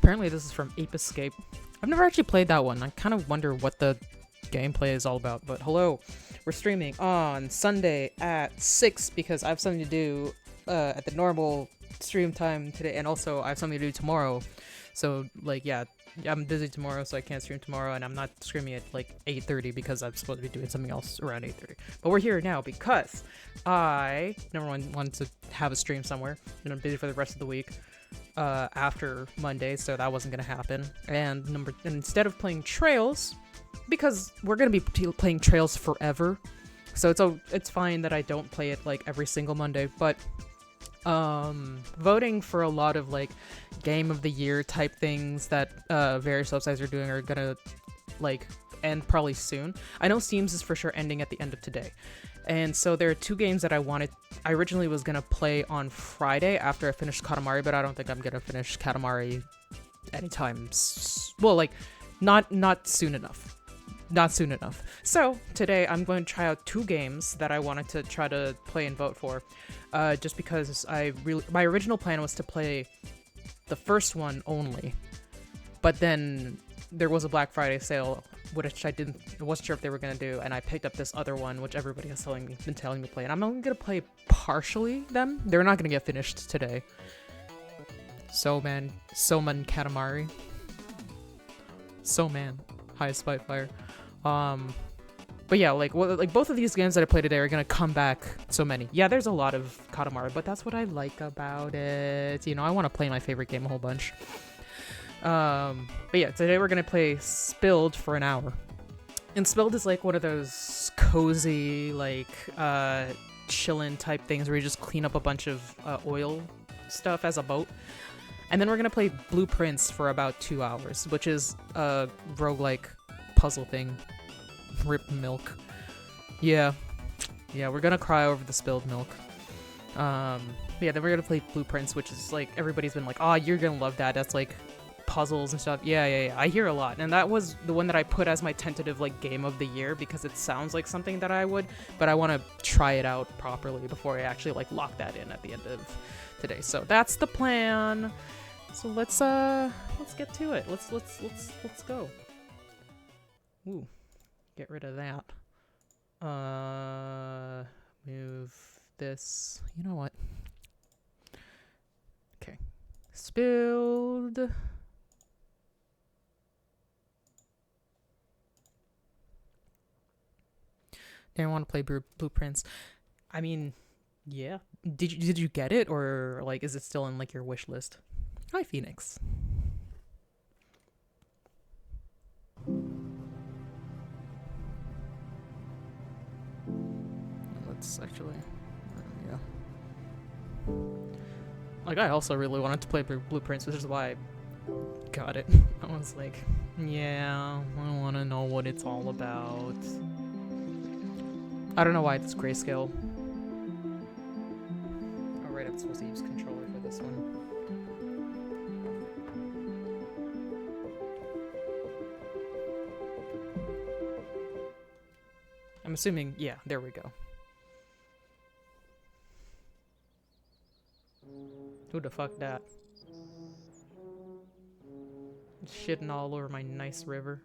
Apparently this is from Ape Escape. I've never actually played that one. I kind of wonder what the gameplay is all about. But hello, we're streaming on Sunday at 6 because I have something to do at the normal stream time today, and also I have something to do tomorrow. So like yeah, I'm busy tomorrow, so I can't stream tomorrow, and I'm not streaming at like 8:30 because I'm supposed to be doing something else around 8:30. But we're here now because I number one wanted to have a stream somewhere, and I'm busy for the rest of the week after Monday, so that wasn't gonna happen. And instead of playing Trails, because we're gonna be playing Trails forever, so it's fine that I don't play it like every single Monday. But voting for a lot of like game of the year type things that various websites are doing are gonna like end probably soon. I know Steam's is for sure ending at the end of today. And so there are two games that I originally was gonna play on Friday after I finished Katamari, but I don't think I'm gonna finish Katamari anytime well, like not soon enough. Not soon enough. So today I'm going to try out two games that I wanted to try to play and vote for, just because my original plan was to play the first one only, but then there was a Black Friday sale, which I wasn't sure if they were gonna do, and I picked up this other one, which everybody has been telling me to play, and I'm only gonna play partially them. They're not gonna get finished today. Soman Katamari. Soman, Highest Spitfire. But yeah, like both of these games that I played today are gonna come back so many. Yeah, there's a lot of Katamari, but that's what I like about it. You know, I want to play my favorite game a whole bunch. But yeah, today we're gonna play Spilled for an hour. And Spilled is like one of those cozy, like, chillin' type things where you just clean up a bunch of oil stuff as a boat. And then we're gonna play Blueprints for about 2 hours, which is a roguelike puzzle thing. Rip milk. Yeah, we're gonna cry over the spilled milk. Yeah, then we're gonna play Blueprints, which is like everybody's been like, oh, you're gonna love that. That's like puzzles and stuff. Yeah. I hear a lot, and that was the one that I put as my tentative like game of the year because it sounds like something that I would, but I want to try it out properly before I actually like lock that in at the end of today. So that's the plan. So let's get to it. Let's go. Ooh. Get rid of that. Move this. You know what? Okay. Spilled. They want to play Blueprints. I mean, yeah. Did you get it, or like is it still in like your wish list? Hi, Phoenix. Actually, yeah. Like, I also really wanted to play Blueprints, which is why I got it. I was like, yeah, I want to know what it's all about. I don't know why it's grayscale. Oh, right, I'm supposed to use controller for this one. I'm assuming, yeah, there we go. Who the fuck that? Shitting all over my nice river.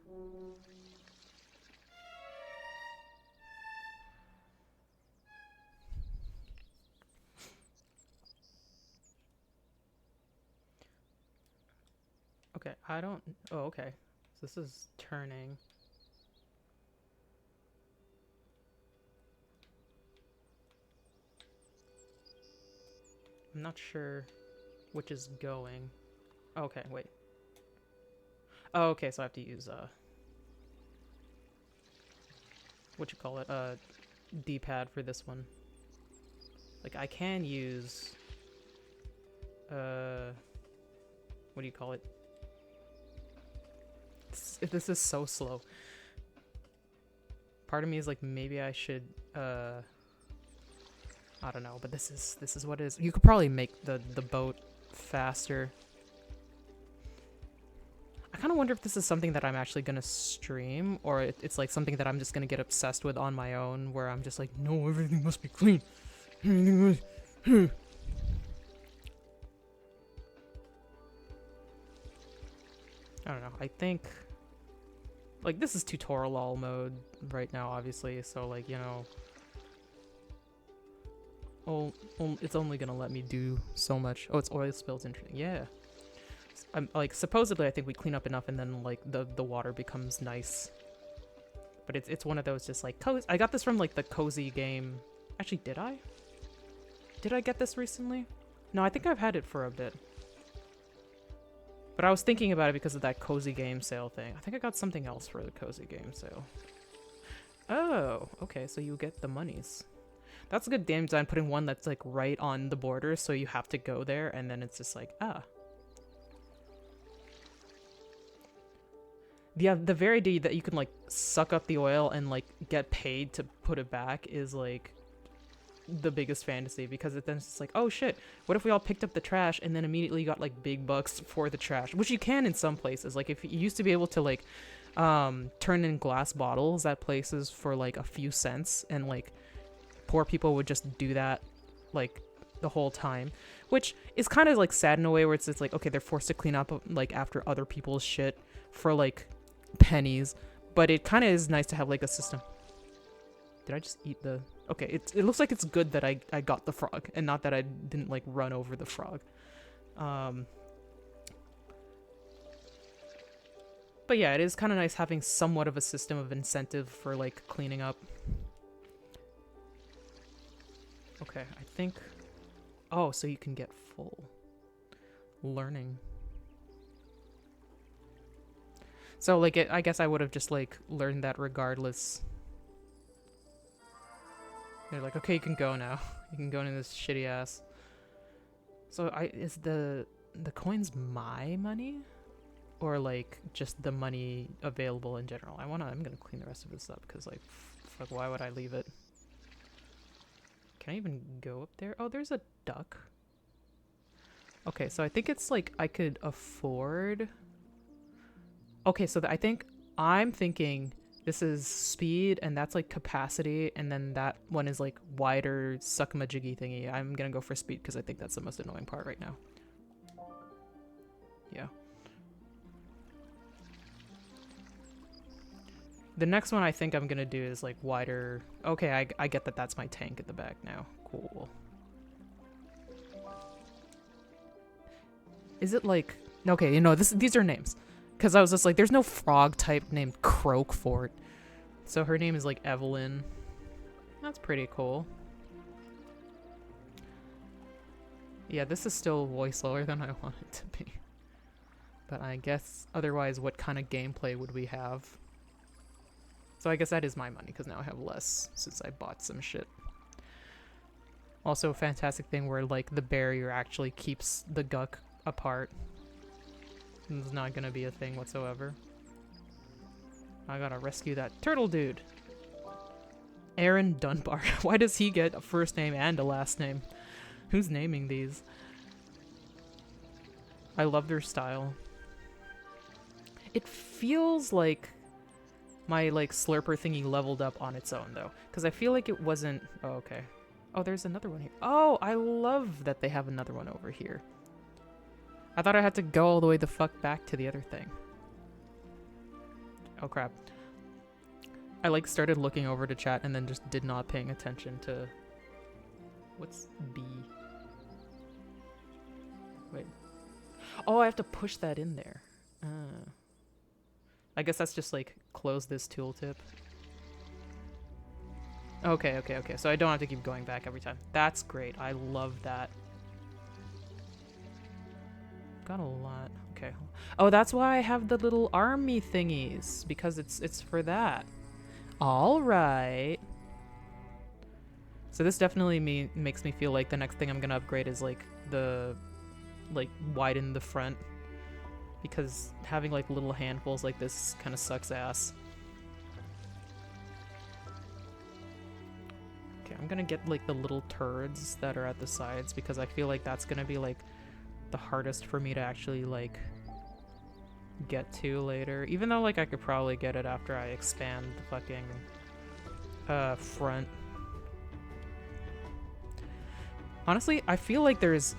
Okay, I don't... Oh, okay. So this is turning. I'm not sure which is going. Okay, wait. Oh, okay, so I have to use what you call it? D-pad for this one. Like I can use what do you call it? This is so slow. Part of me is like maybe I should I don't know, but this is what it is. You could probably make the boat faster. I kind of wonder if this is something that I'm actually gonna stream, or it's like something that I'm just gonna get obsessed with on my own, where I'm just like, no, everything must be clean. I don't know. I think like this is tutorial mode right now, obviously. So like, you know, it's only gonna let me do so much. Oh, it's oil spills. Interesting. Yeah. I'm like supposedly I think we clean up enough and then like the water becomes nice. But it's one of those just like cozy. I got this from like the cozy game. Actually, did I? Did I get this recently? No, I think I've had it for a bit. But I was thinking about it because of that cozy game sale thing. I think I got something else for the cozy game sale. Oh, okay, so you get the monies. That's a good game design, putting one that's like right on the border, so you have to go there, and then it's just like, ah. Yeah, the very idea that you can like suck up the oil and like get paid to put it back is like the biggest fantasy, because then it's just like, oh shit, what if we all picked up the trash and then immediately got like big bucks for the trash, which you can in some places. Like if you used to be able to like turn in glass bottles at places for like a few cents, and like poor people would just do that like the whole time, which is kind of like sad in a way where it's like, okay, they're forced to clean up like after other people's shit for like pennies, but it kind of is nice to have like a system. Did I just eat the... Okay, it looks like it's good that I got the frog, and not that I didn't, like, run over the frog. But yeah, it is kind of nice having somewhat of a system of incentive for, like, cleaning up. Okay, I think... Oh, so you can get full. Learning. So, like, I guess I would have just, like, learned that regardless. They're like, okay, you can go now. You can go into this shitty ass. So is the coins my money? Or like just the money available in general? I'm gonna clean the rest of this up because like, fuck, why would I leave it? Can I even go up there? Oh, there's a duck. Okay, so I think it's like I could afford... Okay, so I think I'm thinking... This is speed, and that's like capacity, and then that one is like wider suck-a-majiggy thingy. I'm gonna go for speed because I think that's the most annoying part right now. Yeah. The next one I think I'm gonna do is like wider. Okay, I get that that's my tank at the back now. Cool. Is it like... Okay, you know, these are names. Because I was just like, there's no frog type named Croakfort. So her name is like Evelyn. That's pretty cool. Yeah, this is still way slower than I want it to be. But I guess otherwise, what kind of gameplay would we have? So I guess that is my money, because now I have less since I bought some shit. Also a fantastic thing where like the barrier actually keeps the Guk apart. It's not gonna be a thing whatsoever. I gotta rescue that turtle dude. Aaron Dunbar. Why does he get a first name and a last name? Who's naming these? I love their style. It feels like my like slurper thingy leveled up on its own though, because I feel like it wasn't... Oh, okay. Oh, there's another one here. Oh, I love that they have another one over here. I thought I had to go all the way the fuck back to the other thing. Oh crap. I like started looking over to chat and then just did not paying attention to... What's B? Wait. Oh, I have to push that in there. I guess that's just like close this tooltip. Okay. So I don't have to keep going back every time. That's great. I love that. Got a lot. Okay. Oh, that's why I have the little army thingies, because it's for that. All right. So this definitely makes me feel like the next thing I'm gonna upgrade is like widen the front, because having like little handfuls like this kind of sucks ass. Okay, I'm gonna get like the little turrets that are at the sides, because I feel like that's gonna be like the hardest for me to actually like get to later, even though like I could probably get it after I expand the fucking front. Honestly, I feel like there's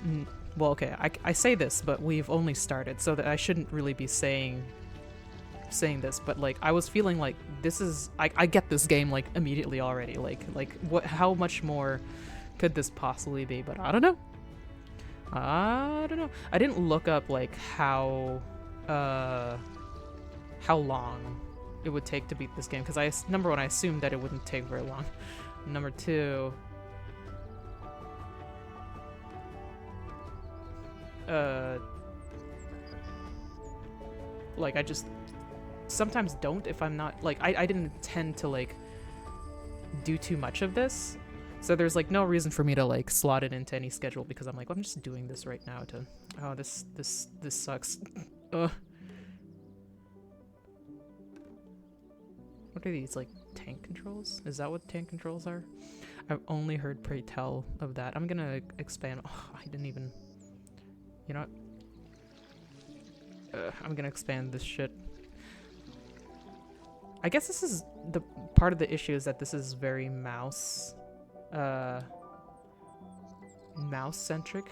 well, okay, I say this, but we've only started, so that I shouldn't really be saying this, but like I was feeling like this is I get this game like immediately already. Like what, how much more could this possibly be? But I don't know. I don't know. I didn't look up like how long it would take to beat this game, because number one, I assumed that it wouldn't take very long. Number two, like I just sometimes don't if I'm not like I didn't intend to like do too much of this, so there's like no reason for me to like slot it into any schedule, because I'm like, well, I'm just doing this right now to this sucks. Ugh. What are these, like tank controls? Is that what tank controls are? I've only heard Pray Tell of that. I'm gonna expand. Oh, I didn't even, you know what? I'm gonna expand this shit. I guess this is the part of the issue, is that this is very mouse centric,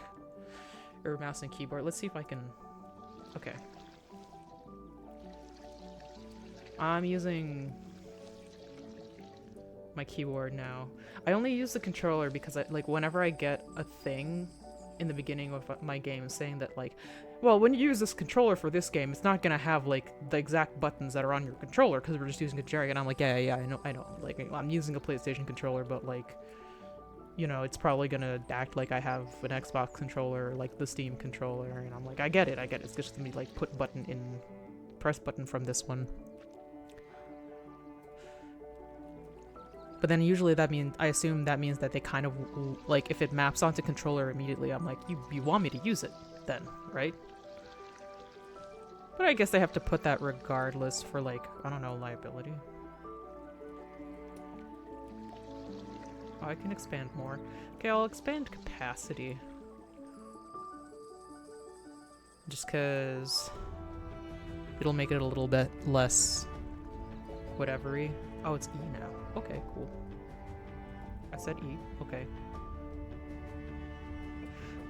or mouse and keyboard. Let's see if I can. Okay, I'm using my keyboard now. I only use the controller because like whenever I get a thing in the beginning of my game saying that like, well, when you use this controller for this game, it's not gonna have like the exact buttons that are on your controller because we're just using a generic. And I'm like, yeah, I know. Like, I'm using a PlayStation controller, but like, you know, it's probably gonna act like I have an Xbox controller, like the Steam controller. And I'm like, I get it. It's just gonna be like press button from this one. But then usually I assume that means that they kind of, like, if it maps onto controller immediately, I'm like, you want me to use it then, right? But I guess they have to put that regardless for, like, I don't know, liability. Oh, I can expand more. Okay, I'll expand capacity. Just because it'll make it a little bit less whatever-y. Oh, it's E now. Okay, cool. I said E. Okay.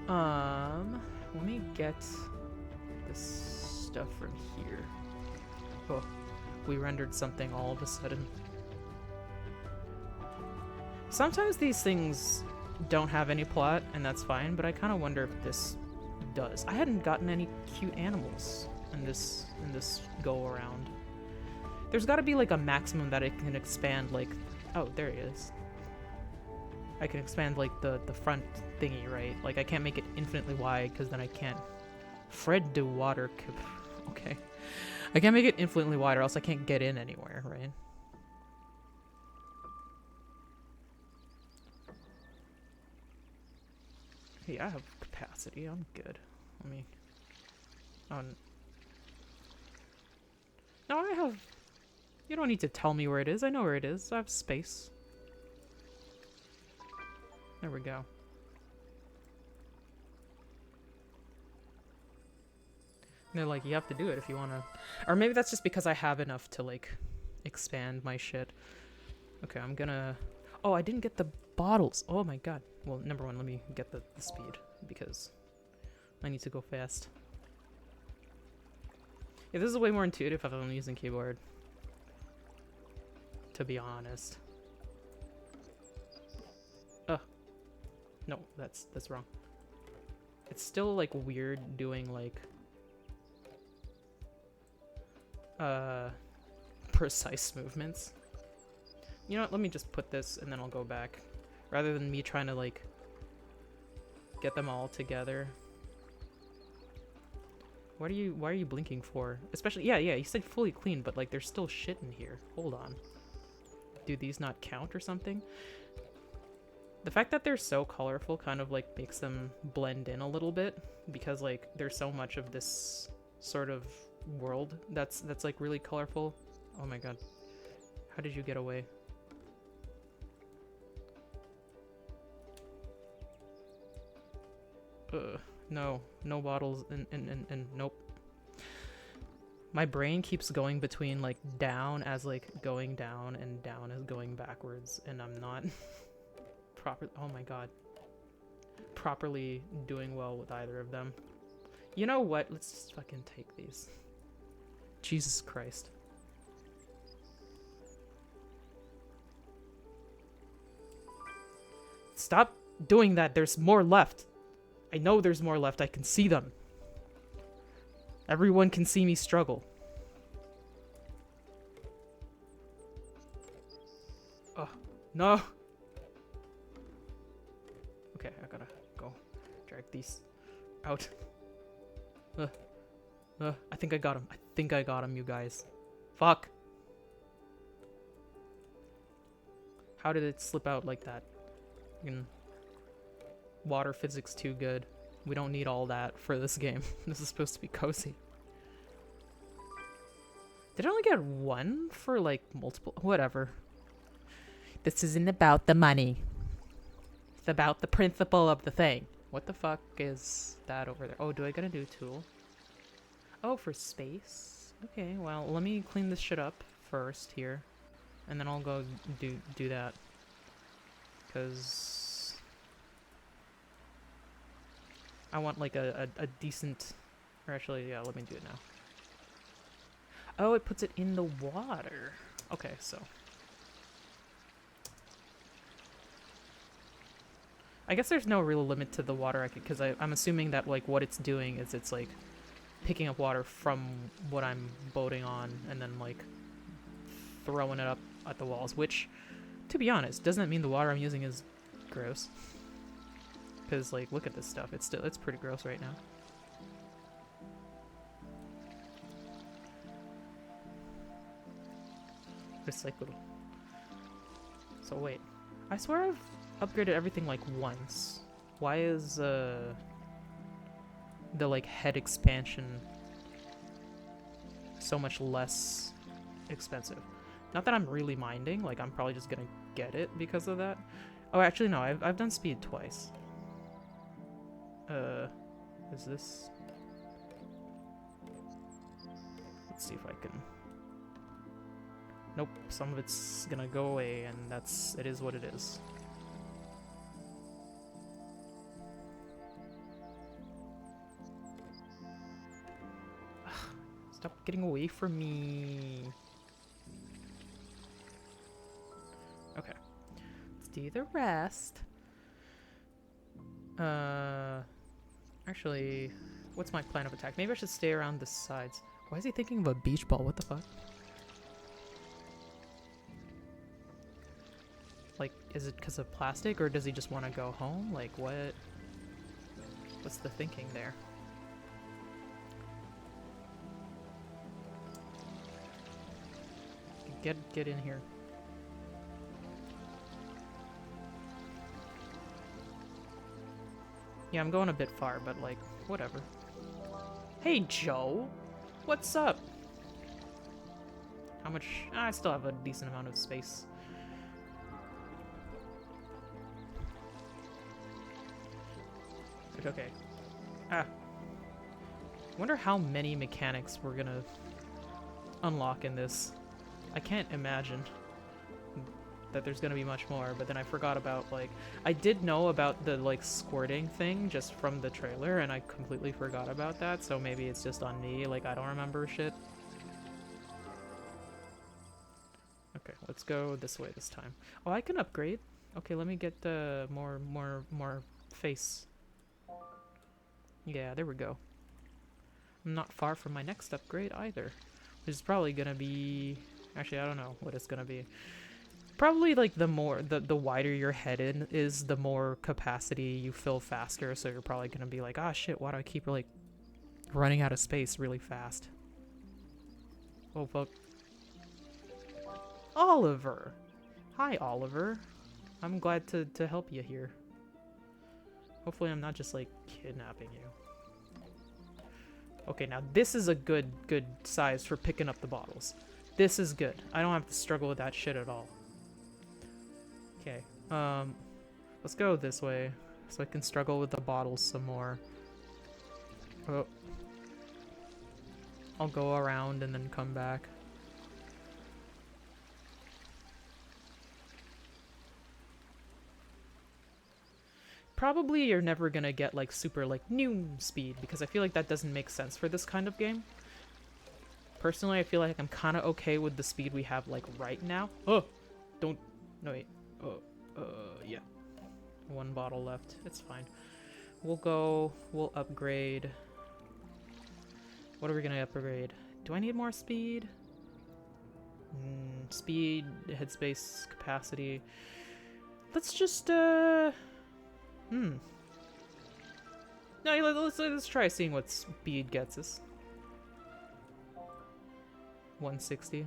Let me get this stuff from here. Oh, we rendered something all of a sudden. Sometimes these things don't have any plot, and that's fine, but I kind of wonder if this does. I hadn't gotten any cute animals in this go-around. There's got to be like a maximum that it can expand, like, oh, there he is. I can expand like the front thingy, right? Like I can't make it infinitely wide because then I can't. Fred de Water, okay. I can't make it infinitely wide or else I can't get in anywhere, right? Hey, I have capacity. I'm good. Let me. No, I have. You don't need to tell me where it is. I know where it is. I have space. There we go. And they're like, you have to do it if you want to. Or maybe that's just because I have enough to, like, expand my shit. Okay, I'm gonna... Oh, I didn't get the bottles. Oh my god. Well, number one, let me get the speed, because I need to go fast. Yeah, this is way more intuitive if I'm using keyboard, to be honest. No, that's wrong. It's still like weird doing like precise movements. You know what, let me just put this and then I'll go back, rather than me trying to like get them all together. Why are you blinking for? Especially, yeah, you said fully clean, but like there's still shit in here. Hold on. Do these not count or something? The fact that they're so colorful kind of like makes them blend in a little bit, because like there's so much of this sort of world that's like really colorful. Oh my god. How did you get away? No bottles and nope. My brain keeps going between like down as like going down and down as going backwards, and I'm not proper. Oh my god. properly doing well with either of them. You know what? Let's just fucking take these. Jesus Christ. Stop doing that. There's more left. I know there's more left. I can see them. Everyone can see me struggle. Oh, no. Okay, I gotta go drag these out. I think I got him. I think I got him, you guys. Fuck. How did it slip out like that? Water physics too good. We don't need all that for this game. This is supposed to be cozy. Did I only get one for like multiple? Whatever. This isn't about the money. It's about the principle of the thing. What the fuck is that over there? Oh, do I gotta do a tool? Oh, for space? Okay, well, let me clean this shit up first here. And then I'll go do that. Because I want like a decent... Or actually, yeah, let me do it now. Oh, it puts it in the water. Okay, so... I guess there's no real limit to the water I could... Because I'm assuming that like what it's doing is it's like picking up water from what I'm boating on and then like throwing it up at the walls, which, to be honest, doesn't mean the water I'm using is gross. Because like, look at this stuff. It's pretty gross right now. Recyclable. So wait, I swear I've upgraded everything like once. Why is the like head expansion so much less expensive? Not that I'm really minding, like I'm probably just gonna get it because of that. Oh, actually no, I've done speed twice. Is this? Let's see if I can. Nope, some of it's gonna go away, and it is what it is. Stop getting away from me. Okay. Let's do the rest. Actually, what's my plan of attack? Maybe I should stay around the sides. Why is he thinking of a beach ball? What the fuck? Like, is it because of plastic, or does he just want to go home? Like, what's the thinking there? Get in here. Yeah, I'm going a bit far, but like, whatever. Hey, Joe! What's up? How much? I still have a decent amount of space. Okay. I wonder how many mechanics we're gonna unlock in this. I can't imagine that there's gonna be much more, but then I forgot about, like, I did know about the, like, squirting thing just from the trailer, and I completely forgot about that, so maybe it's just on me, like, I don't remember shit. Okay, let's go this way this time. Oh, I can upgrade. Okay, let me get the more face. Yeah, there we go. I'm not far from my next upgrade either, which is probably gonna be... Actually, I don't know what it's gonna be. Probably like the wider your head in is, the more capacity you fill faster. So you're probably gonna be like, ah, shit, why do I keep like running out of space really fast? Oh fuck. Oliver. Hi, Oliver. I'm glad to help you here. Hopefully I'm not just like kidnapping you. Okay, now this is a good size for picking up the bottles. This is good. I don't have to struggle with that shit at all. Okay, let's go this way so I can struggle with the bottles some more. Oh. I'll go around and then come back. Probably you're never gonna get like super like new speed because I feel like that doesn't make sense for this kind of game. Personally, I feel like I'm kind of okay with the speed we have like right now. Oh, don't, no wait. Oh, yeah. One bottle left. It's fine. We'll upgrade. What are we gonna upgrade? Do I need more speed? Speed, headspace, capacity. Let's just, No, let's try seeing what speed gets us. 160.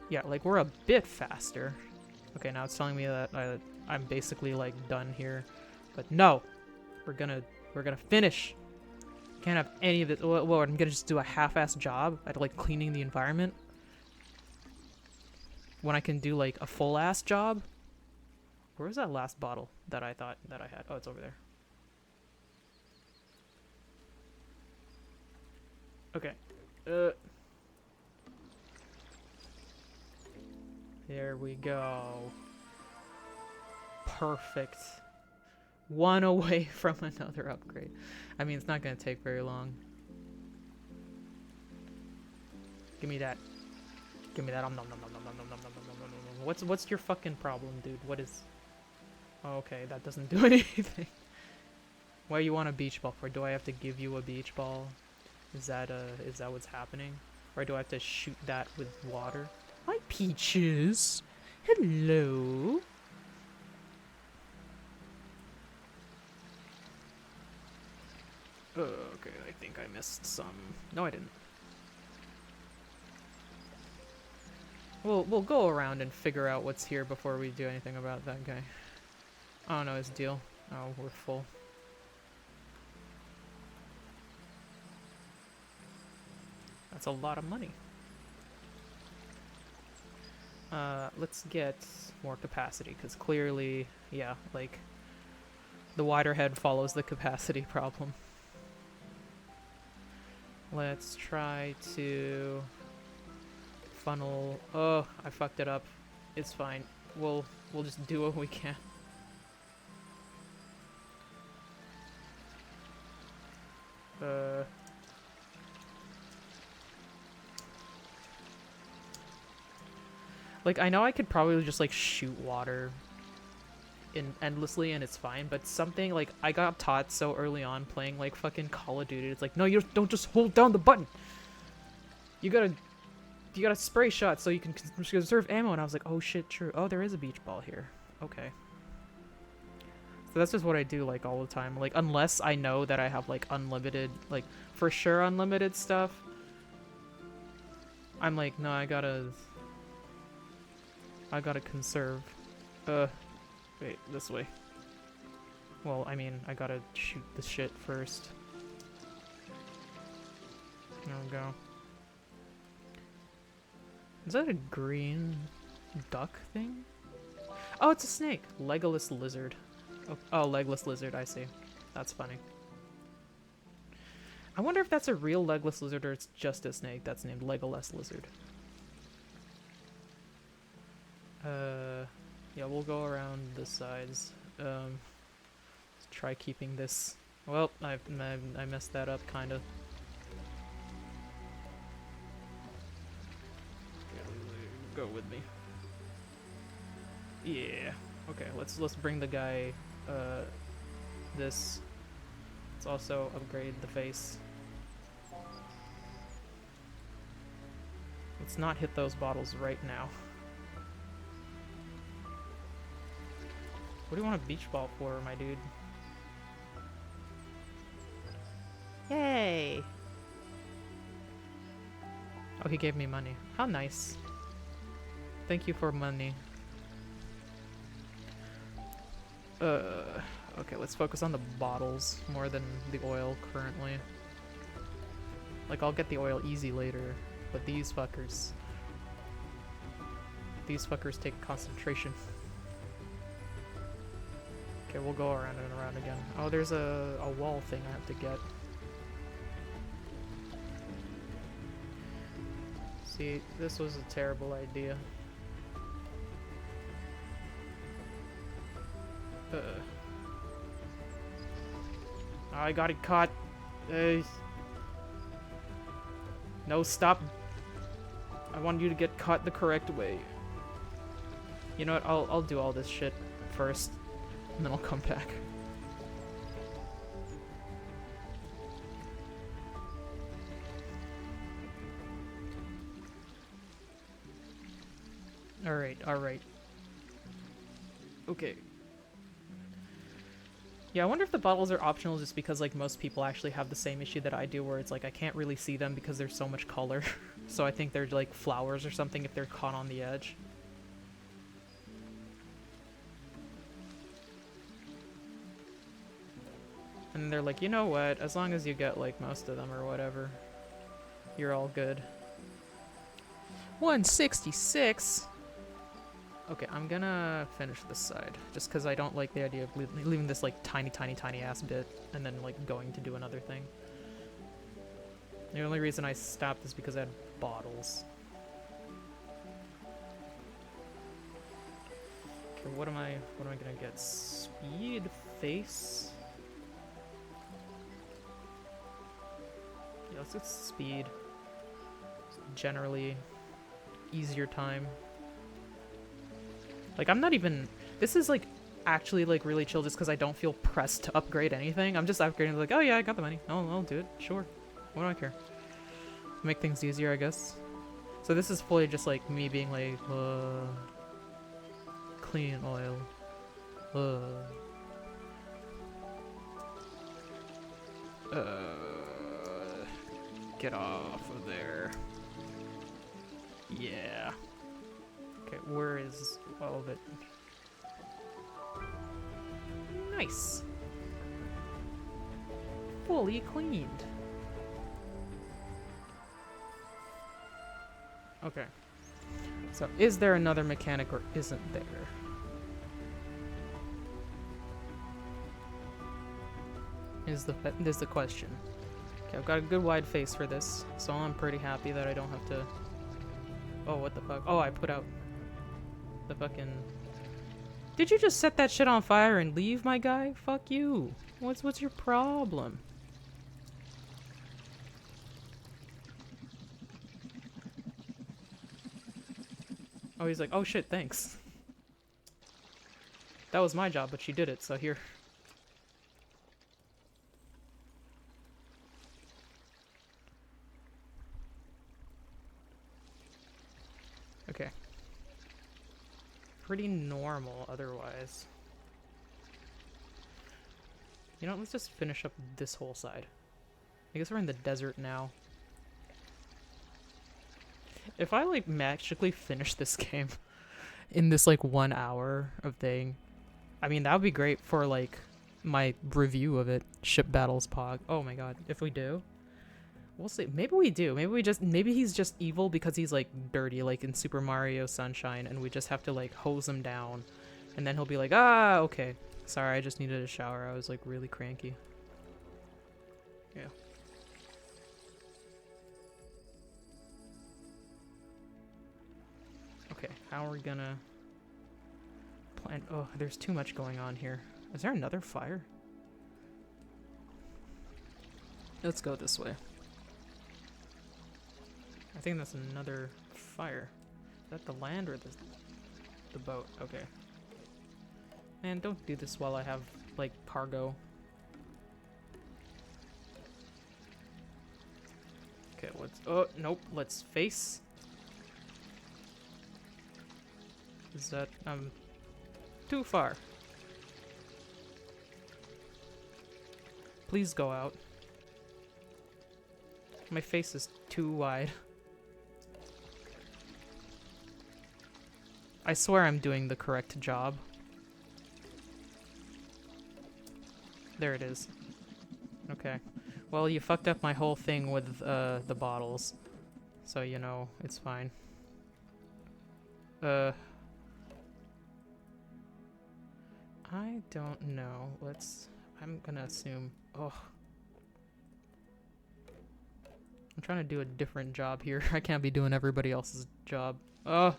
Yeah, like we're a bit faster. Okay, now it's telling me that I'm basically like done here, but no, we're gonna finish. Can't have any of it. Well, I'm gonna just do a half-assed job at like cleaning the environment when I can do like a full-ass job. Where's that last bottle that I thought that I had? Oh, it's over there. Okay. There we go. Perfect. One away from another upgrade. I mean, it's not gonna take very long. Give me that. Give me that. What's your fucking problem, dude? What is... Oh, okay, that doesn't do anything. Why you want a beach ball for? Do I have to give you a beach ball? Is that what's happening? Or do I have to shoot that with water? Hi, Peaches. Hello. Okay, I think I missed some. No, I didn't. We'll go around and figure out what's here before we do anything about that guy. I don't know his deal. Oh, we're full. That's a lot of money. Let's get more capacity, because clearly, yeah, like, the wider head follows the capacity problem. Let's try to funnel... Oh, I fucked it up. It's fine. We'll just do what we can. Like, I know I could probably just, like, shoot water endlessly and it's fine, but something, like, I got taught so early on playing, like, fucking Call of Duty. It's like, no, you don't just hold down the button! You gotta spray shots so you can conserve ammo, and I was like, oh shit, true. Oh, there is a beach ball here. Okay. So that's just what I do, like, all the time. Like, unless I know that I have, like, unlimited, like, for sure unlimited stuff, I'm like, no, I gotta conserve. Wait, this way. Well, I mean, I gotta shoot the shit first. There we go. Is that a green duck thing? Oh, it's a snake! Legolas lizard. Oh, legless lizard, I see. That's funny. I wonder if that's a real legless lizard or it's just a snake that's named Legolas lizard. Yeah, we'll go around the sides. Let's try keeping this... Well, I messed that up, kinda. Go with me. Yeah. Okay, let's bring the guy, this. Let's also upgrade the face. Let's not hit those bottles right now. What do you want a beach ball for, my dude? Yay! Oh, he gave me money. How nice. Thank you for money. Okay, let's focus on the bottles more than the oil currently. Like, I'll get the oil easy later, but these fuckers take concentration. Okay, we'll go around and around again. Oh, there's a wall thing I have to get. See, this was a terrible idea. I got it caught. No, stop. I want you to get caught the correct way. You know what? I'll do all this shit first, and then I'll come back. Alright, alright. Okay. Yeah, I wonder if the bottles are optional just because, like, most people actually have the same issue that I do, where it's like I can't really see them because there's so much color. So I think they're like flowers or something if they're caught on the edge. And they're like, you know what, as long as you get like most of them or whatever, you're all good. 166? Okay, I'm gonna finish this side, just because I don't like the idea of leaving this like tiny ass bit and then like going to do another thing. The only reason I stopped is because I had bottles. Okay, what am I gonna get? Speed, face? Yeah, let's get speed. Generally easier time. Like, I'm not even... This is, like, actually, like, really chill just because I don't feel pressed to upgrade anything. I'm just upgrading, like, oh yeah, I got the money. I'll do it. Sure. What do I care? Make things easier, I guess. So this is fully just, like, me being like, clean oil. Get off of there. Yeah. Okay, where is all of it? Nice. Fully cleaned. Okay. So, is there another mechanic or isn't there? Is the question. Okay, I've got a good wide face for this, so I'm pretty happy that I don't have to... Oh, what the fuck? Oh, I put out the fucking... Did you just set that shit on fire and leave, my guy? Fuck you. What's your problem? Oh, he's like, oh shit, thanks. That was my job, but she did it, so here. Okay. Pretty normal otherwise. You know, let's just finish up this whole side. I guess we're in the desert now. If I, like, magically finish this game in this, like, 1 hour of thing, I mean, that would be great for, like, my review of it. Ship Battles Pog. Oh my god. If we do, we'll see. Maybe we do. Maybe he's just evil because he's, like, dirty, like in Super Mario Sunshine, and we just have to, like, hose him down. And then he'll be like, ah, okay. Sorry, I just needed a shower. I was, like, really cranky. Yeah. Okay, how are we gonna plan? Oh, there's too much going on here. Is there another fire? Let's go this way. I think that's another fire. Is that the land or the boat? Okay. Man, don't do this while I have, like, cargo. Okay, let's... Oh, nope. Let's face. Is that... too far. Please go out. My face is too wide. I swear I'm doing the correct job. There it is. Okay. Well, you fucked up my whole thing with the bottles. So, you know, it's fine. I don't know. I'm gonna assume... Oh. I'm trying to do a different job here. I can't be doing everybody else's job. Oh.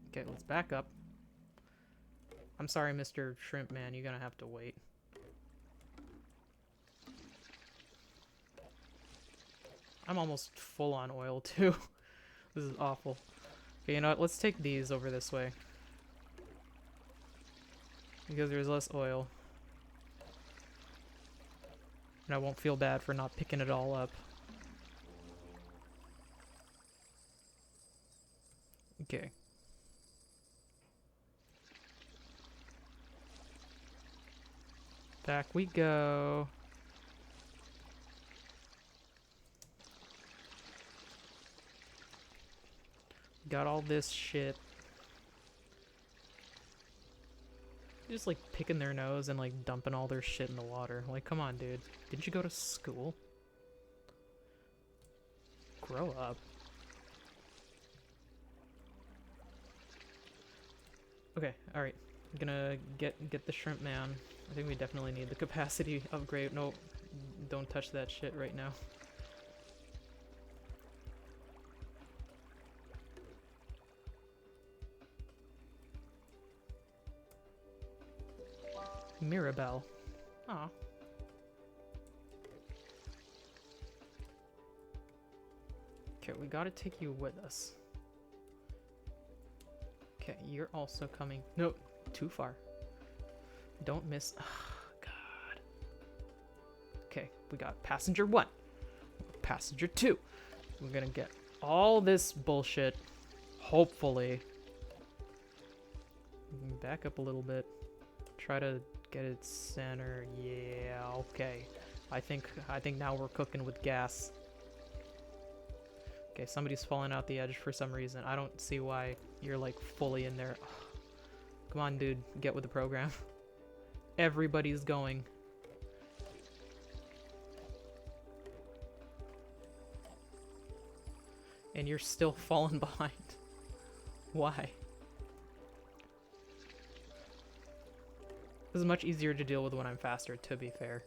Okay, let's back up. I'm sorry, Mr. Shrimp Man. You're gonna have to wait. I'm almost full on oil too. This is awful. Okay, you know what? Let's take these over this way. Because there's less oil. And I won't feel bad for not picking it all up. Okay. Back we go. Got all this shit. Just like picking their nose and like dumping all their shit in the water. Like, come on, dude. Didn't you go to school? Grow up. Okay, alright. I'm gonna get the shrimp man. I think we definitely need the capacity upgrade. No, don't touch that shit right now. Mirabelle. Aw. Okay, we gotta take you with us. Okay, you're also coming. No, too far. Don't miss. Oh, God. Okay, we got passenger 1. Passenger 2. We're gonna get all this bullshit. Hopefully. Back up a little bit. Try to get it center. Yeah, okay. I think now we're cooking with gas. Okay, somebody's falling out the edge for some reason. I don't see why you're like fully in there. Ugh. Come on, dude. Get with the program. Everybody's going. And you're still falling behind. Why? This is much easier to deal with when I'm faster, to be fair.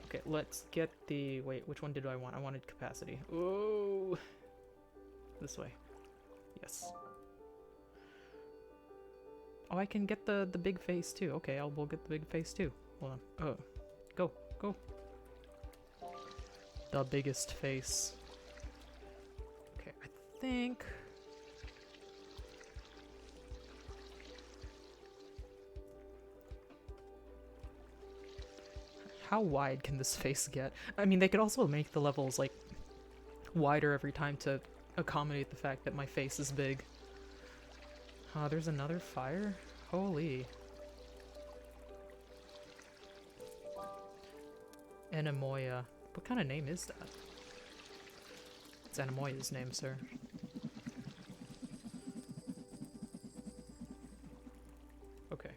Okay, let's get the... Wait, which one did I want? I wanted capacity. Oh, this way. Yes. Oh, I can get the big face too. Okay, we'll get the big face too. Hold on. Oh, go. The biggest face. Okay, I think... How wide can this face get? I mean, they could also make the levels, like, wider every time to accommodate the fact that my face is big. Oh, there's another fire? Holy. Anemoia. What kind of name is that? It's Anemoia's name, sir. Okay.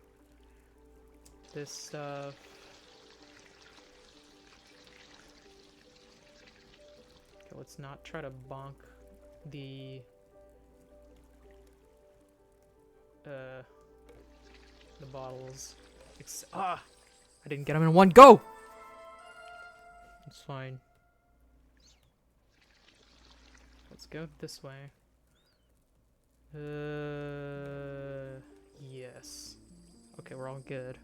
This stuff... Let's not try to bonk the bottles. I didn't get them in one go! It's fine. Let's go this way. Yes. Okay, we're all good.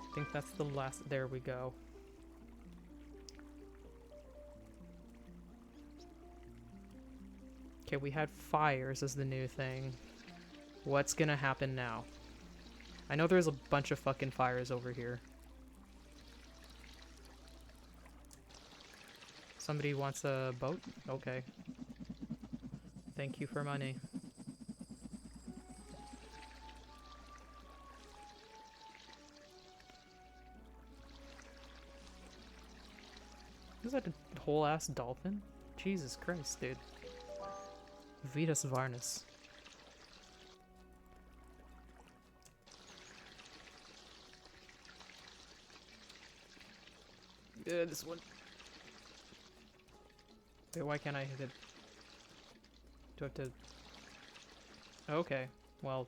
I think that's the last. There we go. Okay, we had fires as the new thing. What's gonna happen now? I know there's a bunch of fucking fires over here. Somebody wants a boat? Okay. Thank you for money. Is that a whole ass dolphin? Jesus Christ, dude. Vitas Varnus. Yeah, this one. Wait, why can't I hit it? Do I have to... Okay, well,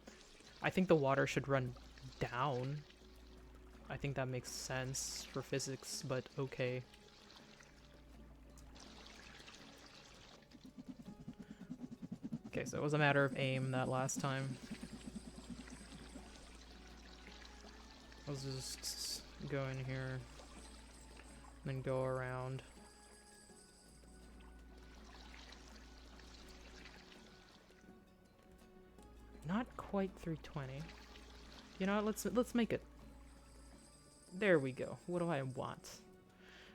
I think the water should run down. I think that makes sense for physics, but okay. Okay, so it was a matter of aim that last time. Let's just go in here, then go around. Not quite 320. You know what? Let's make it. There we go. What do I want?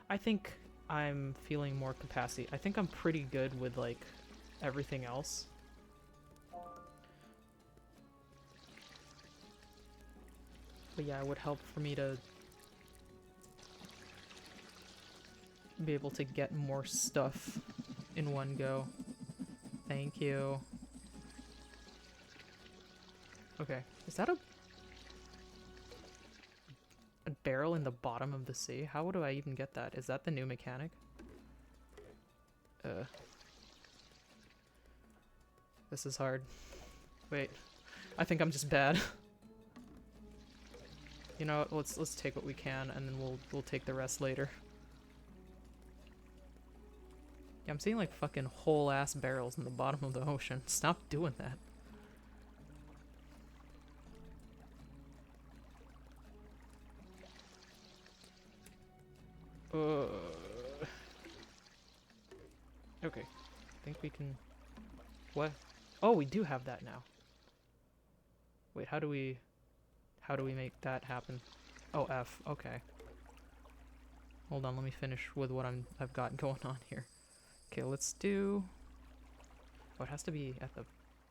I think I'm feeling more capacity. I think I'm pretty good with like everything else. But yeah, it would help for me to be able to get more stuff in one go. Thank you. Okay, is that a barrel in the bottom of the sea? How do I even get that? Is that the new mechanic? This is hard. Wait, I think I'm just bad. You know what, let's take what we can and then we'll take the rest later. Yeah, I'm seeing like fucking whole ass barrels in the bottom of the ocean. Stop doing that. Okay, I think we can... What? Oh, we do have that now. Wait, how do we make that happen? Oh, F. Okay. Hold on, let me finish with what I've got going on here. Okay, let's do... Oh, it has to be at the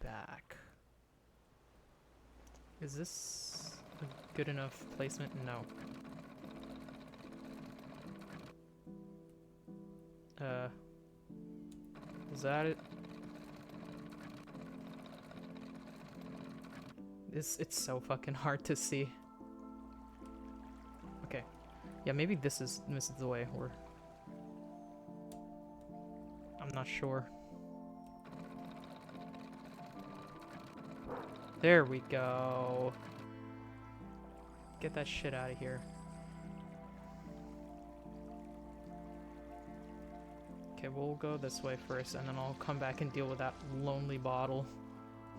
back. Is this a good enough placement? No. Is that it? It's so fucking hard to see. Okay. Yeah, maybe this is the way, or... I'm not sure. There we go. Get that shit out of here. Okay, we'll go this way first, and then I'll come back and deal with that lonely bottle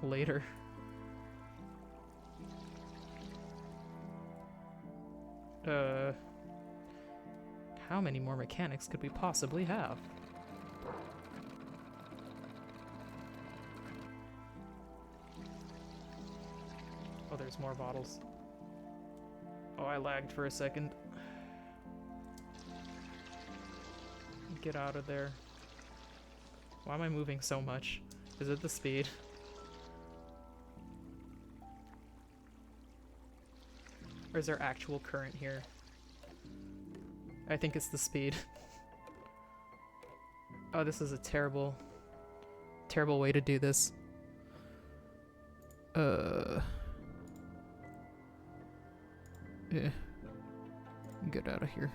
later. How many more mechanics could we possibly have? Oh, there's more bottles. Oh, I lagged for a second. Get out of there. Why am I moving so much? Is it the speed? Or is there actual current here? I think it's the speed. Oh, this is a terrible, terrible way to do this. Yeah. Get out of here.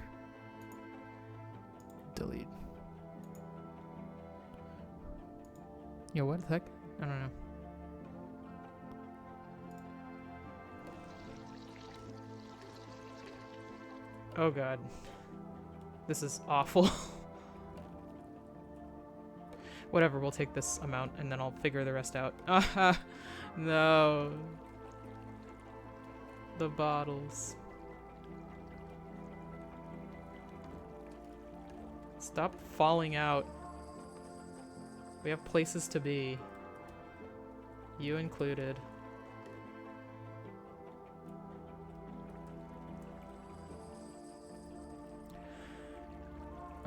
Delete. Yo, what the heck? I don't know. Oh god. This is awful. Whatever, we'll take this amount and then I'll figure the rest out. Aha! No. The bottles. Stop falling out. We have places to be. You included.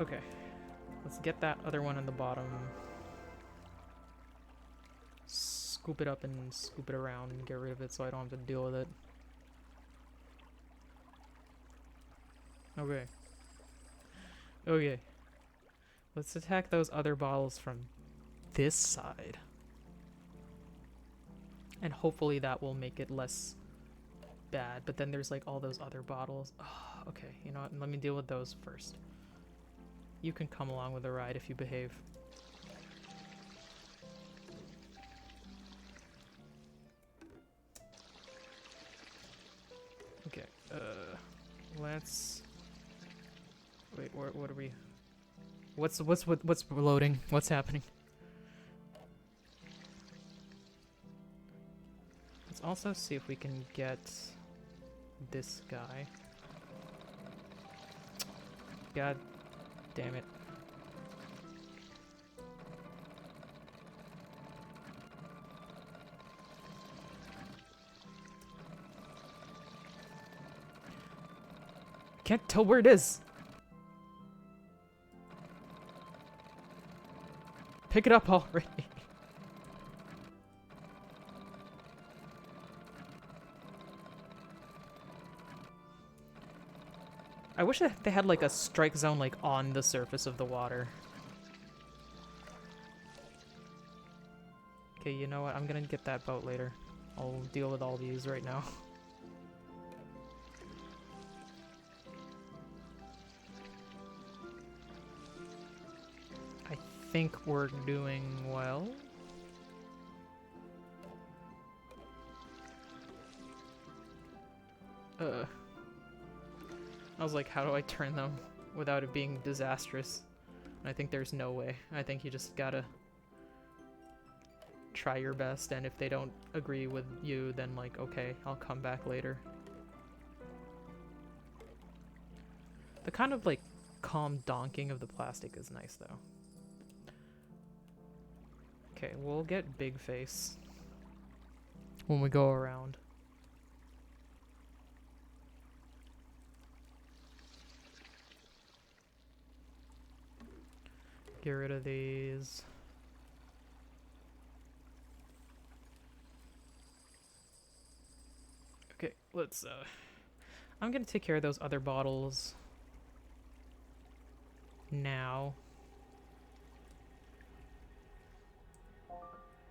Okay. Let's get that other one in the bottom. Scoop it up and scoop it around and get rid of it so I don't have to deal with it. Okay. Okay. Let's attack those other bottles from this side. And hopefully that will make it less bad. But then there's like all those other bottles. Oh, okay, you know what? Let me deal with those first. You can come along with the ride if you behave. Okay, let's... Wait, what are we... What's loading? What's happening? Let's also see if we can get this guy. God damn it. Can't tell where it is. Pick it up already. I wish that they had like a strike zone like on the surface of the water. Okay, you know what? I'm gonna get that boat later. I'll deal with all these right now. I think we're doing well. I was like, how do I turn them without it being disastrous? And I think there's no way. I think you just gotta try your best, and if they don't agree with you, then like, okay, I'll come back later. The kind of like calm donking of the plastic is nice though. Okay, we'll get Big Face when we go around. Get rid of these. Okay, let's I'm gonna take care of those other bottles now.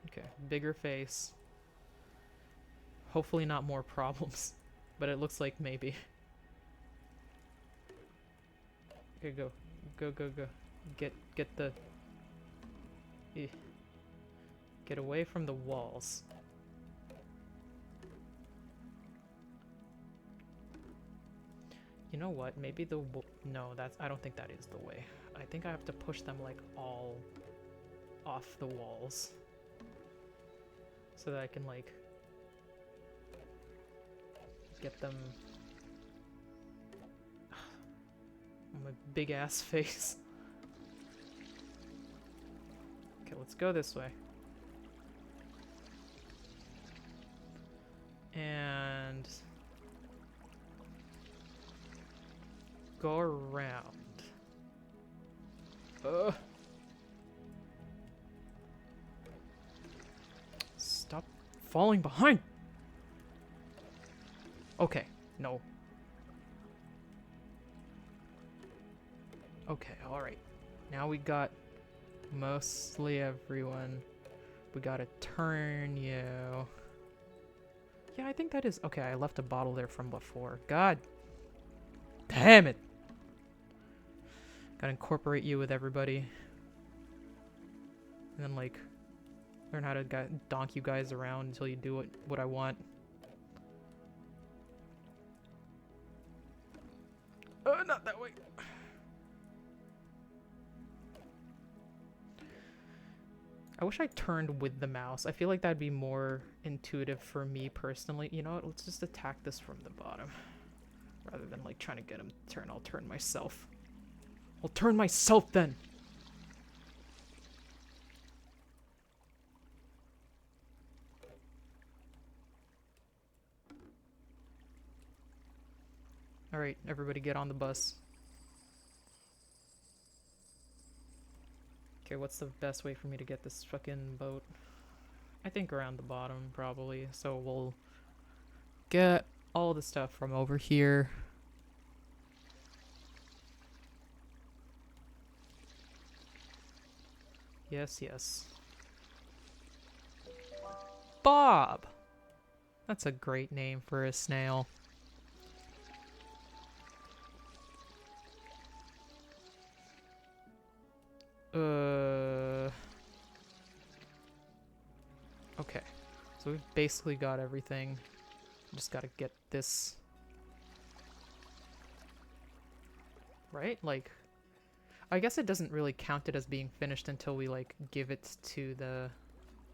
Okay, bigger face. Hopefully not more problems, but it looks like maybe. Okay, go. Go, go, go. Get the... Get away from the walls. You know what? Maybe the... No, that's... I don't think that is the way. I think I have to push them, like, all off the walls. So that I can, like... get them... My big-ass face. Okay, let's go this way. And... go around. Stop falling behind! Okay, no. Okay, alright. Now we got mostly everyone. We gotta turn you. Yeah, I think that is... Okay, I left a bottle there from before. God damn it! Gotta incorporate you with everybody. And then, like, learn how to donk you guys around until you do what I want. Not that way. I wish I turned with the mouse. I feel like that'd be more intuitive for me personally. You know what? Let's just attack this from the bottom. Rather than like trying to get him to turn, I'll turn myself. I'll turn myself then! Alright, everybody get on the bus. Okay, what's the best way for me to get this fucking boat? I think around the bottom, probably. So we'll get all the stuff from over here. Yes, yes. Bob! That's a great name for a snail. Okay. So we've basically got everything. Just gotta get this... Right? Like... I guess it doesn't really count it as being finished until we, like, give it to the...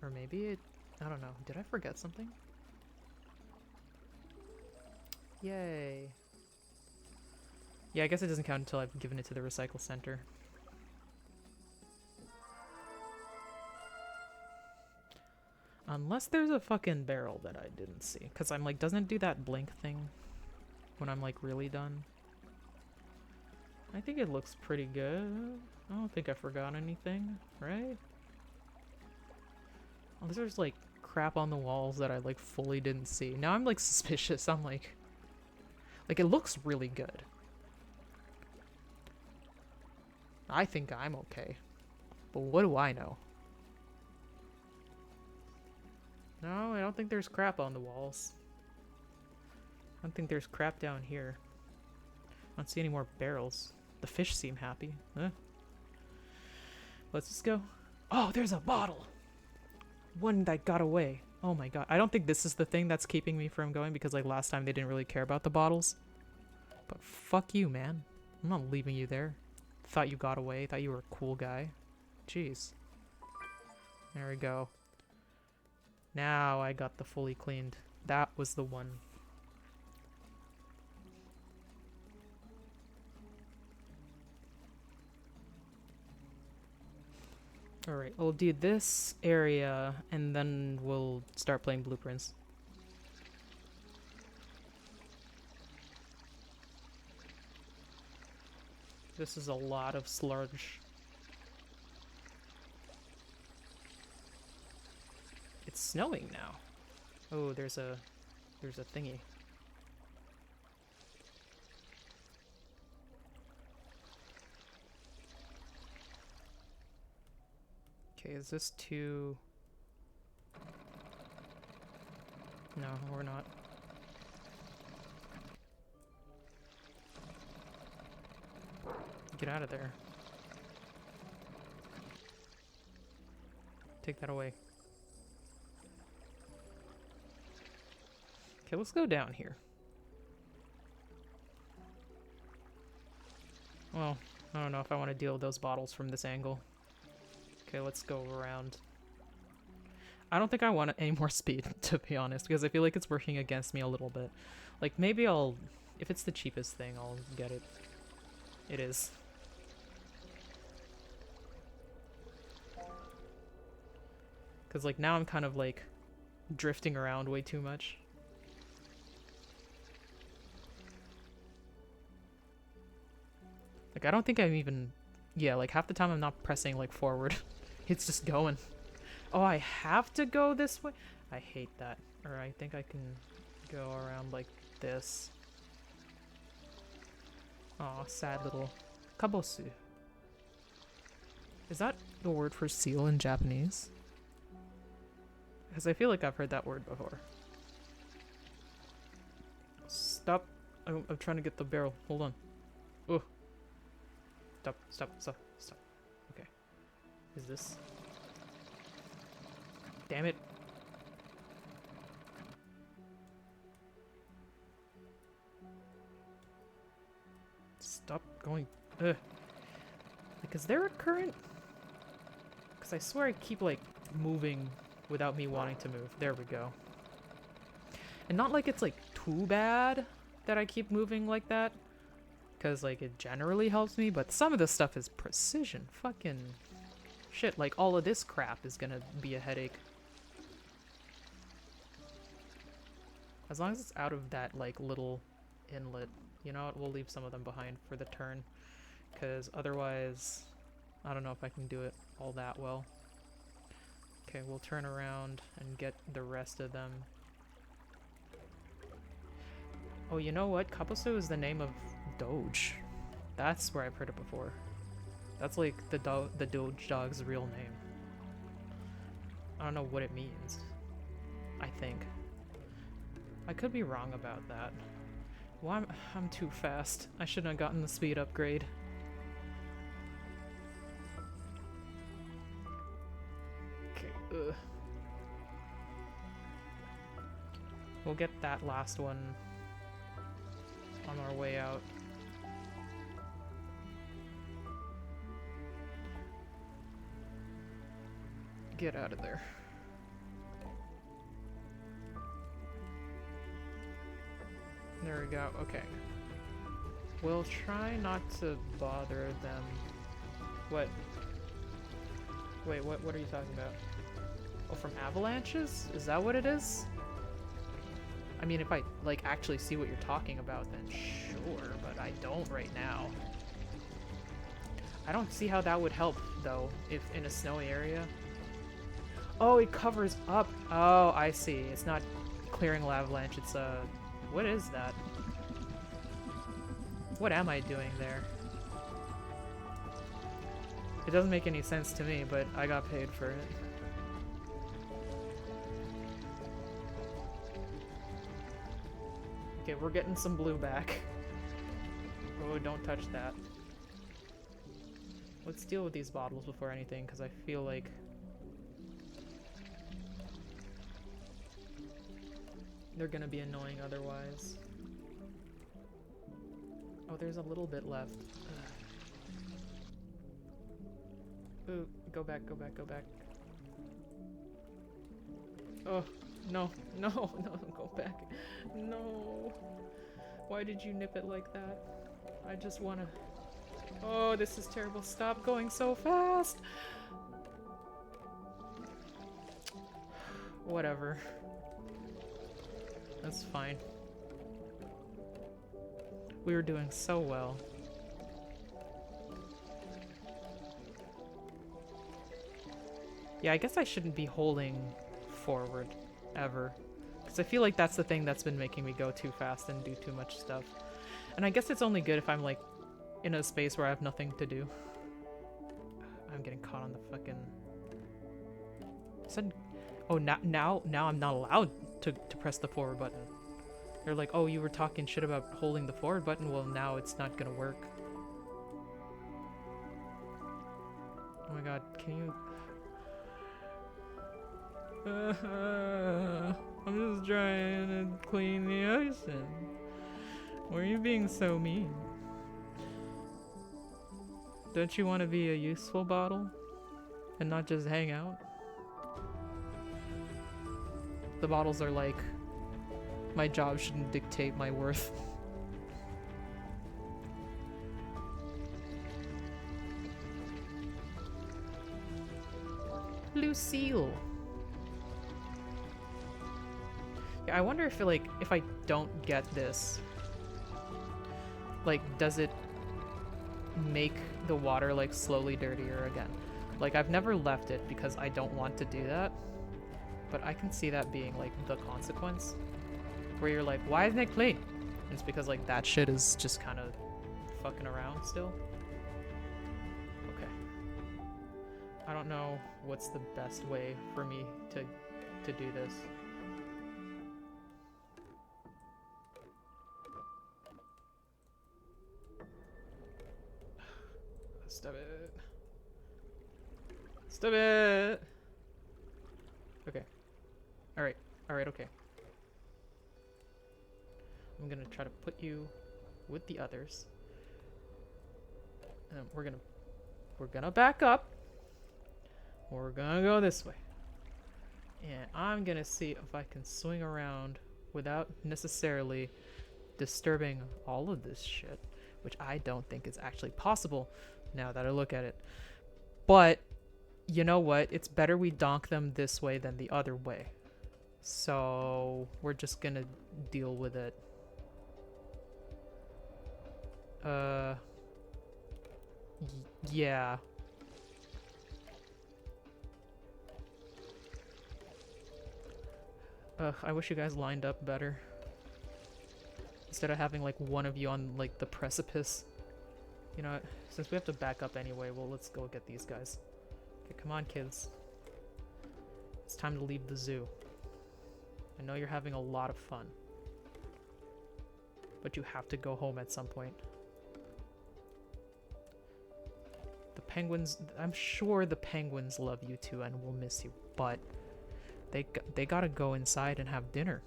Or maybe it... I don't know. Did I forget something? Yay. Yeah, I guess it doesn't count until I've given it to the recycle center. Unless there's a fucking barrel that I didn't see. Because I'm like, doesn't it do that blink thing when I'm like really done? I think it looks pretty good. I don't think I forgot anything, right? Unless there's like crap on the walls that I like fully didn't see. Now I'm like suspicious. I'm like it looks really good. I think I'm okay. But what do I know? No, I don't think there's crap on the walls. I don't think there's crap down here. I don't see any more barrels. The fish seem happy. Let's just go. Oh, there's a bottle! One that got away. Oh my god. I don't think this is the thing that's keeping me from going because like last time they didn't really care about the bottles. But fuck you, man. I'm not leaving you there. Thought you got away. Thought you were a cool guy. Jeez. There we go. Now I got the fully cleaned. That was the one. Alright, we'll do this area and then we'll start playing blueprints. This is a lot of sludge. It's snowing now. Oh, there's a thingy. Okay, is this too... No, we're not. Get out of there. Take that away. Okay, let's go down here. Well, I don't know if I want to deal with those bottles from this angle. Okay, let's go around. I don't think I want any more speed, to be honest, because I feel like it's working against me a little bit. Like, maybe I'll... If it's the cheapest thing, I'll get it. It is. Because, like, now I'm kind of, like, drifting around way too much. Like, I don't think I'm even... Yeah, like, half the time I'm not pressing, like, forward. It's just going. Oh, I have to go this way? I hate that. Or I think I can go around like this. Aw, sad little kabosu. Is that the word for seal in Japanese? Because I feel like I've heard that word before. Stop. I'm trying to get the barrel. Hold on. Oh. Stop, stop, stop, stop. Okay. Is this... Damn it. Stop going. Ugh. Like, is there a current? Because I swear I keep, like, moving without me wanting to move. There we go. And not like it's, like, too bad that I keep moving like that. Because, like, it generally helps me, but some of this stuff is precision. Fucking shit, like, all of this crap is gonna be a headache. As long as it's out of that, like, little inlet. You know what, we'll leave some of them behind for the turn. Because otherwise, I don't know if I can do it all that well. Okay, we'll turn around and get the rest of them. Oh, you know what? Kabusu is the name of Doge. That's where I've heard it before. That's like the Doge dog's real name. I don't know what it means. I think. I could be wrong about that. Well, I'm too fast. I shouldn't have gotten the speed upgrade. Okay, ugh. We'll get that last one on our way out. Get out of there. There we go. Okay. We'll try not to bother them. What? Wait, what are you talking about? Oh, from avalanches? Is that what it is? I mean, if I, like, actually see what you're talking about, then sure, but I don't right now. I don't see how that would help, though, if in a snowy area. Oh, it covers up. Oh, I see. It's not clearing avalanche, it's, what is that? What am I doing there? It doesn't make any sense to me, but I got paid for it. Okay, we're getting some blue back. Oh, don't touch that. Let's deal with these bottles before anything, because I feel like... they're gonna be annoying otherwise. Oh, there's a little bit left. Ooh, go back, go back, go back. Oh, no, no, no, go back. No. Why did you nip it like that? I just wanna... Oh, this is terrible. Stop going so fast! Whatever. That's fine. We were doing so well. Yeah, I guess I shouldn't be holding forward, ever. Because I feel like that's the thing that's been making me go too fast and do too much stuff. And I guess it's only good if I'm, like, in a space where I have nothing to do. I'm getting caught on the fucking... Said... Oh, now I'm not allowed to press the forward button. They're like, oh, you were talking shit about holding the forward button, well, now it's not gonna work. Oh my god, can you... I'm just trying to clean the ocean. Why are you being so mean? Don't you want to be a useful bottle? And not just hang out? The bottles are like, my job shouldn't dictate my worth. Lucille. Yeah, I wonder if if I don't get this, like, does it make the water like slowly dirtier again? Like, I've never left it because I don't want to do that, but I can see that being like the consequence, where you're like, why isn't it clean? And it's because like that shit is just kind of fucking around still. Okay. I don't know what's the best way for me to do this. Stop it. Stop it! Okay. Alright. Alright, okay. I'm gonna try to put you with the others. And we're gonna back up. We're gonna go this way. And I'm gonna see if I can swing around without necessarily disturbing all of this shit, which I don't think is actually possible now that I look at it. But you know what? It's better we donk them this way than the other way. So we're just gonna deal with it. Yeah. I wish you guys lined up better. Instead of having like one of you on like the precipice. You know what? Since we have to back up anyway, well, let's go get these guys. Okay, come on, kids. It's time to leave the zoo. I know you're having a lot of fun, but you have to go home at some point. The penguins, I'm sure the penguins love you too and will miss you, but they gotta go inside and have dinner.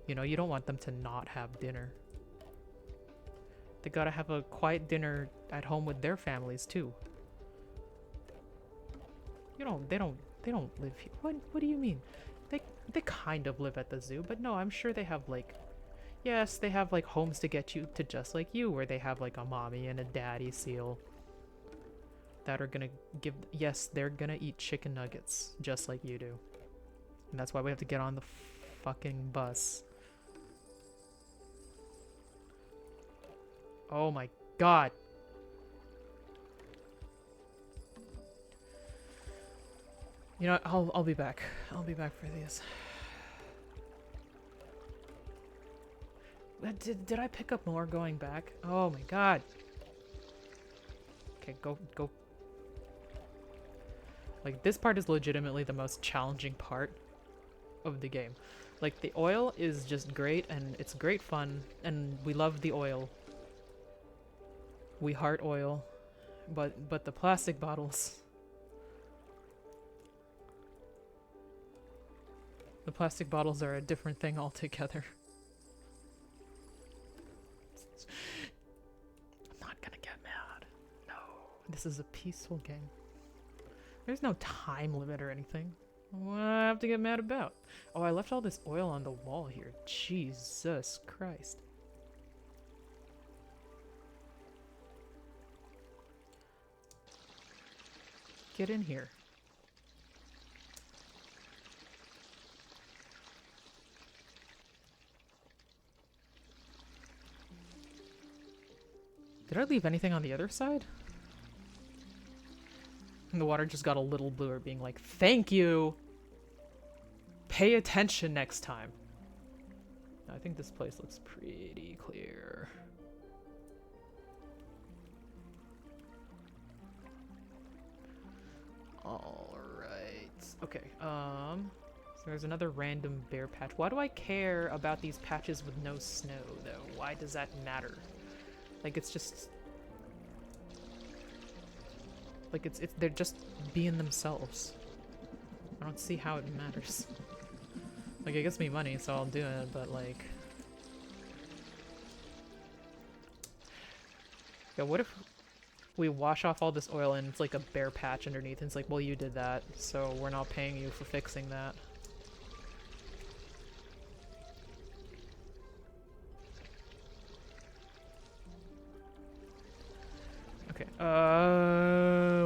You know, you don't want them to not have dinner. They gotta have a quiet dinner at home with their families too. You know, they don't live here. What do you mean? They kind of live at the zoo, but no, I'm sure they have like, Yes, they have like homes to get you to just like you, where they have like a mommy and a daddy seal that are gonna give. Yes, they're gonna eat chicken nuggets just like you do, and that's why we have to get on the fucking bus. Oh my god. You know, I'll be back. I'll be back for these. Did I pick up more going back? Oh my god. Okay, go. Like, this part is legitimately the most challenging part of the game. Like, the oil is just great, and it's great fun, and we love the oil. We heart oil. But the plastic bottles... The plastic bottles are a different thing altogether. I'm not gonna get mad. No. This is a peaceful game. There's no time limit or anything. What do I have to get mad about? Oh, I left all this oil on the wall here. Jesus Christ. Get in here. Did I leave anything on the other side? And the water just got a little bluer, being like, thank you! Pay attention next time. I think this place looks pretty clear. Alright. Okay, so there's another random bear patch. Why do I care about these patches with no snow, though? Why does that matter? Like, it's just... Like, it's they're just being themselves. I don't see how it matters. Like, it gets me money, so I'll do it, but like... Yeah, what if we wash off all this oil and it's like a bare patch underneath, and it's like, well, you did that, so we're not paying you for fixing that. Okay,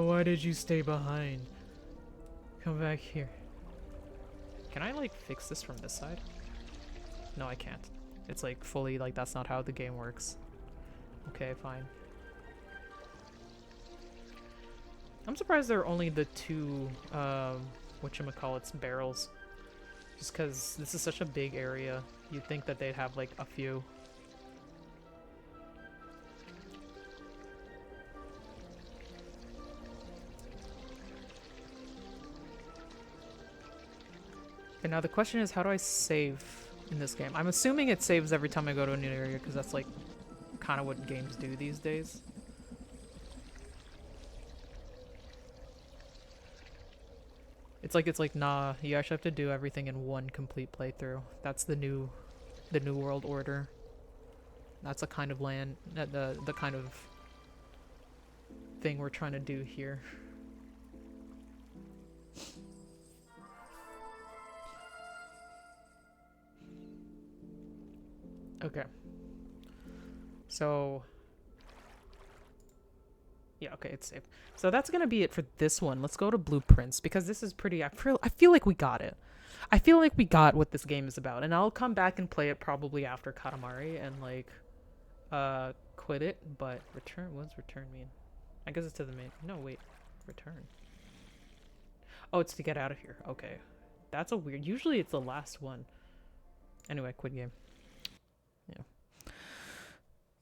why did you stay behind? Come back here. Can I, like, fix this from this side? No, I can't. It's, like, fully, like, that's not how the game works. Okay, fine. I'm surprised there are only the two, whatchamacallits, barrels. Just because this is such a big area, you'd think that they'd have, like, a few. Okay, now the question is, how do I save in this game? I'm assuming it saves every time I go to a new area, because that's, like, kind of what games do these days. It's like, nah, you actually have to do everything in one complete playthrough. That's the new world order. That's the kind of the kind of thing we're trying to do here. Okay. So... Yeah, okay, it's safe. So that's gonna be it for this one. Let's go to Blueprints, because this is pretty... I feel like we got it. I feel like we got what this game is about, and I'll come back and play it probably after Katamari and, like, quit it, but return... What does return mean? I guess it's to the main... No, wait. Return. Oh, it's to get out of here. Okay. That's a weird... Usually it's the last one. Anyway, quit game. Yeah.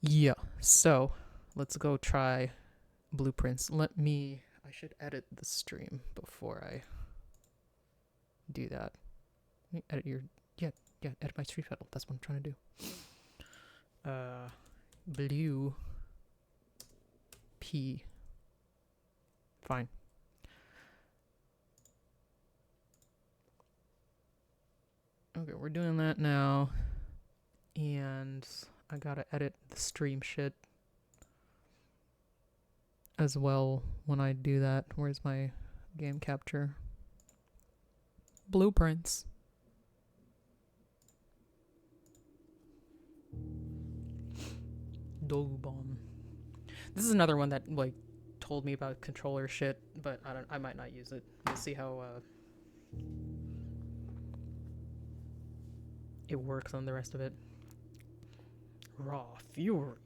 Yeah, so let's go try Blueprints. I should edit the stream before I do that. Edit your... Yeah, edit my stream title. That's what I'm trying to do. Blue P. Fine. Okay, we're doing that now. And I gotta edit the stream shit as well when I do that. Where's my game capture? Blueprints. Dog bomb. This is another one that like told me about controller shit, but I might not use it. We'll see how it works on the rest of it. Raw Fury.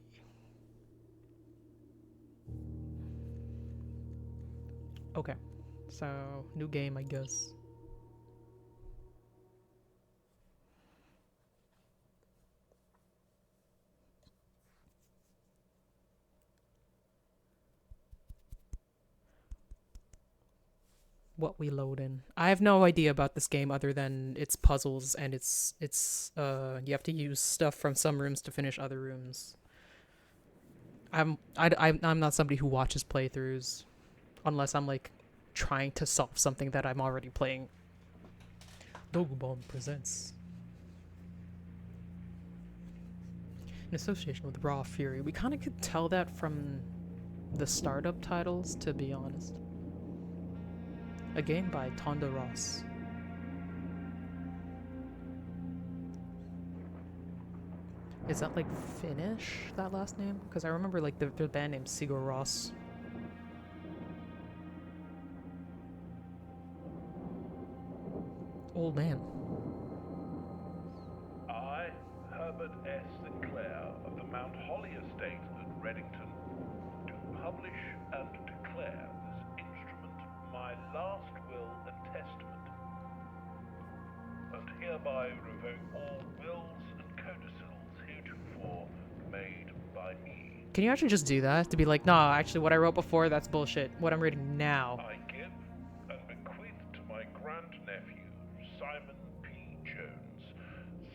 Okay, so new game, I guess. What we load in. I have no idea about this game other than it's puzzles and it's you have to use stuff from some rooms to finish other rooms. I'm not somebody who watches playthroughs unless I'm like trying to solve something that I'm already playing. Dogobomb presents in association with Raw Fury. We kind of could tell that from the startup titles, to be honest. A game by Tonda Ross. Is that like Finnish, that last name? Because I remember like the band name Sigur Rós. Old man. I, Herbert S. Sinclair of the Mount Holly Estate at Reddington, do publish and declare this instrument my last will and testament, and hereby revoke all wills and codicils heretofore made by me. Can you actually just do that? To be like, nah, actually what I wrote before, that's bullshit. What I'm reading now. I give and bequeath to my grandnephew, Simon P. Jones,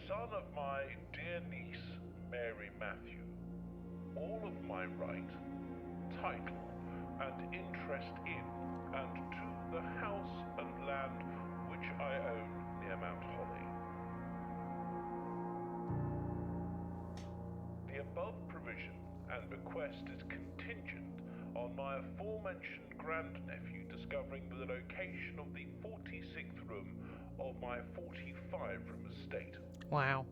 son of my dear niece, Mary Matthew, all of my right, title, and interest in and to the house and land which I own near Mount Holly. The above provision and bequest is contingent on my aforementioned grandnephew discovering the location of the 46th room of my 45-room estate. Wow.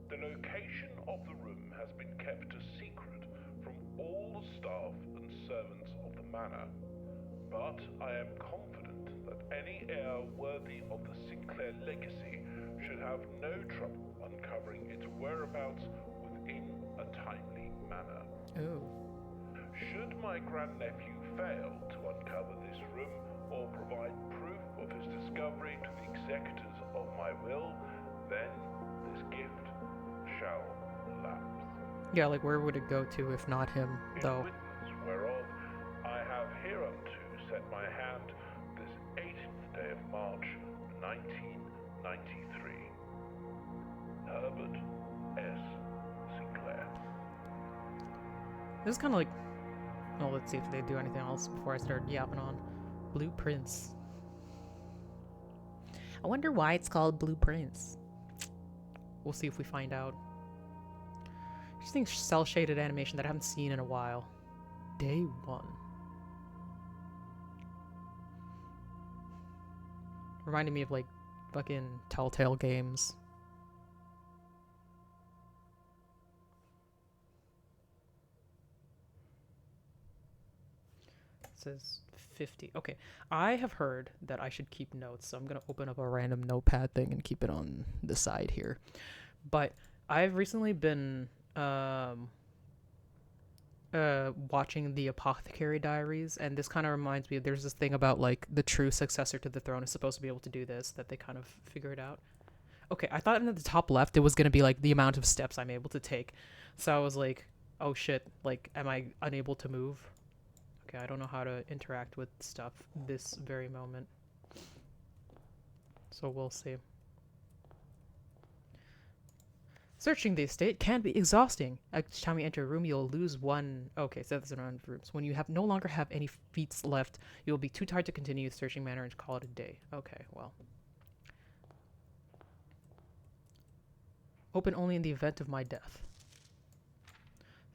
The location of the room has been kept a secret from all the staff and servants of the manor, but I am confident that any heir worthy of the Sinclair legacy should have no trouble uncovering its whereabouts within a timely manner. Oh. Should my grandnephew fail to uncover this room or provide proof of his discovery to the executors of my will, then this gift shall lapse. Yeah, like where would it go to if not him, though? In witness whereof I have hereunto set my hand this 18th day of March, 1993. Herbert S. Sinclair. This is kind of like... Oh, let's see if they do anything else before I start yapping on. Blueprints. I wonder why it's called Blueprints. We'll see if we find out. Interesting cel-shaded animation that I haven't seen in a while. Day 1. Reminded me of like fucking Telltale games. It says 50. Okay, I have heard that I should keep notes, so I'm gonna open up a random notepad thing and keep it on the side here. But I've recently been watching the Apothecary Diaries, and this kind of reminds me of, there's this thing about like the true successor to the throne is supposed to be able to do this, that they kind of figured out. Okay, I thought in the top left it was going to be like the amount of steps I'm able to take, so I was like, oh shit, like am I unable to move? Okay, I don't know how to interact with stuff this very moment, so we'll see. Searching the estate can be exhausting. Each time you enter a room, you'll lose one. Okay, so that's around rooms. When you no longer have any feats left, you'll be too tired to continue the searching manner and call it a day. Okay, well. Open only in the event of my death.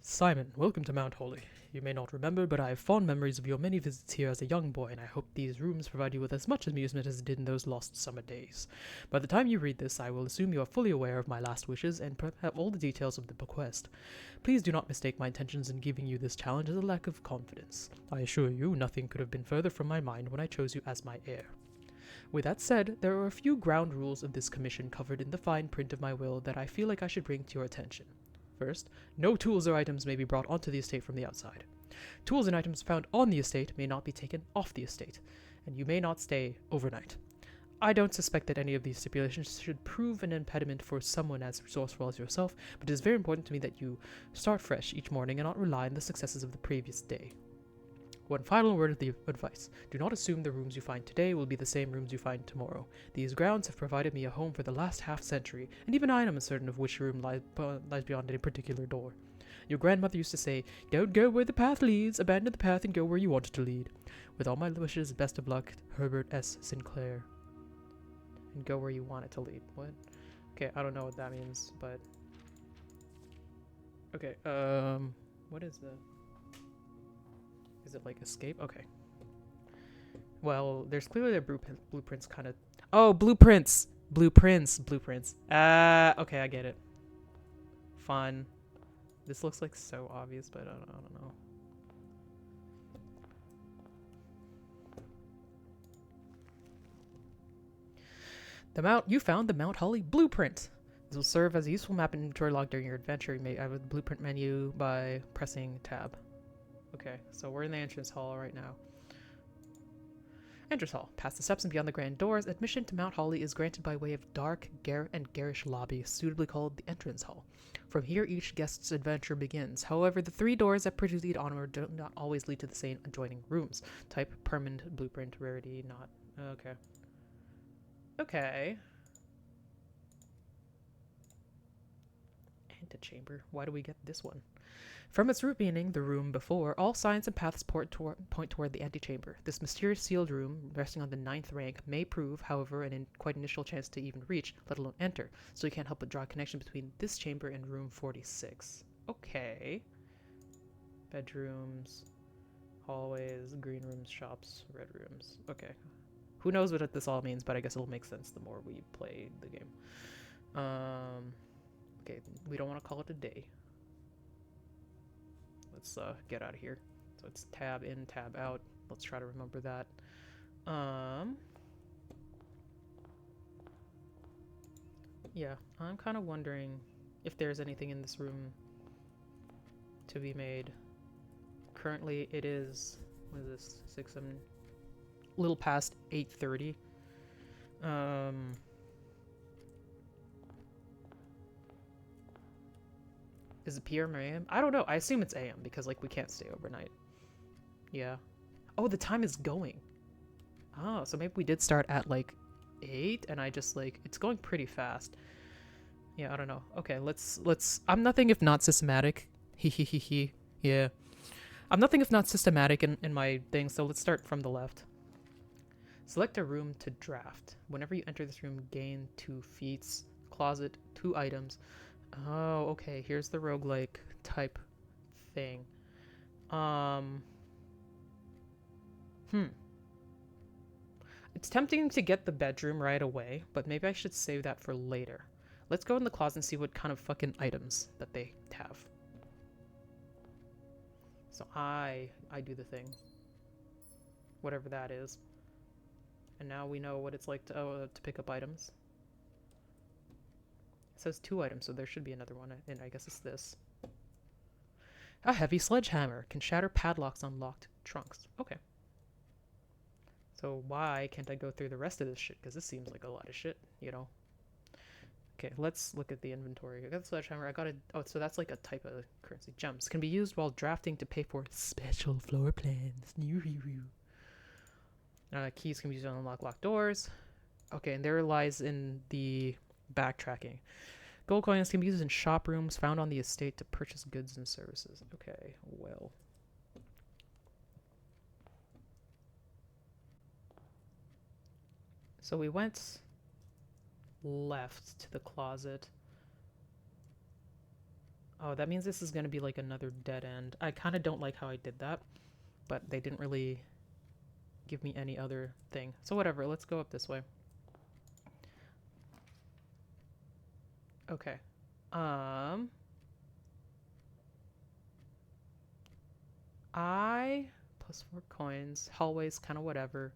Simon, welcome to Mount Holly. You may not remember, but I have fond memories of your many visits here as a young boy, and I hope these rooms provide you with as much amusement as it did in those lost summer days. By the time you read this, I will assume you are fully aware of my last wishes and have all the details of the bequest. Please do not mistake my intentions in giving you this challenge as a lack of confidence. I assure you, nothing could have been further from my mind when I chose you as my heir. With that said, there are a few ground rules of this commission covered in the fine print of my will that I feel like I should bring to your attention. First, no tools or items may be brought onto the estate from the outside. Tools and items found on the estate may not be taken off the estate, and you may not stay overnight. I don't suspect that any of these stipulations should prove an impediment for someone as resourceful as yourself, but it is very important to me that you start fresh each morning and not rely on the successes of the previous day. One final word of the advice. Do not assume the rooms you find today will be the same rooms you find tomorrow. These grounds have provided me a home for the last half-century, and even I am uncertain of which room lies beyond any particular door. Your grandmother used to say, "Don't go where the path leads, abandon the path and go where you want it to lead." With all my wishes, best of luck, Herbert S. Sinclair. And go where you want it to lead. What? Okay, I don't know what that means, but... Okay, what is the... Is it like escape? Okay. Well, there's clearly a blueprints kind of... Oh, blueprints! Blueprints. Okay, I get it. Fun. This looks like so obvious, but I don't know. You found the Mount Holly blueprint. This will serve as a useful map and inventory log during your adventure. You may have a blueprint menu by pressing tab. Okay, so we're in the entrance hall right now. Entrance hall. Past the steps and beyond the grand doors, admission to Mount Holly is granted by way of dark, garish lobby, suitably called the entrance hall. From here, each guest's adventure begins. However, the 3 doors that proceed onward do not always lead to the same adjoining rooms. Type permanent blueprint rarity not. Okay. Okay. Antechamber. Why do we get this one? From its root meaning, the room before, all signs and paths point toward the antechamber. This mysterious sealed room, resting on the 9th rank, may prove, however, an quite initial chance to even reach, let alone enter, so you can't help but draw a connection between this chamber and room 46. Okay. Bedrooms, hallways, green rooms, shops, red rooms. Okay. Who knows what this all means, but I guess it'll make sense the more we play the game. Okay, we don't want to call it a day. Let's get out of here. So it's tab in, tab out. Let's try to remember that. Yeah, I'm kind of wondering if there's anything in this room to be made. Currently, it is, what is this, 6, 7, a little past 8:30. Is it PM or AM? I don't know. I assume it's AM because, like, we can't stay overnight. Yeah. Oh, the time is going. Oh, so maybe we did start at, like, 8 and I just, like, it's going pretty fast. Yeah, I don't know. Okay, let's, I'm nothing if not systematic. He. Yeah. I'm nothing if not systematic in my thing, so let's start from the left. Select a room to draft. Whenever you enter this room, gain 2 feats. Closet, 2 items. Oh, okay. Here's the roguelike type thing. It's tempting to get the bedroom right away, but maybe I should save that for later. Let's go in the closet and see what kind of fucking items that they have. So I do the thing. Whatever that is. And now we know what it's like to pick up items. It says 2 items, so there should be another one, and I guess it's this. A heavy sledgehammer can shatter padlocks on locked trunks. Okay. So why can't I go through the rest of this shit? Because this seems like a lot of shit, you know? Okay, let's look at the inventory. I got the sledgehammer. I got it. Oh, so that's like a type of currency. Gems can be used while drafting to pay for special floor plans. Keys can be used to unlock locked doors. Okay, and there lies in the backtracking. Gold coins can be used in shop rooms found on the estate to purchase goods and services. Okay, well. So we went left to the closet. Oh, that means this is gonna be like another dead end. I kind of don't like how I did that, but they didn't really give me any other thing. So whatever, let's go up this way. Okay. I plus 4 coins. Hallways, kind of whatever.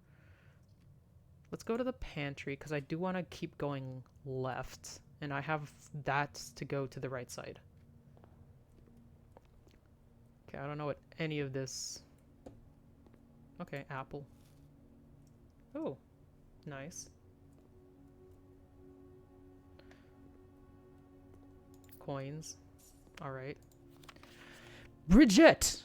Let's go to the pantry because I do want to keep going left, and I have that to go to the right side. Okay, I don't know what any of this. Okay, apple. Oh, nice. Coins. All right. Bridget!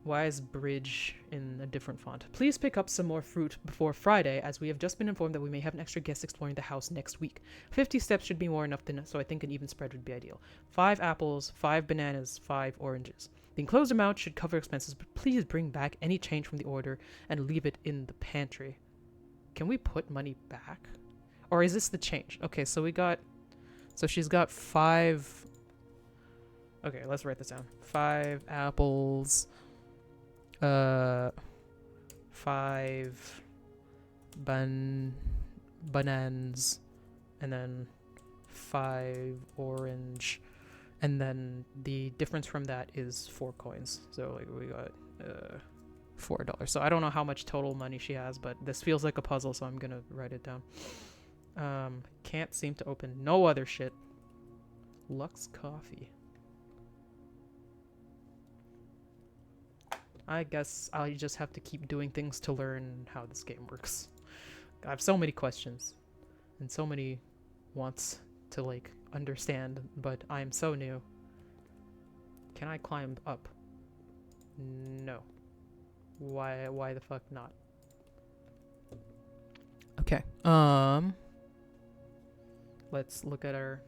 Why is bridge in a different font? Please pick up some more fruit before Friday, as we have just been informed that we may have an extra guest exploring the house next week. 50 steps should be more enough, so I think an even spread would be ideal. 5 apples, 5 bananas, 5 oranges. The enclosed amount should cover expenses, but please bring back any change from the order and leave it in the pantry. Can we put money back? Or is this the change? Okay, so we got... So she's got 5... Okay, let's write this down. 5 apples... 5 bananas, and then 5 orange, and then the difference from that is 4 coins. So like we got $4. So I don't know how much total money she has, but this feels like a puzzle, so I'm gonna write it down. Can't seem to open no other shit. Lux Coffee. I guess I just have to keep doing things to learn how this game works. I have so many questions and so many wants to like understand, but I'm so new. Can I climb up? No. Why the fuck not? Okay. Let's look at our,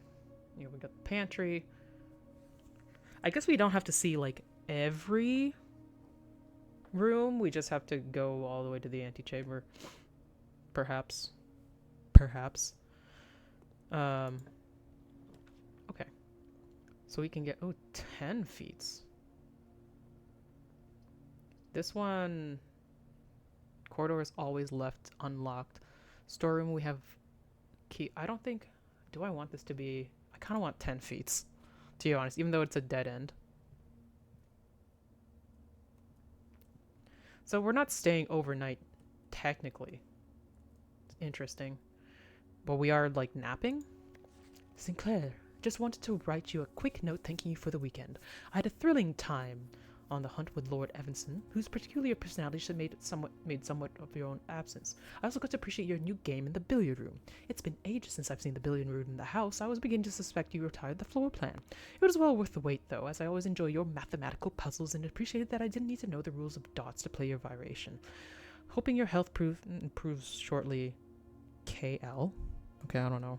we got the pantry. I guess we don't have to see like every room, we just have to go all the way to the antechamber. Perhaps. Okay. So we can get 10 feet. This one corridor is always left unlocked. Storeroom, we have key. I don't think, do I want this to be, I kind of want 10 feet, to be honest, even though it's a dead end. So we're not staying overnight, technically. It's interesting. But we are, like, napping? Sinclair, just wanted to write you a quick note thanking you for the weekend. I had a thrilling time on the hunt with Lord Evanson, whose peculiar personality made somewhat of your own absence. I also got to appreciate your new game in the billiard room. It's been ages since I've seen the billiard room in the house. I was beginning to suspect you retired the floor plan. It was well worth the wait, though, as I always enjoy your mathematical puzzles and appreciated that I didn't need to know the rules of dots to play your variation. Hoping your health improves shortly. KL? Okay, I don't know.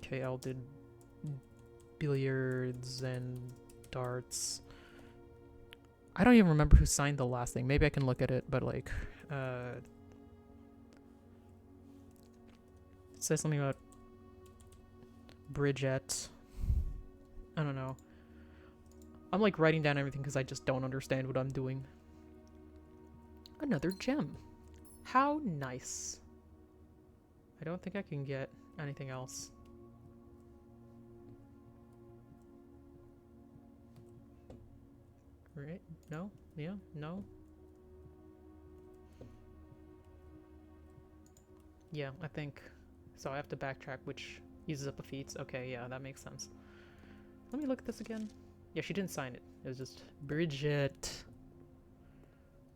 KL did billiards and darts. I don't even remember who signed the last thing. Maybe I can look at it, but like, it says something about Bridget. I don't know. I'm like writing down everything because I just don't understand what I'm doing. Another gem. How nice. I don't think I can get anything else. Right? No? Yeah? No? Yeah, I think... So I have to backtrack, which uses up a feat. Okay, yeah, that makes sense. Let me look at this again. Yeah, she didn't sign it. It was just Bridget.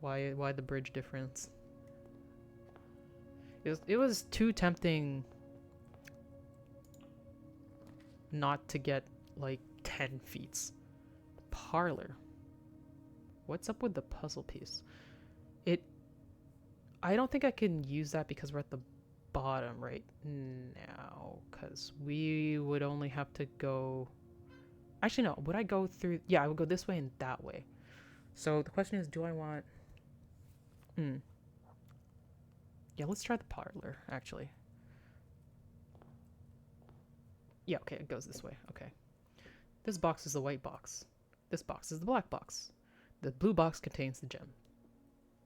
Why the bridge difference? It was too tempting not to get, like, 10 feats. Parlor. What's up with the puzzle piece? I don't think I can use that because we're at the bottom right now. Because we would only have to go... Actually, no. Would I go through... Yeah, I would go this way and that way. So the question is, do I want... Yeah, let's try the parlor, actually. Yeah, okay, it goes this way. Okay. This box is the white box. This box is the black box. The blue box contains the gem.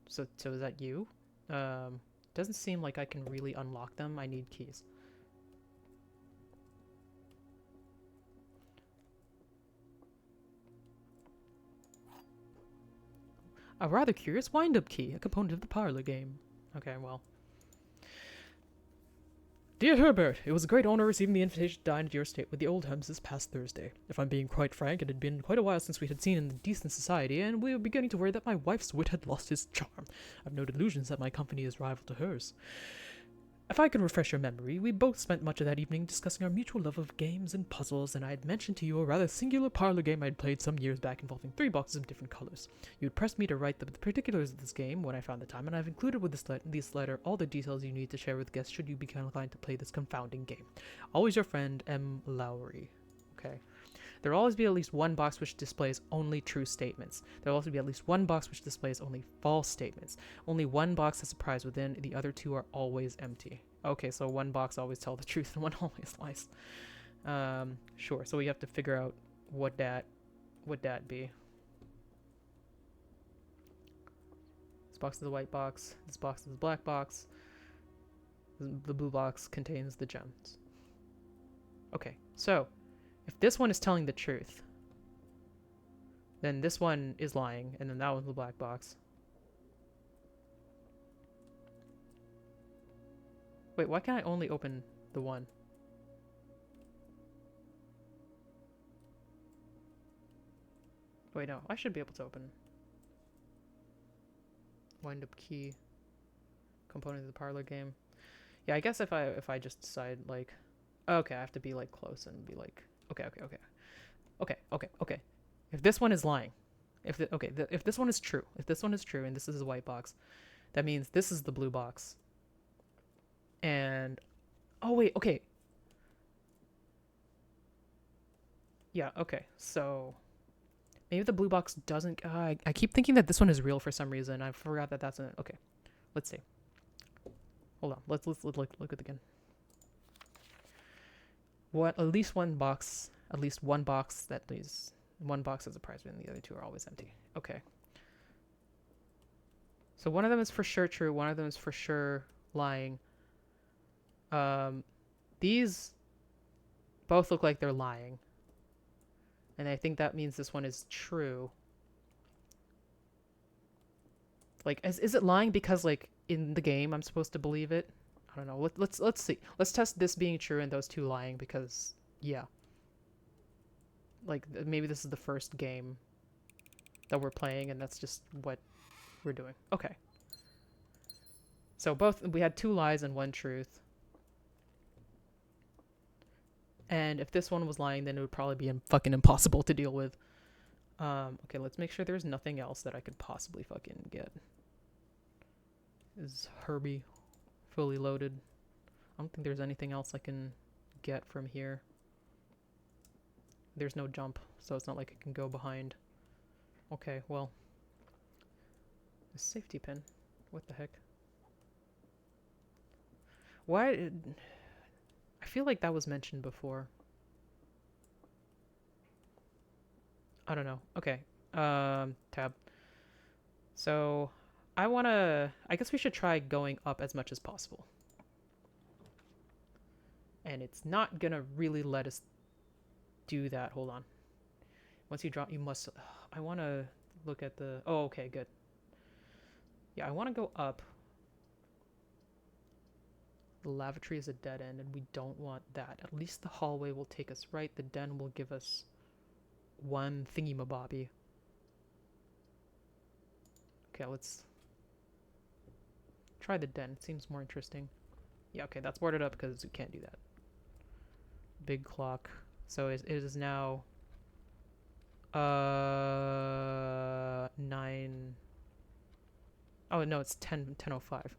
So is that you? Doesn't seem like I can really unlock them. I need keys. A rather curious wind-up key, a component of the parlor game. Okay, well. Dear Herbert, it was a great honor receiving the invitation to dine at your estate with the Oldhams this past Thursday. If I'm being quite frank, it had been quite a while since we had seen in decent society, and we were beginning to worry that my wife's wit had lost its charm. I've no delusions that my company is rival to hers. If I can refresh your memory, we both spent much of that evening discussing our mutual love of games and puzzles, and I had mentioned to you a rather singular parlor game I had played some years back involving 3 boxes of different colors. You had pressed me to write the particulars of this game when I found the time, and I've included with this letter all the details you need to share with guests should you be inclined to play this confounding game. Always your friend, M. Lowry. Okay. There will always be at least one box which displays only true statements. There will also be at least one box which displays only false statements. Only one box has a prize within, the other 2 are always empty. Okay, so one box always tells the truth and one always lies. Sure, so we have to figure out what that would be. This box is the white box, this box is the black box, the blue box contains the gems. Okay, so if this one is telling the truth, then this one is lying, and then that one's the black box. Wait, why can't I only open the one? Wait, no, I should be able to open. Wind up key. Component of the parlor game. Yeah, I guess if I just decide like, okay, I have to be like close and be like, okay. If this one is lying, if this one is true, and this is a white box, that means this is the blue box. And oh wait, okay. Yeah, okay. So maybe the blue box doesn't. I keep thinking that this one is real for some reason. I forgot that that's a. Okay, let's see. Hold on. Let's look at it again. What? At least one box. At least one box that leaves one box as a prize, and the other 2 are always empty. Okay. So one of them is for sure true. One of them is for sure lying. These both look like they're lying. And I think that means this one is true. Like, is it lying because, like, in the game I'm supposed to believe it? I don't know. Let's see. Let's test this being true and those 2 lying because, yeah. Like, maybe this is the first game that we're playing and that's just what we're doing. Okay. So we had 2 lies and 1 truth. And if this one was lying, then it would probably be fucking impossible to deal with. Okay, let's make sure there's nothing else that I could possibly fucking get. Is Herbie fully loaded? I don't think there's anything else I can get from here. There's no jump, so it's not like I can go behind. Okay, well. A safety pin. What the heck? Why? I feel like that was mentioned before. I don't know. Okay. Tab. So, I guess we should try going up as much as possible. And it's not gonna really let us do that. Hold on. Once you drop, you must... I want to look at the... Oh, okay, good. Yeah, I want to go up. The lavatory is a dead end, and we don't want that. At least the hallway will take us right. The den will give us one thingy-mabobby. Okay, let's try the den. It seems more interesting. Yeah, okay, that's boarded up because we can't do that. Big clock. So it is now 9. Oh no, it's 10:05.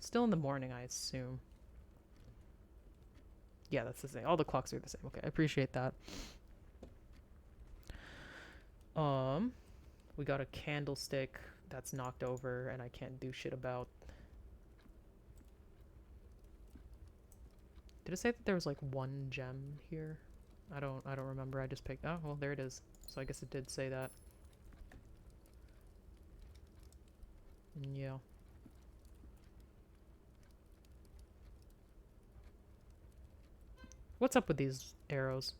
Still in the morning, I assume. Yeah, that's the same. All the clocks are the same. Okay, I appreciate that. We got a candlestick that's knocked over and I can't do shit about. Did it say that there was like 1 gem here? I don't remember. I just picked. Oh, well, there it is. So I guess it did say that. Yeah. What's up with these arrows?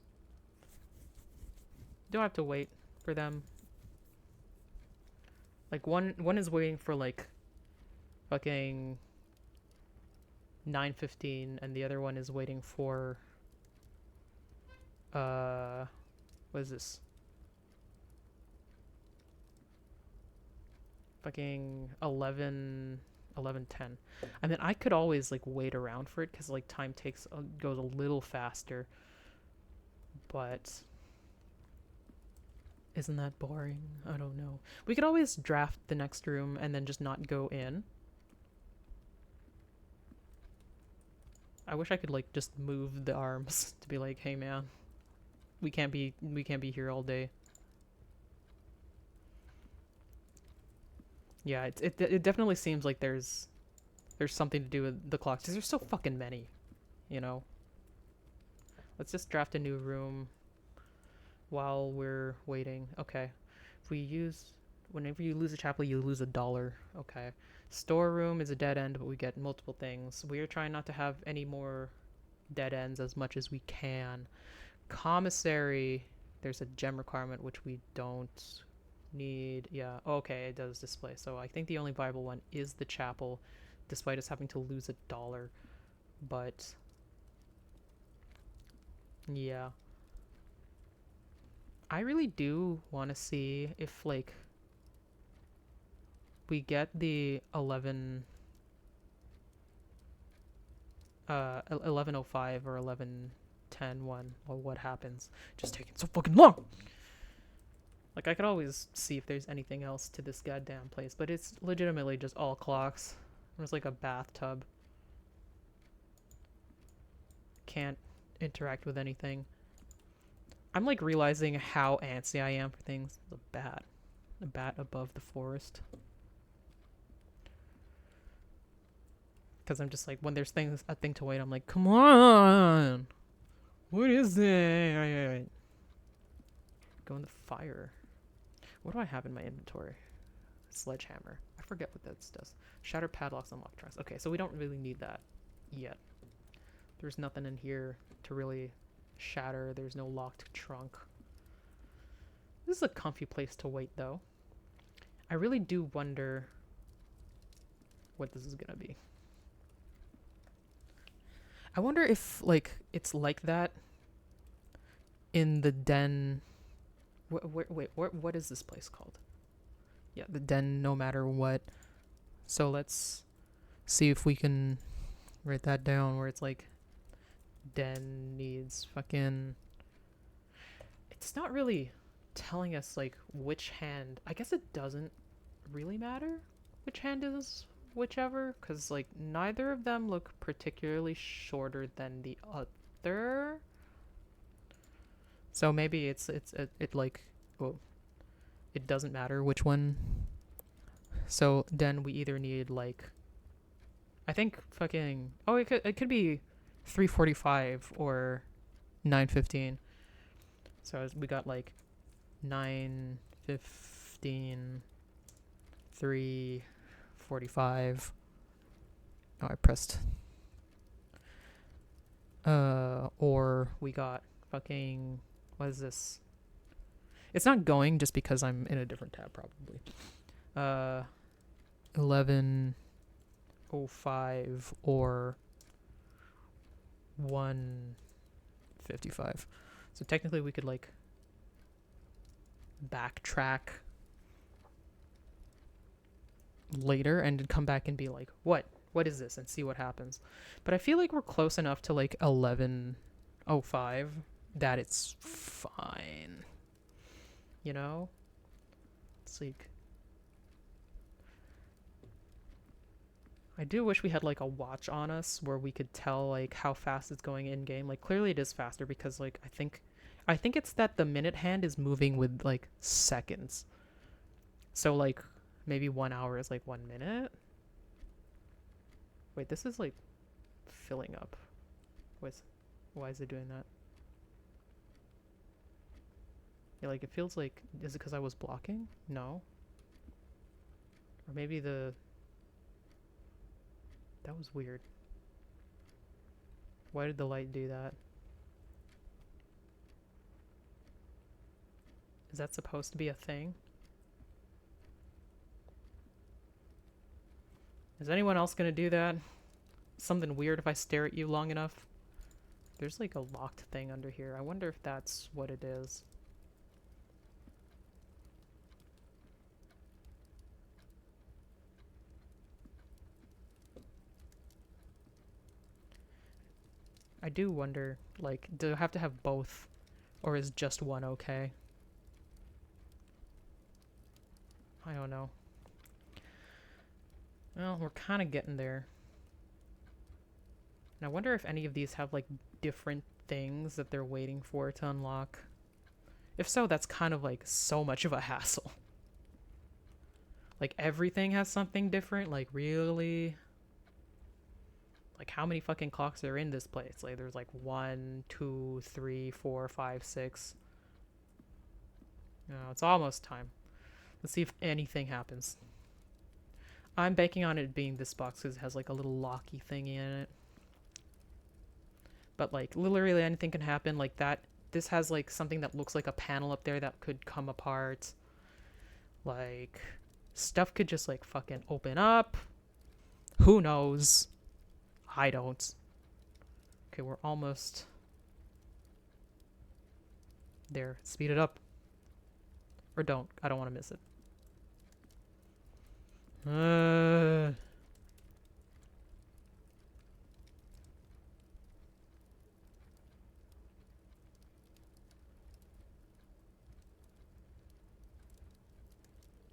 Do I have to wait for them? Like one is waiting for like fucking 9:15 and the other one is waiting for what is this? Fucking 11:10. I mean, I could always like wait around for it cuz like time goes a little faster. But isn't that boring? I don't know. We could always draft the next room and then just not go in. I wish I could like just move the arms to be like, "Hey man, we can't be here all day." Yeah, it definitely seems like there's something to do with the clocks. 'Cause there's so fucking many, you know. Let's just draft a new room while we're waiting. Okay. If we use whenever you lose a chapel, you lose $1. Okay. Storeroom is a dead end, but we get multiple things. We are trying not to have any more dead ends as much as we can. Commissary, there's a gem requirement which we don't need. Yeah, okay, it does display. So I think the only viable one is the chapel, despite us having to lose $1. But yeah, I really do want to see if like we get the 11:05 or 11:10 one. Well, what happens? Just taking so fucking long. Like, I could always see if there's anything else to this goddamn place, but it's legitimately just all clocks. There's like a bathtub. Can't interact with anything. I'm like realizing how antsy I am for things. The bat. A bat above the forest. Because I'm just like, when there's a thing to wait, I'm like, come on! What is it? Go in the fire. What do I have in my inventory? Sledgehammer. I forget what that does. Shatter padlocks, unlock trunks. Okay, so we don't really need that yet. There's nothing in here to really shatter. There's no locked trunk. This is a comfy place to wait, though. I really do wonder what this is gonna be. I wonder if, like, it's like that in the den. Wait, what is this place called? Yeah, the den, no matter what. So let's see if we can write that down where it's like den needs fucking. It's not really telling us like which hand. I guess it doesn't really matter which hand is whichever, because like neither of them look particularly shorter than the other. So maybe it like, well, it doesn't matter which one. So then we either need like, I think fucking, oh, it could be 3:45 or 9:15. So we got like 9:15, 3:45. Oh, I pressed. Or we got fucking, what is this? It's not going just because I'm in a different tab probably. 11:05 or 1:55. So technically we could like backtrack later and come back and be like, what is this, and see what happens. But I feel like we're close enough to like 11:05 that it's fine, you know. It's like, I do wish we had like a watch on us where we could tell like how fast it's going in game. Like clearly it is faster because like I think it's that the minute hand is moving with like seconds. So like maybe 1 hour is like 1 minute. Wait, this is like filling up. Why is it doing that? Yeah, like it feels like, is it because I was blocking? No. Or maybe that was weird. Why did the light do that? Is that supposed to be a thing? Is anyone else gonna do that? Something weird if I stare at you long enough? There's like a locked thing under here. I wonder if that's what it is. I do wonder, like, do I have to have both? Or is just one okay? I don't know. Well, we're kind of getting there. And I wonder if any of these have, like, different things that they're waiting for to unlock. If so, that's kind of, like, so much of a hassle. Like, everything has something different? Like, really? Like, how many fucking clocks are in this place? Like, there's, like, 1, 2, 3, 4, 5, 6. No, it's almost time. Let's see if anything happens. I'm banking on it being this box because it has, like, a little locky thingy in it. But, like, literally anything can happen. Like, that. This has, like, something that looks like a panel up there that could come apart. Like, stuff could just, like, fucking open up. Who knows? I don't. Okay, we're almost there. Speed it up. Or don't. I don't want to miss it.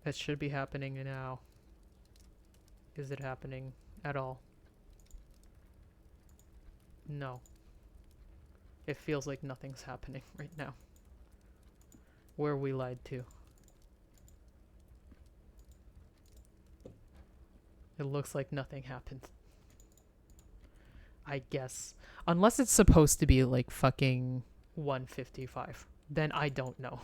That should be happening now. Is it happening at all? No. It feels like nothing's happening right now. Where we lied to. It looks like nothing happened. I guess. Unless it's supposed to be like fucking 155. Then I don't know.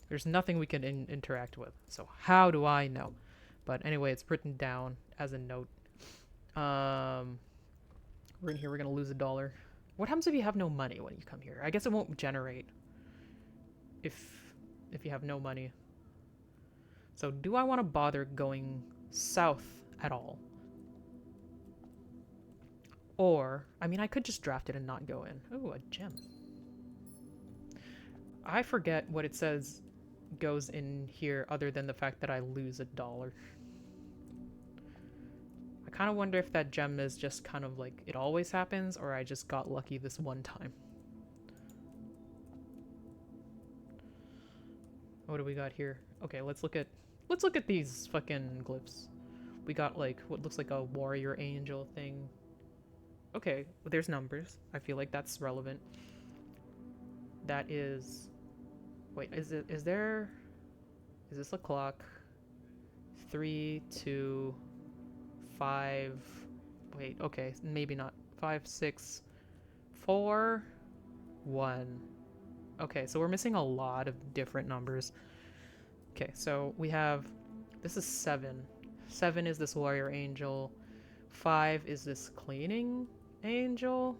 There's nothing we can interact with. So how do I know? But anyway, it's written down as a note. We're in here. We're going to lose $1. What happens if you have no money when you come here? I guess it won't generate if you have no money. So do I want to bother going south at all? Or, I mean, I could just draft it and not go in. Ooh, a gem. I forget what it says goes in here other than the fact that I lose $1. I kind of wonder if that gem is just kind of like it always happens, or I just got lucky this one time. What do we got here? Okay, let's look at these fucking glyphs. We got like what looks like a warrior angel thing. Okay, well, there's numbers. I feel like that's relevant. That is. Wait, is this a clock? 3, 2, 5. Wait, okay, maybe not. 5, 6, 4, 1. Okay, so we're missing a lot of different numbers. Okay, so we have, this is 7. 7 is this warrior angel. 5 is this cleaning angel.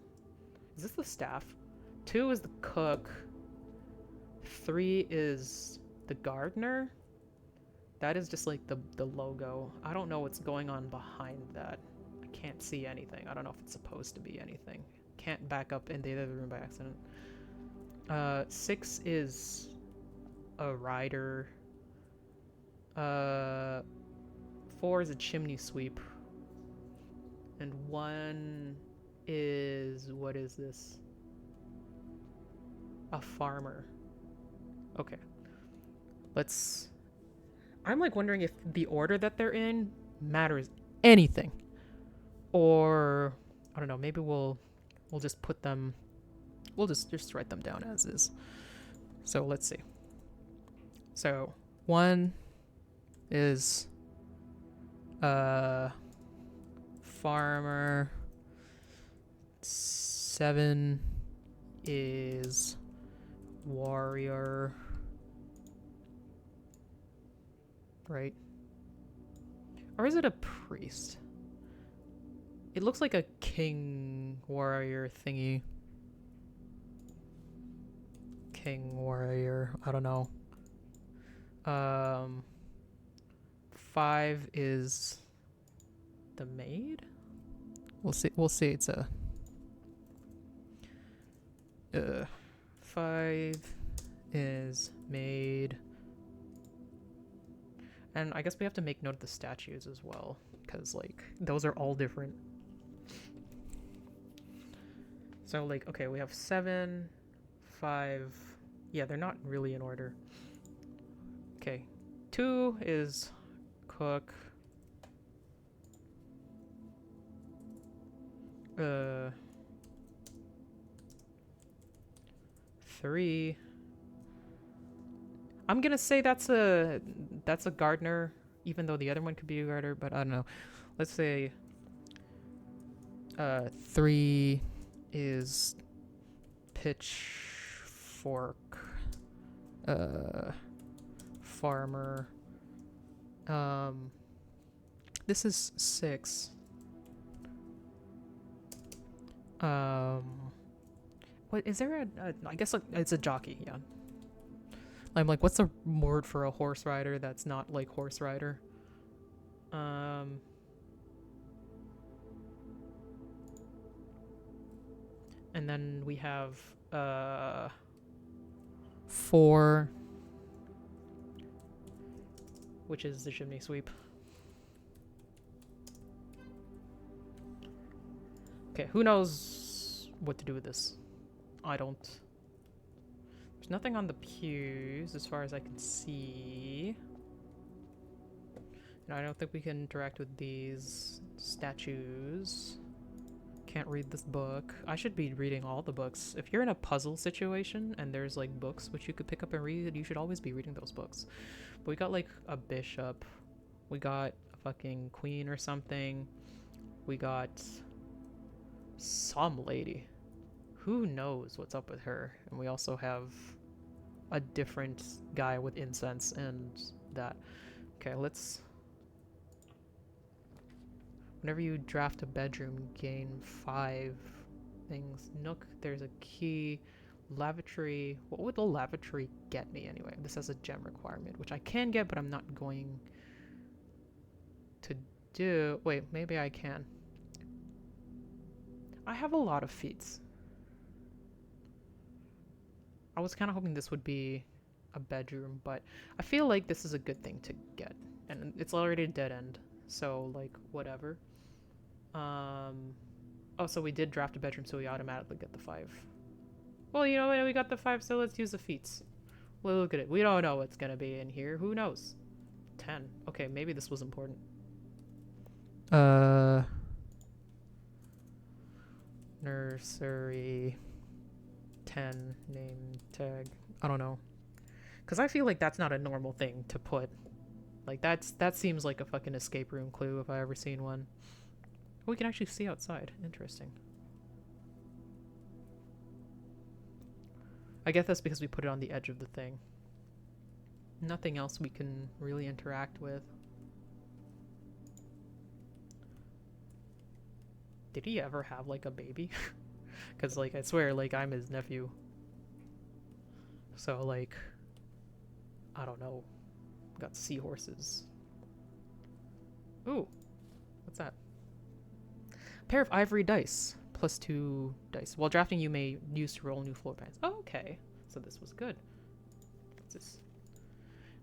Is this the staff? 2 is the cook. 3 is the gardener. That is just like the logo. I don't know what's going on behind that. I can't see anything. I don't know if it's supposed to be anything. Can't back up in the other room by accident. 6 is a rider. 4 is a chimney sweep. And 1 is, what is this? A farmer. Okay. I'm like wondering if the order that they're in matters anything. Or I don't know, maybe we'll just put them, we'll just write them down as is. So let's see. So 1 is farmer. 7 is warrior. Right? Or is it a priest? It looks like a king warrior thingy. King warrior. I don't know. 5 is the maid? We'll see. We'll see. It's a 5 is maid. And I guess we have to make note of the statues as well, because like those are all different. So like, okay, we have 7, 5. Yeah, they're not really in order. Okay, 2 is cook. 3. I'm gonna say that's a gardener, even though the other one could be a gardener, but I don't know. Let's say 3 is pitchfork. Farmer. This is 6. What is there I guess it's a jockey, yeah. I'm like, what's a word for a horse rider that's not like horse rider? And then we have 4, which is the chimney sweep. Okay, who knows what to do with this? I don't. There's nothing on the pews as far as I can see. And I don't think we can interact with these statues. Can't read this book. I should be reading all the books. If you're in a puzzle situation and there's like books which you could pick up and read, you should always be reading those books. But we got like a bishop. We got a fucking queen or something. We got some lady. Who knows what's up with her? And we also have a different guy with incense and that. Okay, let's... Whenever you draft a bedroom, gain 5 things. Nook, there's a key. Lavatory. What would the lavatory get me anyway? This has a gem requirement, which I can get, but I'm not going to do... Wait, maybe I can. I have a lot of feats. I was kind of hoping this would be a bedroom, but I feel like this is a good thing to get. And it's already a dead end, so, like, whatever. Oh, so we did draft a bedroom, so we automatically get the 5. Well, you know what? We got the 5, so let's use the feats. Well, look at it. We don't know what's gonna be in here. Who knows? 10. Okay, maybe this was important. Nursery... 10 name tag. I don't know, because I feel like that's not a normal thing to put. Like that seems like a fucking escape room clue if I ever seen one. We can actually see outside. Interesting. I guess that's because we put it on the edge of the thing. Nothing else we can really interact with. Did he ever have like a baby? Because, like, I swear, like, I'm his nephew. So, like, I don't know. Got seahorses. Ooh. What's that? Pair of ivory dice. Plus 2 dice. While drafting, you may use to roll new floor plans. Oh, okay. So this was good. What's this?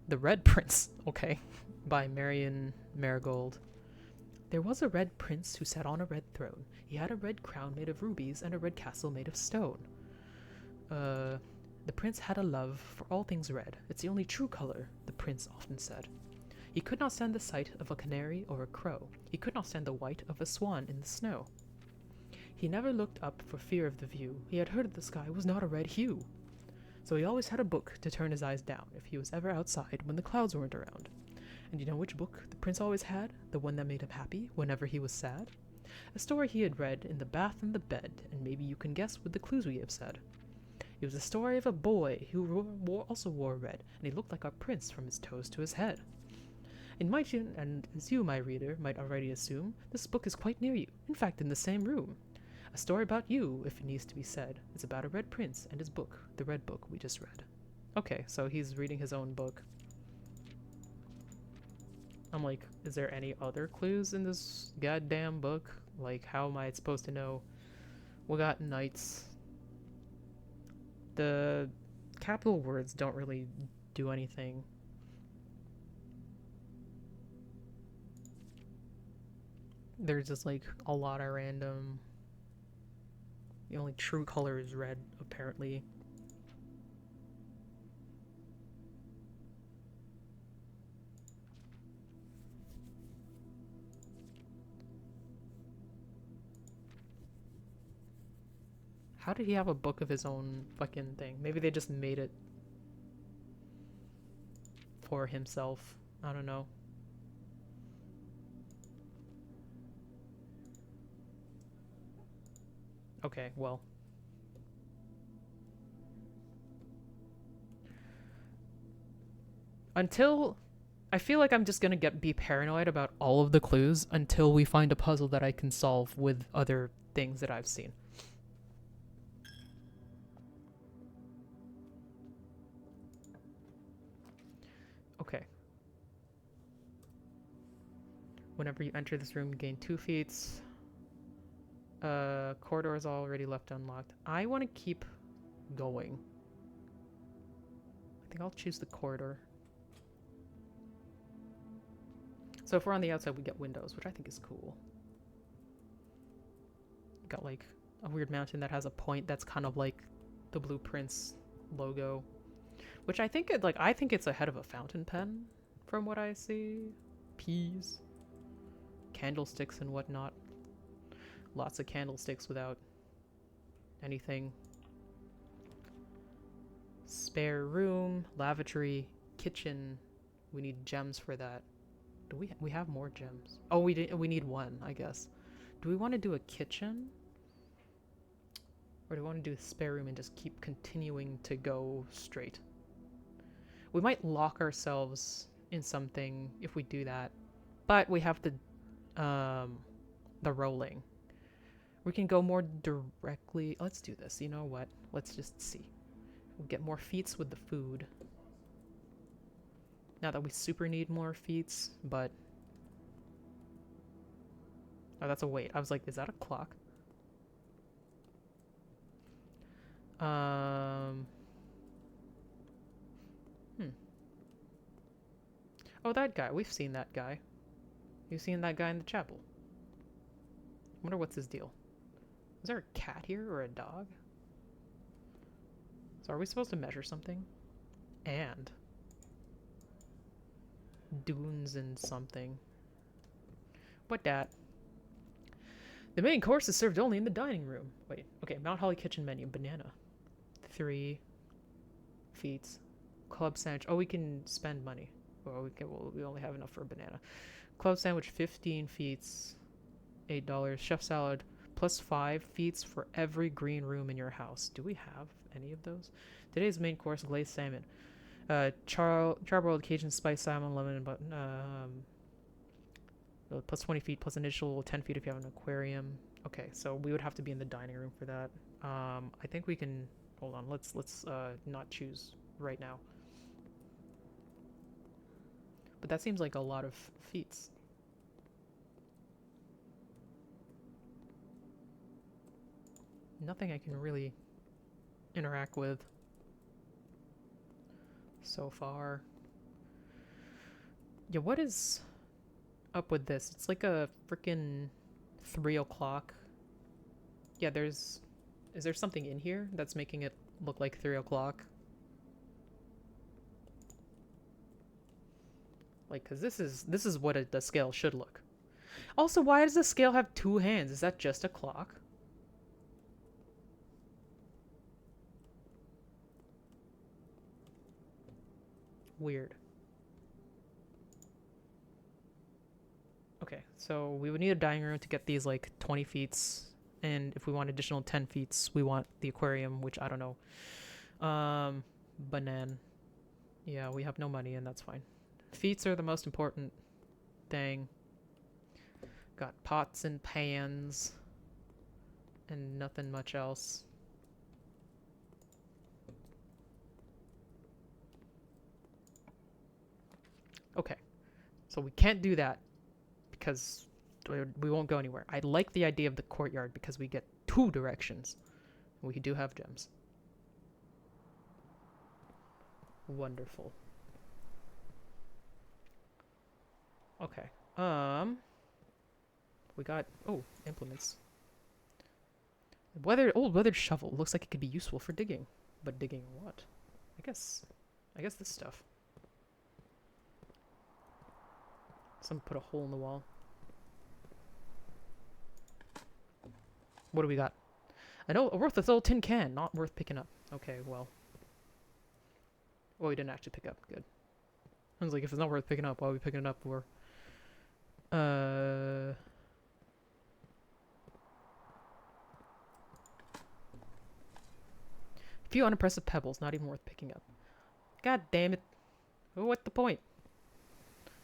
The Red Prince. Okay. By Marion Marigold. There was a red prince who sat on a red throne. He had a red crown made of rubies and a red castle made of stone. The prince had a love for all things red. It's the only true color, the prince often said. He could not stand the sight of a canary or a crow. He could not stand the white of a swan in the snow. He never looked up for fear of the view. He had heard that the sky was not a red hue. So he always had a book to turn his eyes down if he was ever outside when the clouds weren't around. And you know which book the prince always had? The one that made him happy whenever he was sad? A story he had read in the bath and the bed, and maybe you can guess what the clues we have said. It was the story of a boy who also wore red, and he looked like a prince from his toes to his head. And as you, my reader, might already assume, this book is quite near you, in fact in the same room. A story about you, if it needs to be said. It's about a red prince and his book, the red book we just read. Okay, so he's reading his own book. I'm like, is there any other clues in this goddamn book? Like, how am I supposed to know? We got knights. The capital words don't really do anything. There's just like a lot of random. The only true color is red, apparently. How did he have a book of his own fucking thing? Maybe they just made it for himself. I don't know. Okay, well. Until I feel like I'm just gonna be paranoid about all of the clues until we find a puzzle that I can solve with other things that I've seen. Okay. Whenever you enter this room, you gain 2 feats. Corridor is already left unlocked. I want to keep going. I think I'll choose the corridor. So if we're on the outside, we get windows, which I think is cool. Got like a weird mountain that has a point that's kind of like the Blueprints logo, which I think it's ahead of a fountain pen from what I see. Peas, candlesticks and whatnot. Lots of candlesticks without anything. Spare room, lavatory, kitchen. We need gems for that. Do we have more gems? Oh, we need 1, I guess. Do we want to do a kitchen? Or do we want to do a spare room and just keep continuing to go straight? We might lock ourselves in something if we do that. But we have the rolling. We can go more directly. Let's do this. You know what? Let's just see. We'll get more feats with the food. Not that we super need more feats, but... Oh, that's a wait. I was like, is that a clock? Oh, that guy. We've seen that guy. You've seen that guy in the chapel. Wonder what's his deal. Is there a cat here or a dog? So are we supposed to measure something? And dunes and something. What dat? The main course is served only in the dining room. Wait, okay, Mount Holly kitchen menu, banana. 3 feats. Club sandwich. Oh, we can spend money. Well, we only have enough for a banana. Club sandwich, 15 feats. $8. Chef salad, plus 5 feats for every green room in your house. Do we have any of those? Today's main course, glazed salmon. Charbroiled Cajun spice salmon, lemon, but plus 20 feet, plus initial 10 feet if you have an aquarium. Okay, so we would have to be in the dining room for that. I think we can... Hold on, let's not choose right now. But that seems like a lot of feats. Nothing I can really interact with so far. Yeah, what is up with this? It's like a freaking 3 o'clock. Yeah, is there something in here that's making it look like 3 o'clock? Like, cause this is what the scale should look. Also, why does the scale have 2 hands? Is that just a clock? Weird. Okay, so we would need a dining room to get these like 20 feet, and if we want additional 10 feet, we want the aquarium, which I don't know. Banan. Yeah, we have no money, and that's fine. Feet are the most important thing. Got pots and pans, and nothing much else. Okay, so we can't do that because we won't go anywhere. I like the idea of the courtyard because we get 2 directions. We do have gems. Wonderful. Okay. We got implements. Old weathered shovel looks like it could be useful for digging, but digging what? I guess this stuff. Someone put a hole in the wall. What do we got? I know worth a little tin can, not worth picking up. Okay, well. Well, we didn't actually pick up. Good. I was like, if it's not worth picking up, why are we picking it up for? A few unimpressive pebbles, not even worth picking up. God damn it. What's the point?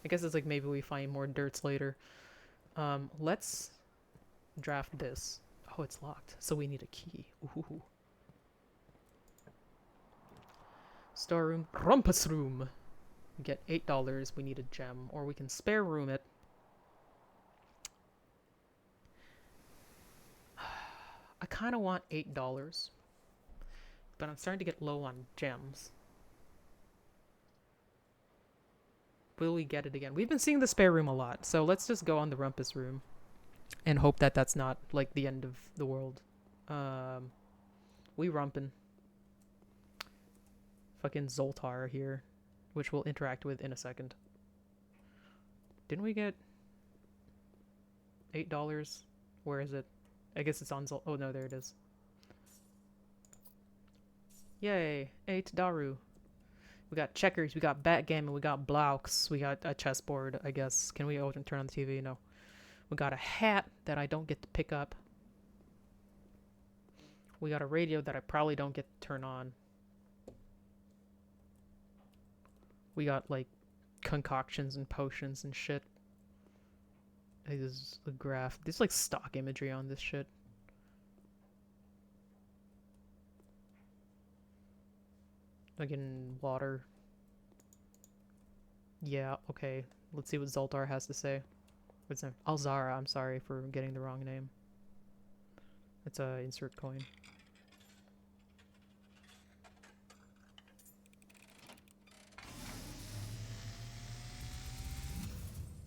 I guess it's like maybe we find more dirts later. Let's draft this. Oh, it's locked. So we need a key. Ooh. Storeroom. Rumpus room. We get $8. We need a gem. Or we can spare room it. I kind of want $8. But I'm starting to get low on gems. Will we get it again? We've been seeing the spare room a lot. So let's just go on the rumpus room. And hope that that's not like the end of the world. We rumpin'. Fucking Zoltar here, which we'll interact with in a second. Didn't we get $8? Where is it? I guess it's on Zol. Oh no, there it is. Yay, 8 Daru. We got checkers, we got backgammon, we got blocks, we got a chessboard, I guess. Can we turn on the TV? No. We got a hat that I don't get to pick up. We got a radio that I probably don't get to turn on. We got like concoctions and potions and shit. This is a graph. There's like stock imagery on this shit. Like in water. Yeah, okay. Let's see what Zoltar has to say. What's his name? Alzara, I'm sorry for getting the wrong name. It's a insert coin.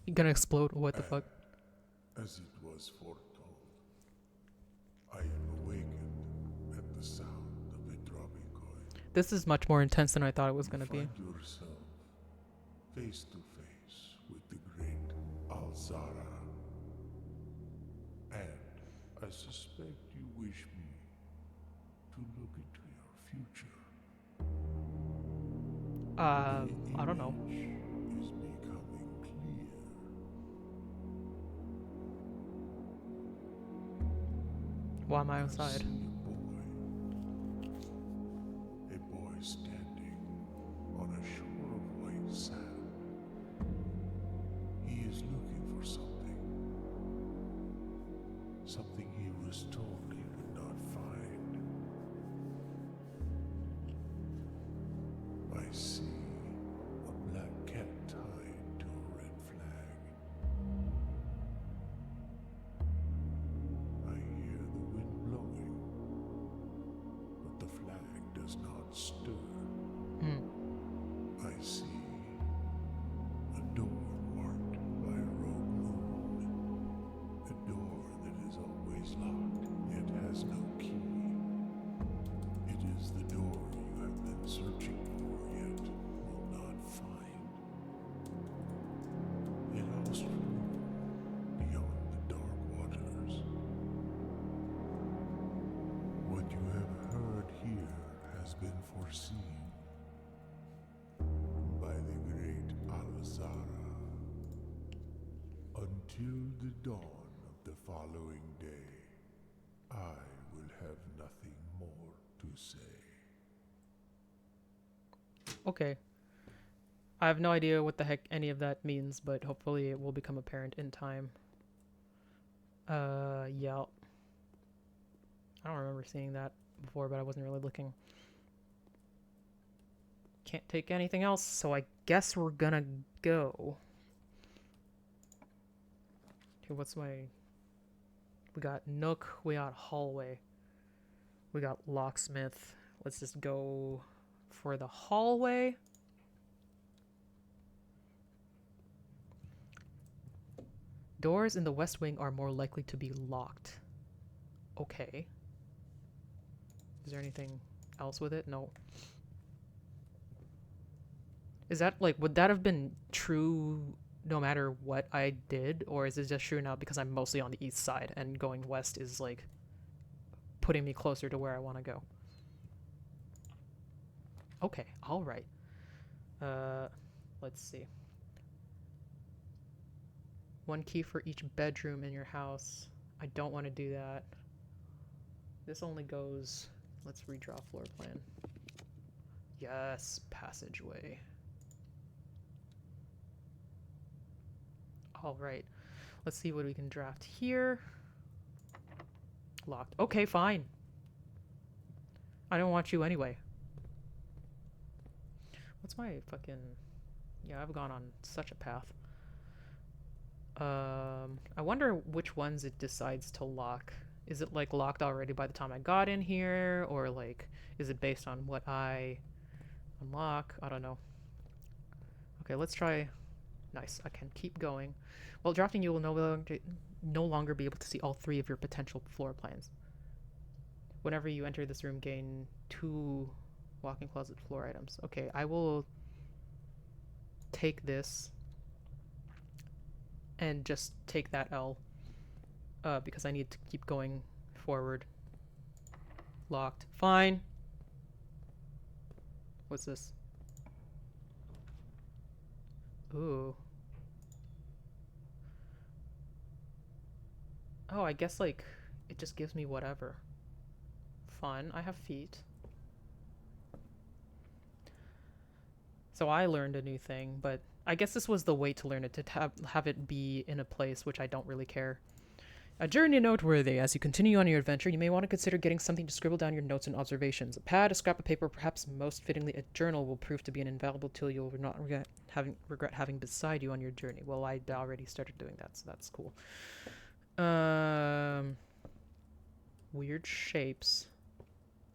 You gonna explode? What the fuck? As it was foretold, I am awakened at the sound of a dropping coin. This is much more intense than I thought it was gonna be. Find yourself face to face with the great Alzara. And I suspect you wish me to look into your future. I don't know. The image is becoming clear. Why am I I outside? see a boy standing on a shore of white sand. He is looking for something. Something he was told he would not find. I see a black cat tied to a red flag. I hear the wind blowing, but the flag does not stir. I see a door marked by a rogue moon. A door that is always locked, yet has no key. It is the door you have been searching for, yet will not find. It holds true beyond the dark waters. What you have heard here has been foreseen by the great Alzara. A Until the dawn of the following day, I will have nothing more to say. Okay. I have no idea what the heck any of that means, but hopefully it will become apparent in time. Yeah. I don't remember seeing that before, but I wasn't really looking. Can't take anything else, so I guess we're gonna go. Okay, what's my... We got Nook, we got Hallway. We got Locksmith. Let's just go for the Hallway. Doors in the West Wing are more likely to be locked. Okay. Is there anything else with it? No. Is that, like, would that have been true no matter what I did? Or is it just true now because I'm mostly on the east side and going west is, like, putting me closer to where I want to go? Okay, alright. Let's see. 1 key for each bedroom in your house. I don't want to do that. This only goes... Let's redraw floor plan. Yes, passageway. Alright. Let's see what we can draft here. Locked. Okay, fine. I don't want you anyway. What's my fucking... Yeah, I've gone on such a path. I wonder which ones it decides to lock. Is it, like, locked already by the time I got in here? Or, like, is it based on what I unlock? I don't know. Okay, let's try... Nice, I can keep going. While drafting, you will no longer be able to see all 3 of your potential floor plans. Whenever you enter this room, gain 2 walk-in closet floor items. Okay, I will take this and just take that L because I need to keep going forward. Locked. Fine. What's this? Ooh. Oh, I guess, like, it just gives me whatever. Fun. I have feet. So I learned a new thing, but I guess this was the way to learn it, to have it be in a place which I don't really care. A journey noteworthy. As you continue on your adventure, you may want to consider getting something to scribble down your notes and observations. A pad, a scrap of paper, perhaps most fittingly a journal will prove to be an invaluable tool you'll not regret having beside you on your journey. Well, I already started doing that, so that's cool. Weird shapes.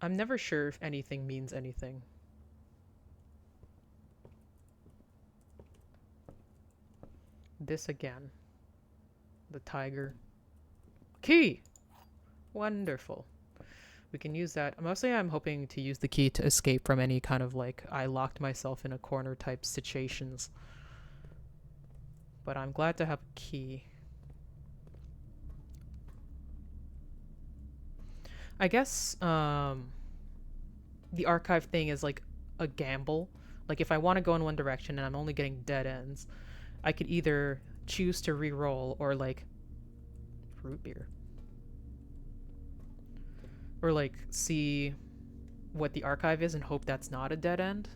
I'm never sure if anything means anything. This again. The tiger. Key! Wonderful. We can use that. Mostly I'm hoping to use the key to escape from any kind of, like, I locked myself in a corner type situations. But I'm glad to have a key. I guess the archive thing is like a gamble. Like, if I want to go in one direction and I'm only getting dead ends, I could either choose to re-roll or, like, root beer. Or, like, see what the archive is and hope that's not a dead end.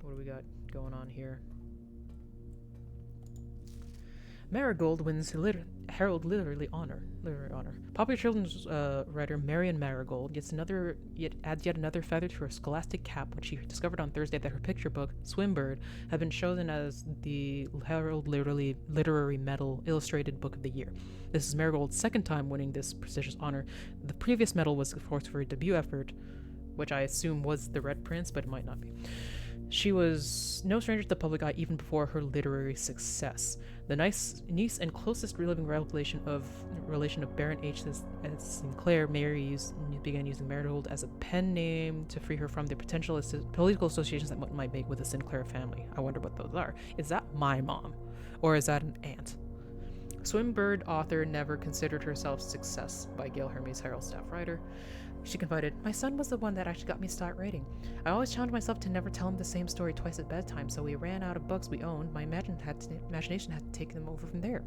What do we got going on here? Marigold wins Herald Literary Honor. Popular children's writer Marion Marigold adds yet another feather to her scholastic cap when she discovered on Thursday that her picture book, Swimbird, had been chosen as the Herald Literary Medal Illustrated Book of the Year. This is Marigold's second time winning this prestigious honor. The previous medal was, of course, for her debut effort, which I assume was The Red Prince, but it might not be. She was no stranger to the public eye even before her literary success. The niece and closest living relation of Baron H. Sinclair, Mary began using Marigold as a pen name to free her from the potential political associations that one might make with the Sinclair family. I wonder what those are. Is that my mom? Or is that an aunt? Swimbird author never considered herself success by Gail Hermes, Herald staff writer. She confided, "My son was the one that actually got me to start writing. I always challenged myself to never tell him the same story twice at bedtime, so we ran out of books we owned. My imagination had to take them over from there."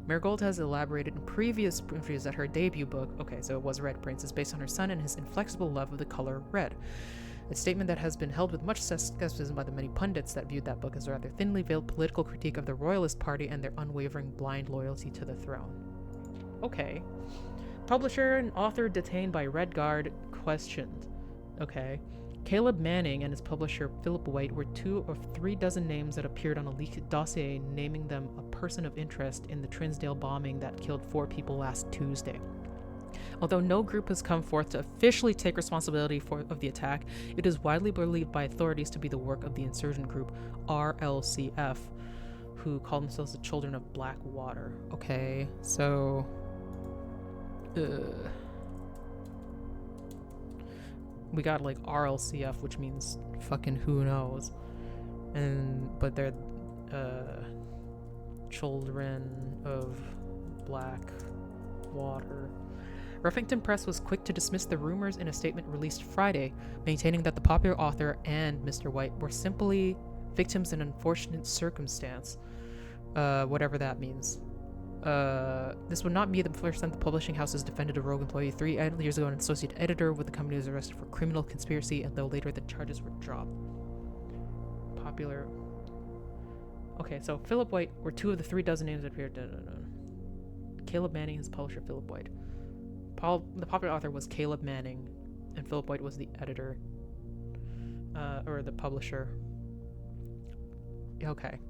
Marigold has elaborated in previous interviews that her debut book, okay, so it was Red Prince, is based on her son and his inflexible love of the color red. A statement that has been held with much skepticism by the many pundits that viewed that book as a rather thinly veiled political critique of the Royalist Party and their unwavering blind loyalty to the throne. Okay. Publisher and author detained by Red Guard questioned. Okay. Caleb Manning and his publisher Philip White were 2 of 3 dozen names that appeared on a leaked dossier naming them a person of interest in the Trinsdale bombing that killed 4 people last Tuesday. Although no group has come forth to officially take responsibility of the attack, it is widely believed by authorities to be the work of the insurgent group RLCF, who call themselves the Children of Blackwater. Okay, so... we got like RLCF, which means fucking who knows. But they're Children of Blackwater. Ruffington Press was quick to dismiss the rumors in a statement released Friday, maintaining that the popular author and Mr. White were simply victims in unfortunate circumstance, whatever that means. This would not be the first time the publishing house has defended a rogue employee. 3 years ago, an associate editor with the company was arrested for criminal conspiracy, and though later the charges were dropped. Popular. Okay, so Philip White were 2 of the 3 dozen names that appeared. Caleb Manning, his publisher, Philip White. The popular author was Caleb Manning, and Philip White was the editor, or the publisher. Okay.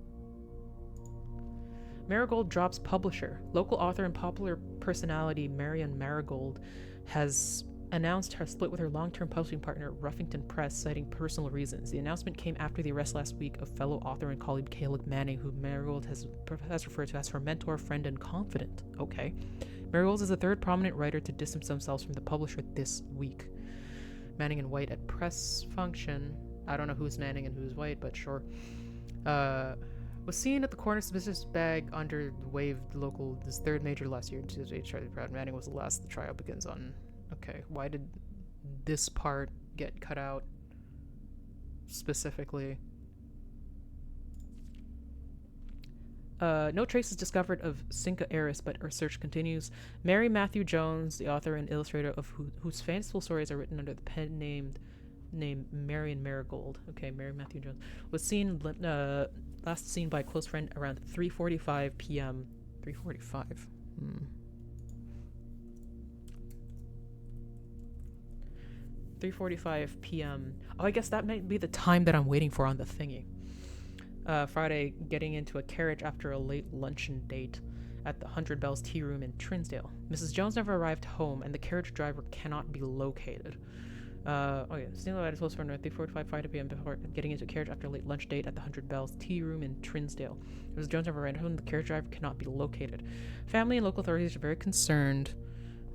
Marigold drops publisher. Local author and popular personality Marion Marigold has announced her split with her long-term publishing partner Ruffington Press, citing personal reasons. The announcement came after the arrest last week of fellow author and colleague Caleb Manning, who Marigold has referred to as her mentor, friend, and confidant. Okay. Marigold is the 3rd prominent writer to distance themselves from the publisher this week. Manning and White at press function. I don't know who's Manning and who's White, but sure. Was seen at the Corners business bag under waved local this 3rd major last year. Tuesday, Charlie Proud. Manning was the last the trial begins on. Okay, why did this part get cut out specifically? No traces discovered of Cinca Eris, but our search continues. Mary Matthew Jones, the author and illustrator of whose fanciful stories are written under the pen name Marion Marigold. Okay, Mary Matthew Jones was seen last seen by a close friend around 3:45 p.m. 3:45. 3:45 p.m. Oh, I guess that might be the time that I'm waiting for on the thingy. Friday, getting into a carriage after a late luncheon date at the 100 Bells Tea Room in Trinsdale. Mrs. Jones never arrived home, and the carriage driver cannot be located. Stealing the close friend at 3:45 p.m. before getting into a carriage after a late lunch date at the 100 Bells Tea Room in Trinsdale. Mrs. Jones never arrived home, and the carriage driver cannot be located. Family and local authorities are very concerned,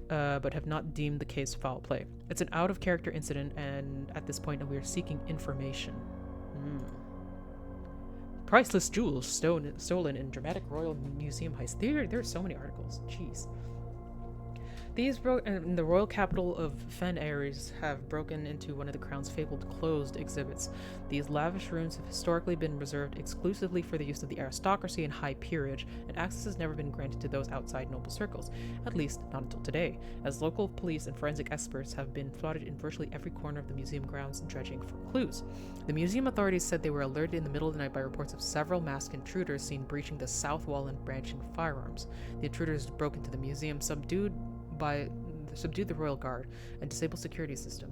but have not deemed the case foul play. It's an out-of-character incident, and at this point, we are seeking information. Priceless jewels stolen in dramatic Royal Museum heist. There are so many articles. Jeez. These in the royal capital of Fen Ares have broken into one of the Crown's fabled closed exhibits. These lavish rooms have historically been reserved exclusively for the use of the aristocracy and high peerage, and access has never been granted to those outside noble circles, at least not until today, as local police and forensic experts have been plotted in virtually every corner of the museum grounds dredging for clues. The museum authorities said they were alerted in the middle of the night by reports of several masked intruders seen breaching the south wall and branching firearms. The intruders broke into the museum, subdued the royal guard and disabled security system.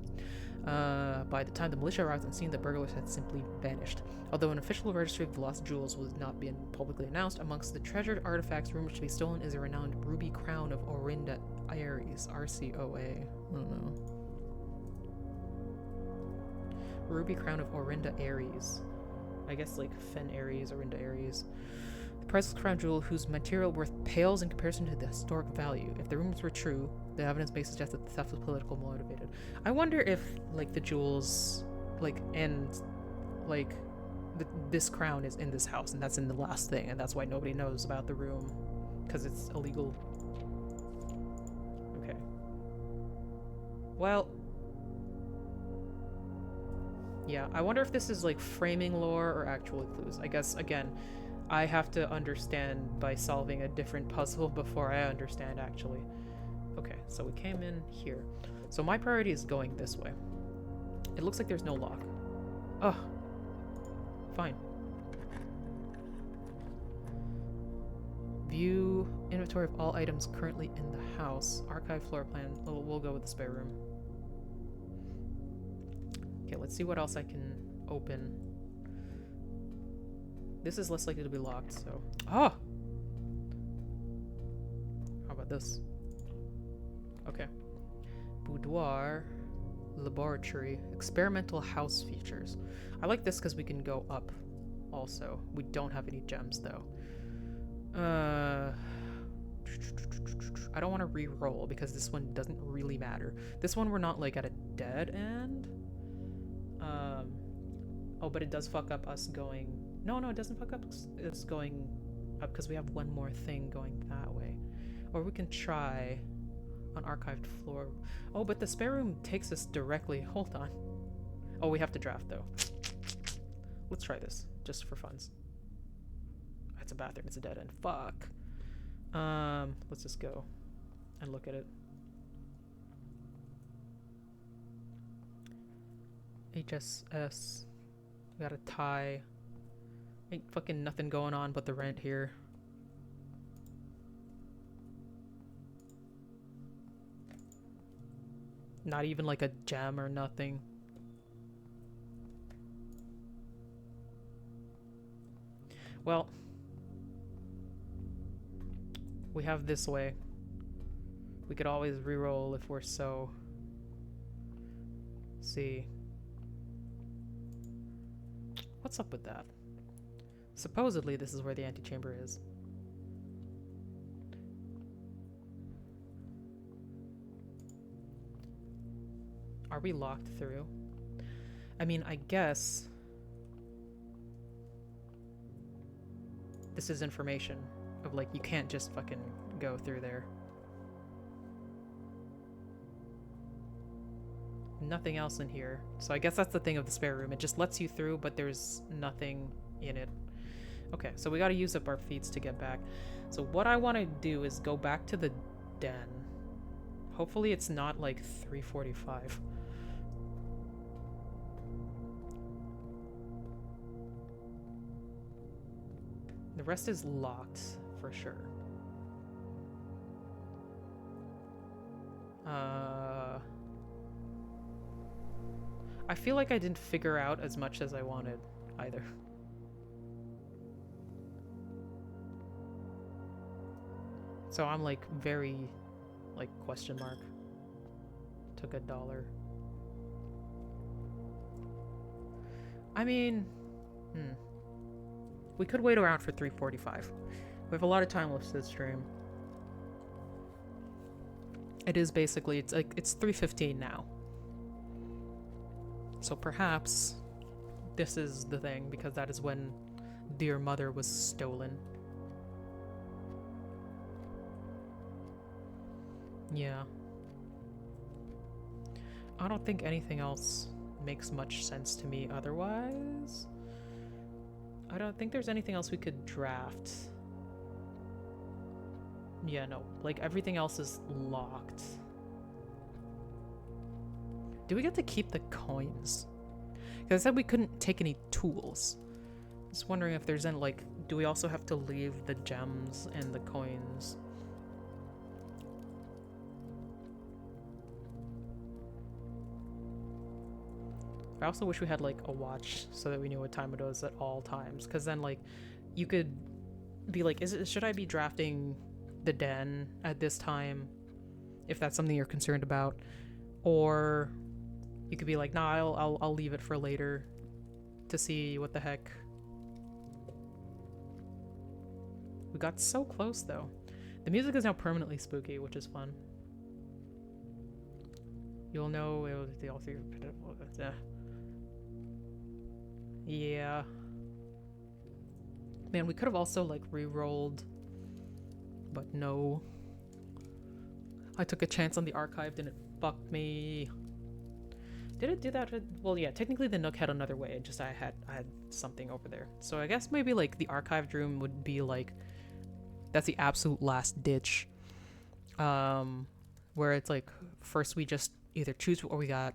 By the time the militia arrived on scene, the burglars had simply vanished. Although an official registry of the lost jewels was not being publicly announced, amongst the treasured artifacts rumored to be stolen is a renowned ruby crown of Orinda Aries, RCOA. I don't know. Ruby crown of Orinda Aries. I guess like Fen Aries, Orinda Aries. The priceless crown jewel whose material worth pales in comparison to the historic value. If the rumors were true, the evidence may suggest that the theft was political motivated. I wonder if, like, the jewels, like, and, like, this crown is in this house, and that's in the last thing, and that's why nobody knows about the room because it's illegal. Okay. Well, yeah, I wonder if this is like framing lore or actual clues. I guess, again, I have to understand by solving a different puzzle before I understand actually. Okay, so we came in here. So my priority is going this way. It looks like there's no lock. Ugh. Fine. View inventory of all items currently in the house. Archive floor plan. We'll go with the spare room. Okay, let's see what else I can open. This is less likely to be locked, so... Ah! How about this? Okay. Boudoir. Laboratory. Experimental house features. I like this because we can go up also. We don't have any gems, though. I don't want to re-roll because this one doesn't really matter. This one we're not, like, at a dead end. Oh, but it does fuck up us going... No, it doesn't fuck up us going up because we have one more thing going that way. Or we can try on archived floor. Oh, but the spare room takes us directly. Hold on. Oh, we have to draft, though. Let's try this, just for funs. It's a bathroom. It's a dead end. Fuck. Let's just go and look at it. HSS. We got a tie. Ain't fucking nothing going on but the rent here. Not even like a gem or nothing. Well, we have this way. We could always reroll if we're so... Let's see. What's up with that? Supposedly this is where the antechamber is. Are we locked through? I mean, I guess this is information of like, you can't just fucking go through there. Nothing else in here. So I guess that's the thing of the spare room. It just lets you through, but there's nothing in it. Okay, so we gotta use up our feats to get back. So what I want to do is go back to the den. Hopefully it's not like 3:45. The rest is locked, for sure. I feel like I didn't figure out as much as I wanted, either. So I'm like very, like, question mark. Took $1. I mean, we could wait around for 3:45. We have a lot of time left to this stream. It is basically, it's like, it's 3:15 now. So perhaps this is the thing, because that is when Dear Mother was stolen. Yeah. I don't think anything else makes much sense to me otherwise. I don't think there's anything else we could draft. Yeah, no. Like, everything else is locked. Do we get to keep the coins? Because I said we couldn't take any tools. Just wondering if there's any, like, do we also have to leave the gems and the coins? I also wish we had, like, a watch so that we knew what time it was at all times. Because then, like, you could be like, should I be drafting the den at this time? If that's something you're concerned about. Or you could be like, nah, I'll leave it for later to see what the heck. We got so close, though. The music is now permanently spooky, which is fun. You'll know it was the all three. Yeah. Man, we could have also, like, re-rolled But no. I took a chance on the archived and it fucked me. Did it do that? Well, yeah, technically the Nook had another way. Just I had something over there. So I guess maybe like the archived room would be like, that's the absolute last ditch. Where it's like, first we just either choose what we got,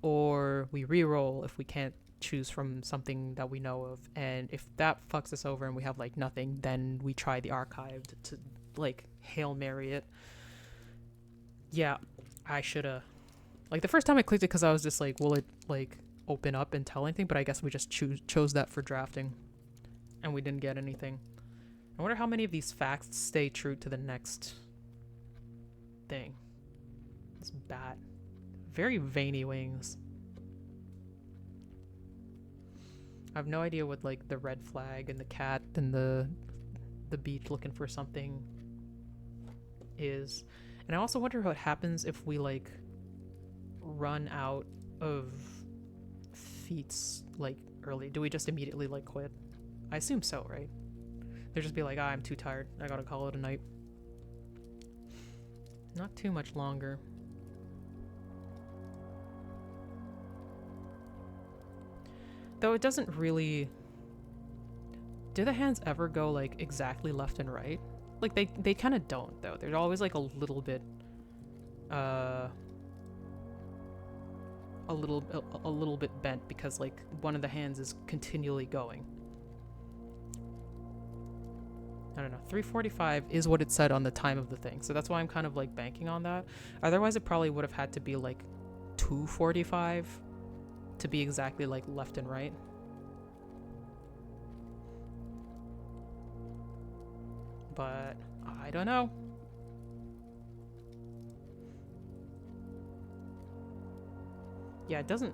or we re-roll if we can't choose from something that we know of. And if that fucks us over and we have like nothing, then we try the archived to like Hail Mary it. Yeah, I shoulda. Like the first time I clicked it because I was just like, will it like open up and tell anything? But I guess we just chose that for drafting, and we didn't get anything. I wonder how many of these facts stay true to the next thing. This bat, very veiny wings. I have no idea what like the red flag and the cat and the beach looking for something is. And I also wonder what happens if we like run out of feats like early. Do we just immediately like quit? I assume so, right? They'll just be like, I'm too tired, I gotta call it a night. Not too much longer. Though it doesn't really... Do the hands ever go like exactly left and right? Like they kind of don't though. They're always like a little bit a little bit bent because like one of the hands is continually going. I don't know. 3:45 is what it said on the time of the thing. So that's why I'm kind of like banking on that. Otherwise it probably would have had to be like 2:45 to be exactly like left and right. But I don't know. Yeah, it doesn't,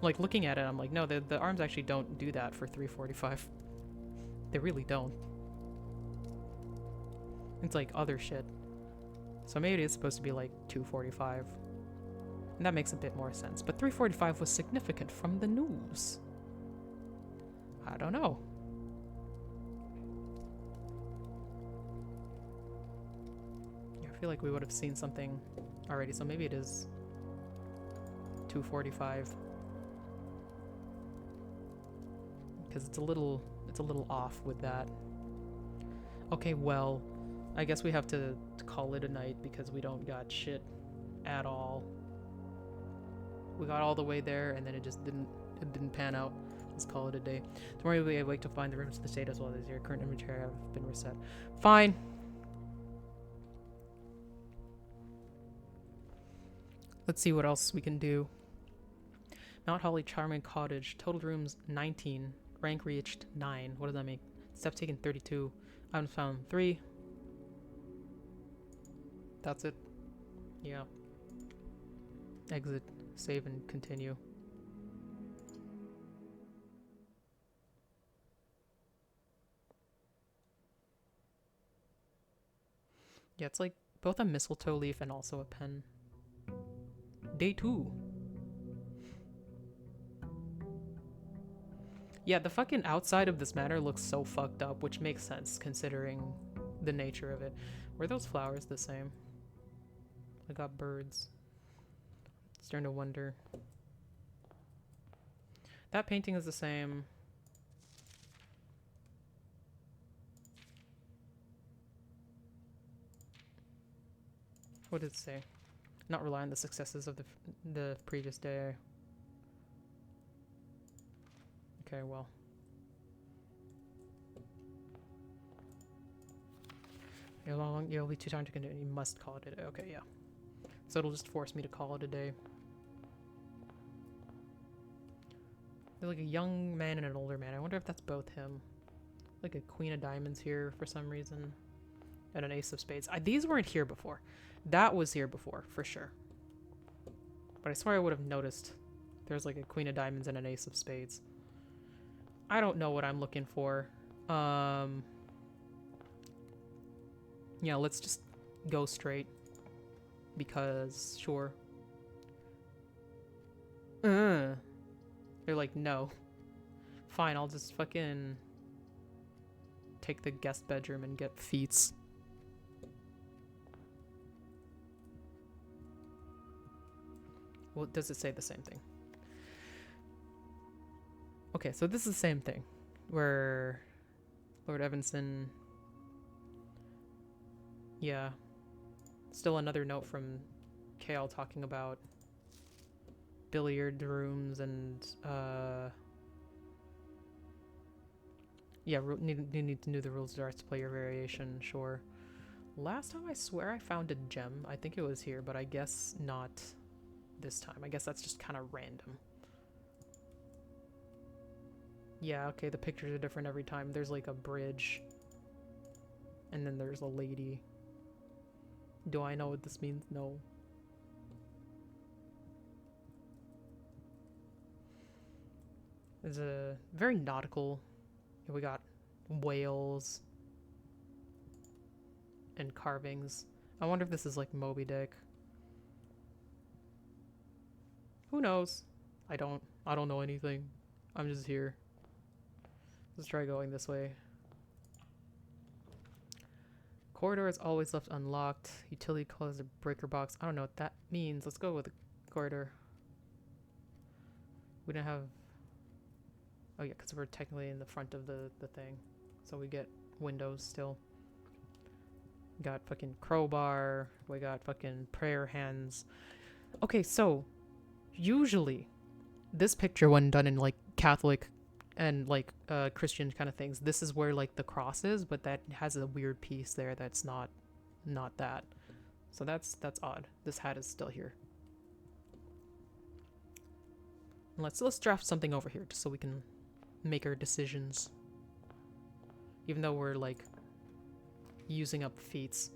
like looking at it, I'm like, no, the arms actually don't do that for 3:45. They really don't. It's like other shit. So maybe it's supposed to be like 2:45. And that makes a bit more sense. But 3:45 was significant from the news. I don't know. Yeah, I feel like we would have seen something already, so maybe it is 2:45. Because it's a little off with that. Okay, well, I guess we have to call it a night because we don't got shit at all. We got all the way there and then it didn't pan out. Let's call it a day. Tomorrow you'll be awake to find the rooms to the state as well as your current inventory have been reset. Fine. Let's see what else we can do. Mount Holly Charming Cottage. Total rooms 19. Rank reached 9. What does that make? Steps taken 32. Items found 3. That's it. Yeah. Exit. Save and continue. Yeah, it's like both a mistletoe leaf and also a pen. Day 2. Yeah, the fucking outside of this manor looks so fucked up, which makes sense considering the nature of it. Were those flowers the same? I got birds. Starting to wonder. That painting is the same. What did it say? Not rely on the successes of the previous day. Okay, well. You'll be too tired to continue. You must call it a day. Okay, yeah. So it'll just force me to call it a day. There's like a young man and an older man. I wonder if that's both him. Like a queen of diamonds here for some reason. And an ace of spades. These weren't here before. That was here before, for sure. But I swear I would have noticed there's like a queen of diamonds and an ace of spades. I don't know what I'm looking for. Yeah, let's just go straight. Because, sure. They're like, no. Fine, I'll just fucking take the guest bedroom and get feats. Well, does it say the same thing? Okay, so this is the same thing, where Lord Evanson... Yeah. Still another note from Kale talking about billiard rooms and, yeah, you need to know the rules of arts to play your variation, sure. Last time I swear I found a gem. I think it was here, but I guess not this time. I guess that's just kind of random. Yeah, okay, the pictures are different every time. There's like a bridge. And then there's a lady. Do I know what this means? No. It's a very nautical. Here we got whales and carvings. I wonder if this is like Moby Dick. Who knows? I don't know anything. I'm just here. Let's try going this way. Corridor is always left unlocked. Utility closes a breaker box. I don't know what that means. Let's go with the corridor. We didn't have... Oh yeah, because we're technically in the front of the thing. So we get windows still. We got fucking crowbar. We got fucking prayer hands. Okay, so usually this picture, when done in like Catholic and like Christian kind of things, this is where like the cross is, but that has a weird piece there that's not that. So that's odd. This hat is still here. And let's draft something over here just so we can make our decisions. Even though we're like using up feats.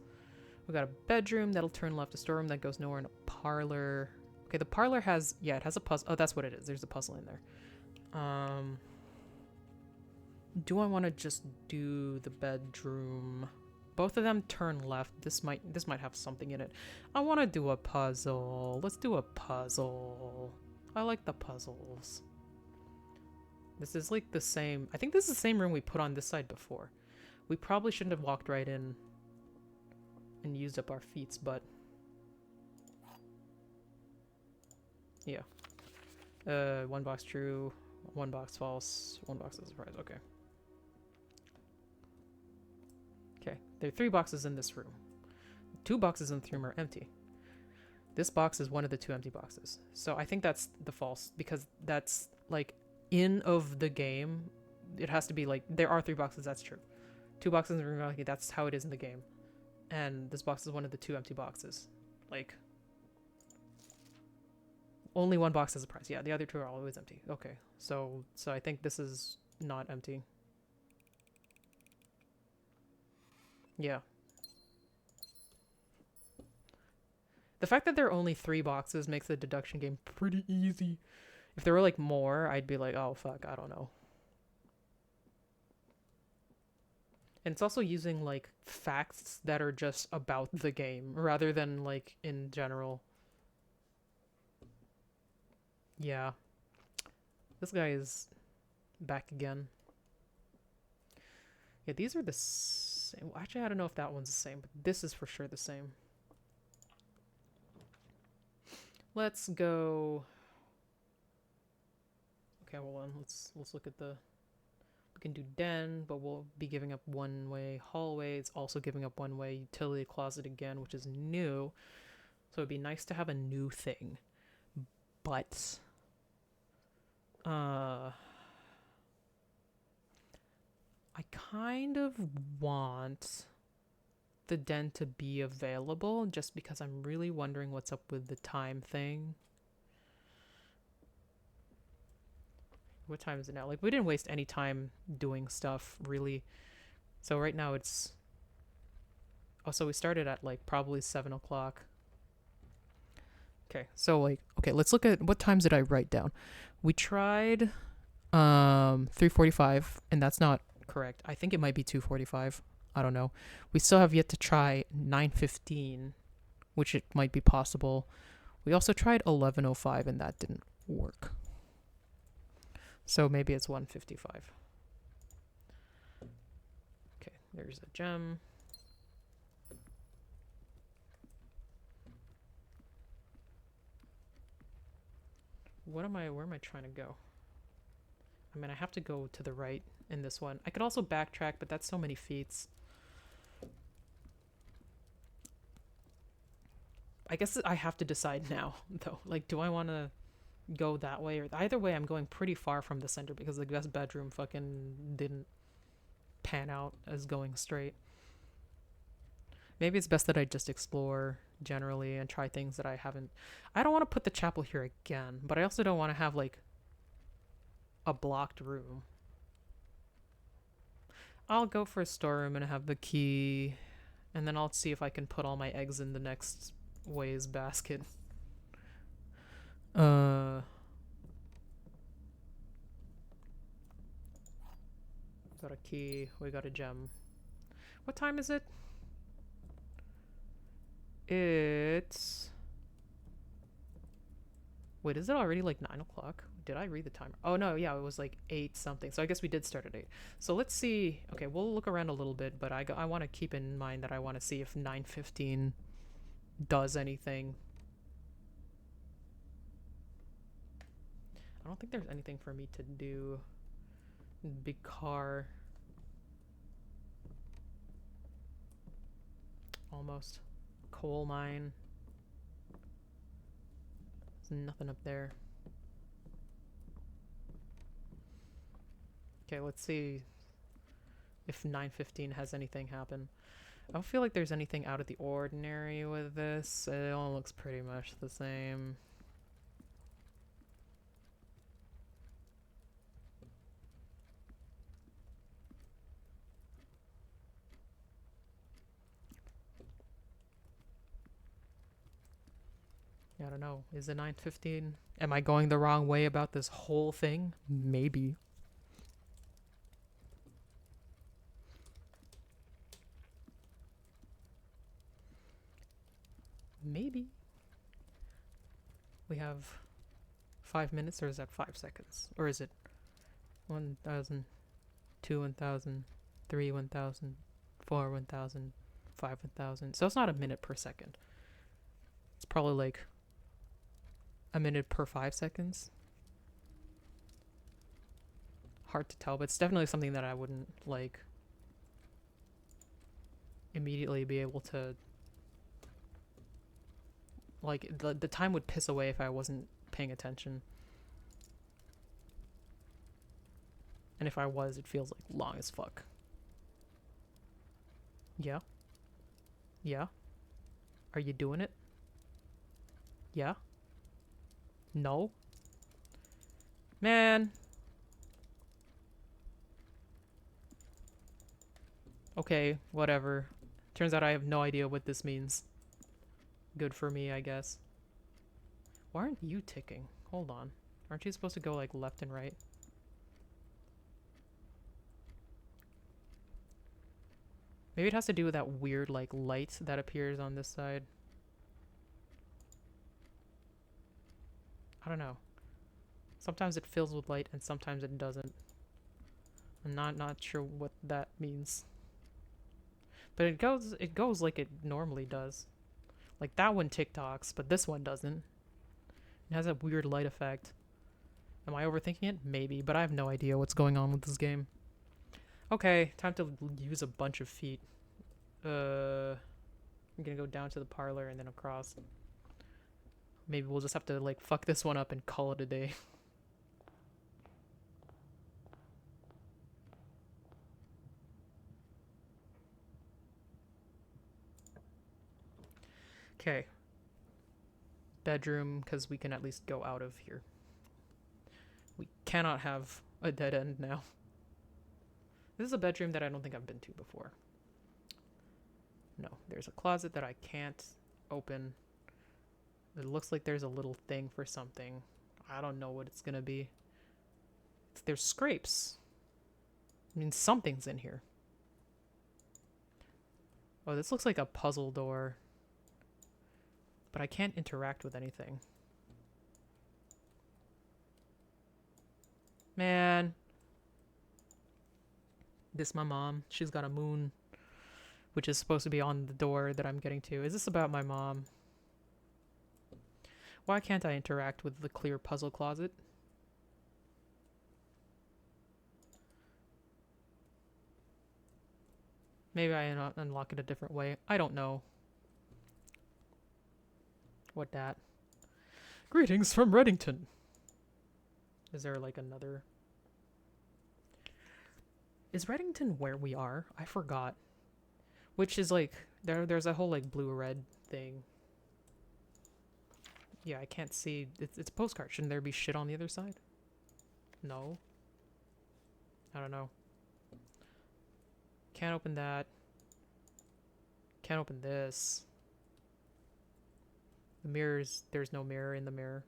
We got a bedroom that'll turn left, a storeroom that goes nowhere, and a parlor. Okay, the parlor has, yeah, it has a puzzle. Oh, that's what it is. There's a puzzle in there. Do I want to just do the bedroom? Both of them turn left. This might have something in it. I want to do a puzzle. Let's do a puzzle. I like the puzzles. This is like the same. I think this is the same room we put on this side before. We probably shouldn't have walked right in and used up our feats, but yeah. One box true, one box false, one box is a surprise. Okay. Okay, there are 3 boxes in this room. 2 boxes in the room are empty. This box is one of the 2 empty boxes. So I think that's the false, because that's like in of the game. It has to be like, there are 3 boxes, that's true. 2 boxes in the room, okay, that's how it is in the game. And this box is one of the 2 empty boxes. Like, only 1 box has a prize. Yeah, the other 2 are always empty. Okay, so I think this is not empty. Yeah. The fact that there are only 3 boxes makes the deduction game pretty easy. If there were like more, I'd be like, oh fuck, I don't know. And it's also using like facts that are just about the game rather than like in general. Yeah. This guy is back again. Yeah, these are the same. Actually, I don't know if that one's the same, but this is for sure the same. Let's go. Okay, hold on. Let's look at the. We can do den, but we'll be giving up 1-way hallway. It's also giving up 1-way utility closet again, which is new. So it'd be nice to have a new thing, but I kind of want the den to be available just because I'm really wondering what's up with the time thing. What time is it now? Like, we didn't waste any time doing stuff, really. So right now it's... Oh, so we started at, like, probably 7 o'clock. Okay, so, like... Okay, let's look at... What times did I write down? We tried 3:45, and that's not correct. I think it might be 2:45. I don't know. We still have yet to try 9:15, which it might be possible. We also tried 11:05, and that didn't work. So maybe it's 1:55. Okay, there's a gem. where am I trying to go? I mean, I have to go to the right in this one. I could also backtrack, but that's so many feats. I guess I have to decide now, though. Like, do I want to go that way? Or either way, I'm going pretty far from the center because the guest bedroom fucking didn't pan out as going straight. Maybe it's best that I just explore generally and try things that I haven't. I don't want to put the chapel here again, but I also don't want to have, like, a blocked room. I'll go for a storeroom and have the key, and then I'll see if I can put all my eggs in the next ways basket. Got a key, we got a gem. What time is it? It's... Wait, is it already like 9 o'clock? Did I read the timer? Oh no, yeah, it was like 8 something. So I guess we did start at 8. So let's see. Okay, we'll look around a little bit, but I want to keep in mind that I want to see if 9:15 does anything. I don't think there's anything for me to do. Big car. Almost. Coal mine. There's nothing up there. Okay, let's see if 9:15 has anything happen. I don't feel like there's anything out of the ordinary with this. It all looks pretty much the same. I don't know. Is it 9:15? Am I going the wrong way about this whole thing? Maybe. Maybe. We have 5 minutes, or is that 5 seconds? Or is it 1,000, 2, 1,000, 3, 1,000, 4, 1,000, 5, 1,000? So it's not a minute per second. It's probably like a minute per 5 seconds. Hard to tell, but it's definitely something that I wouldn't like immediately be able to, like, the time would piss away if I wasn't paying attention. And if I was, it feels like long as fuck. Yeah? Yeah? Are you doing it? Yeah? No? Man. Okay, whatever. Turns out I have no idea what this means. Good for me, I guess. Why aren't you ticking? Hold on. Aren't you supposed to go, like, left and right? Maybe it has to do with that weird, like, light that appears on this side. I don't know. Sometimes it fills with light and sometimes it doesn't. I'm not sure what that means. But it goes like it normally does. Like that one TikToks, but this one doesn't. It has a weird light effect. Am I overthinking it? Maybe, but I have no idea what's going on with this game. Okay, time to use a bunch of feet. I'm gonna go down to the parlor and then across. Maybe we'll just have to, like, fuck this one up and call it a day. Okay. Bedroom, because we can at least go out of here. We cannot have a dead end now. This is a bedroom that I don't think I've been to before. No, there's a closet that I can't open. It looks like there's a little thing for something. I don't know what it's gonna be. There's scrapes. I mean, something's in here. Oh, this looks like a puzzle door. But I can't interact with anything. Man. This my mom. She's got a moon, which is supposed to be on the door that I'm getting to. Is this about my mom? Why can't I interact with the clear puzzle closet? Maybe I unlock it a different way. I don't know. What dat? Greetings from Reddington. Is there like another? Is Reddington where we are? I forgot. Which is like there's a whole like blue-red thing. Yeah, I can't see. It's a postcard. Shouldn't there be shit on the other side? No. I don't know. Can't open that. Can't open this. The mirrors, there's no mirror in the mirror.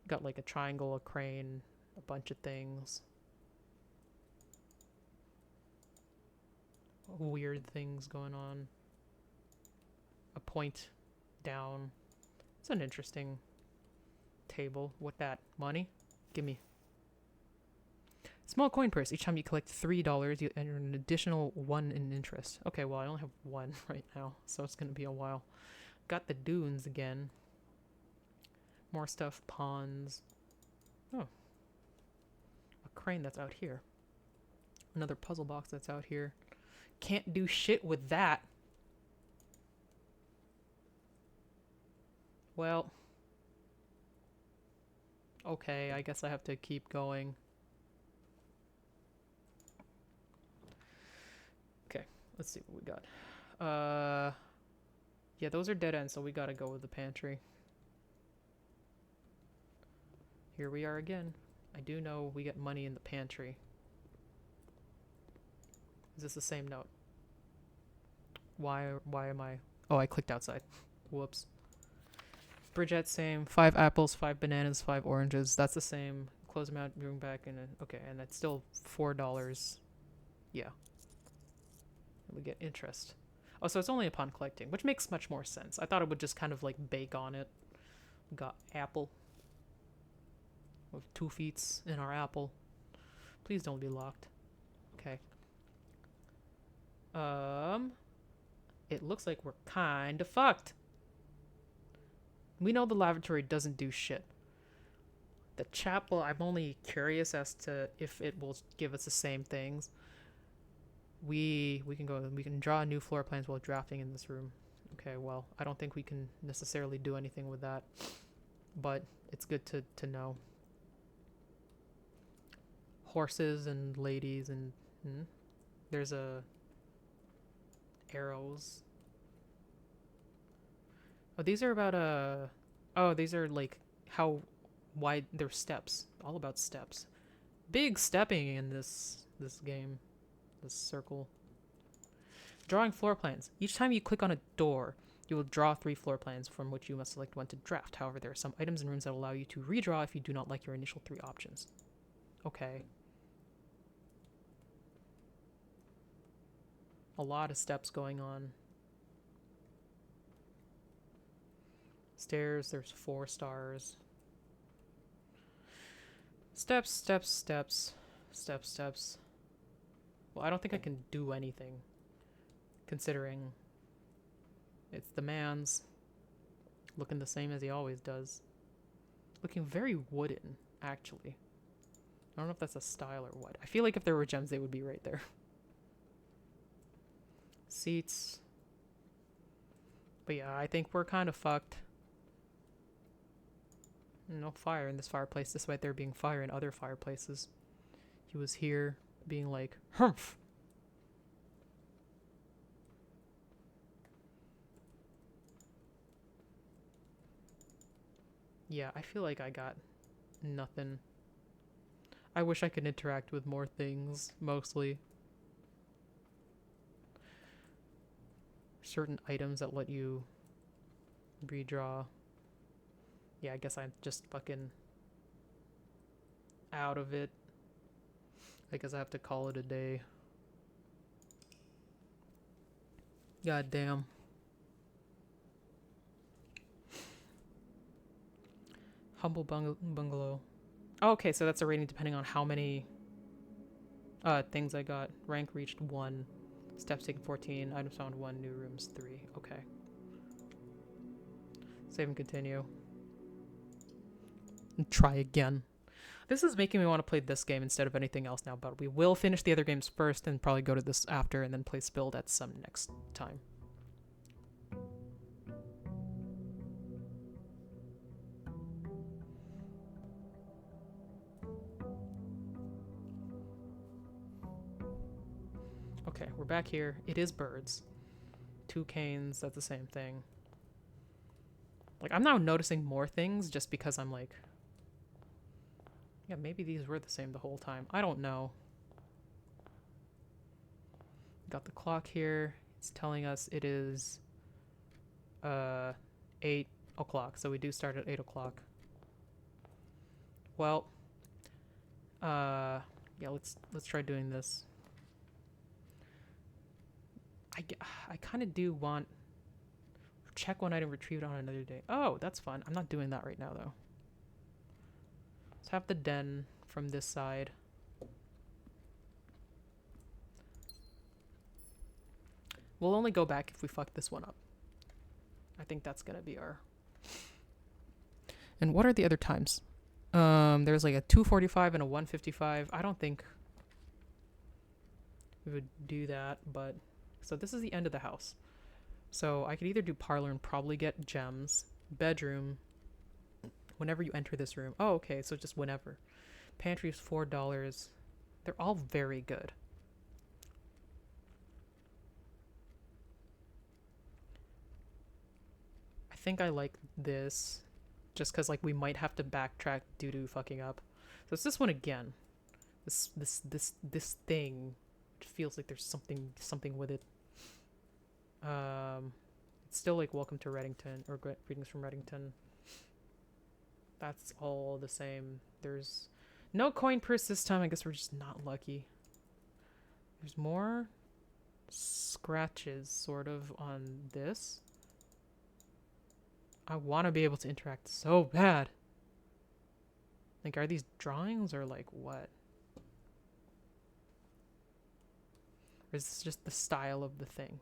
Got like a triangle, a crane, a bunch of things. Weird things going on. A point down. It's an interesting table. What that? Money? Gimme. Small coin purse. Each time you collect $3, you enter an additional 1 in interest. Okay, well, I only have 1 right now, so it's gonna be a while. Got the dunes again. More stuff. Pawns. Oh. A crane that's out here. Another puzzle box that's out here. Can't do shit with that. Well. Okay, I guess I have to keep going. Okay, let's see what we got. Yeah, those are dead ends, so we gotta go with the pantry. Here we are again. I do know we get money in the pantry. Is this the same note? Why am I... Oh, I clicked outside. Whoops. Bridget, same. 5 apples, 5 bananas, 5 oranges. That's the same. Close them out, bring back in a... Okay, and that's still $4. Yeah. And we get interest. Oh, so it's only upon collecting, which makes much more sense. I thought it would just kind of like bake on it. Got apple. With 2 feet in our apple. Please don't be locked. Okay. It looks like we're kinda fucked. We know the lavatory doesn't do shit. The chapel, I'm only curious as to if it will give us the same things. We can draw new floor plans while drafting in this room. Okay, well, I don't think we can necessarily do anything with that. But it's good to know. Horses and ladies and there's a arrows. Oh, these are about oh, these are like how wide they're steps. All about steps. Big stepping in this game. This circle. Drawing floor plans. Each time you click on a door, you will draw 3 floor plans from which you must select one to draft. However, there are some items and rooms that allow you to redraw if you do not like your initial 3 options. Okay. A lot of steps going on. Stairs, there's 4 stars. Steps, steps, steps. Steps, steps. Well, I don't think I can do anything, considering it's the man's looking the same as he always does. Looking very wooden, actually. I don't know if that's a style or what. I feel like if there were gems, they would be right there. Seats. But yeah, I think we're kind of fucked. No fire in this fireplace, despite there being fire in other fireplaces. He was here being like, humph. Yeah, I feel like I got nothing. I wish I could interact with more things, mostly. Certain items that let you redraw. Yeah, I guess I'm just fucking out of it. I guess I have to call it a day. God damn. Humble bungalow. Oh, okay, so that's a rating depending on how many things I got. Rank reached 1. Steps taken 14. Items found 1. New rooms 3. Okay. Save and continue. and try again. This is making me want to play this game instead of anything else now, but we will finish the other games first and probably go to this after and then play Spilled at some next time. Okay, we're back here. It is birds. Toucans, that's the same thing. Like, I'm now noticing more things just because I'm like... Yeah, maybe these were the same the whole time. I don't know. Got the clock here. It's telling us it is 8 o'clock. So we do start at 8 o'clock. Well, yeah, let's try doing this. I kind of do want check one item, retrieve it on another day. Oh, that's fun. I'm not doing that right now though. Let's have the den from this side. We'll only go back if we fuck this one up. I think that's gonna be our... And what are the other times? There's like a 2:45 and a 1:55. I don't think we would do that, but... So this is the end of the house. So I could either do parlor and probably get gems. Bedroom, whenever you enter this room. Oh, okay, so just whenever. Pantry is $4. They're all very good. I think I like this just because like we might have to backtrack due to fucking up. So it's this one again. This thing. It feels like there's something with it. It's still like Welcome to Reddington or Greetings from Reddington. That's all the same. There's no coin purse this time. I guess we're just not lucky. There's more scratches sort of on this. I want to be able to interact so bad. Like, are these drawings or like what? Or is this just the style of the thing?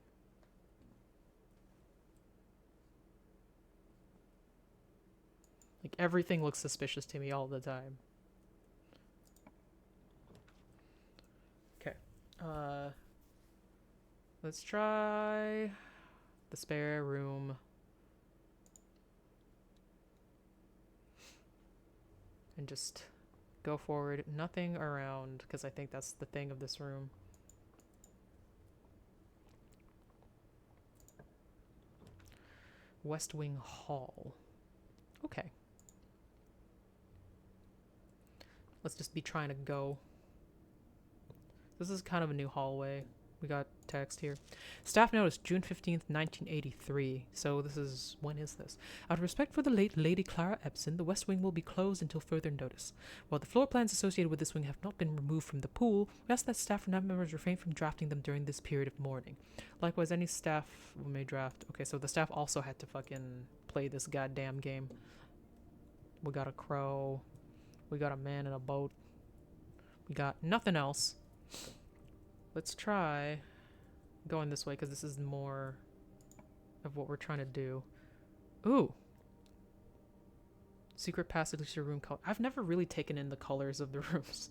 Like, everything looks suspicious to me all the time. Okay. Let's try the spare room. And just go forward. Nothing around, because I think that's the thing of this room. West Wing Hall. Okay. Let's just be trying to go. This is kind of a new hallway. We got text here. Staff notice, June 15th, 1983. So this is... When is this? Out of respect for the late Lady Clara Epson, the West Wing will be closed until further notice. While the floor plans associated with this wing have not been removed from the pool, we ask that staff and members refrain from drafting them during this period of mourning. Likewise, any staff may draft... Okay, so the staff also had to fucking play this goddamn game. We got a crow. We got a man in a boat. We got nothing else. Let's try going this way, because this is more of what we're trying to do. Ooh. Secret passage to room color. I've never really taken in the colors of the rooms.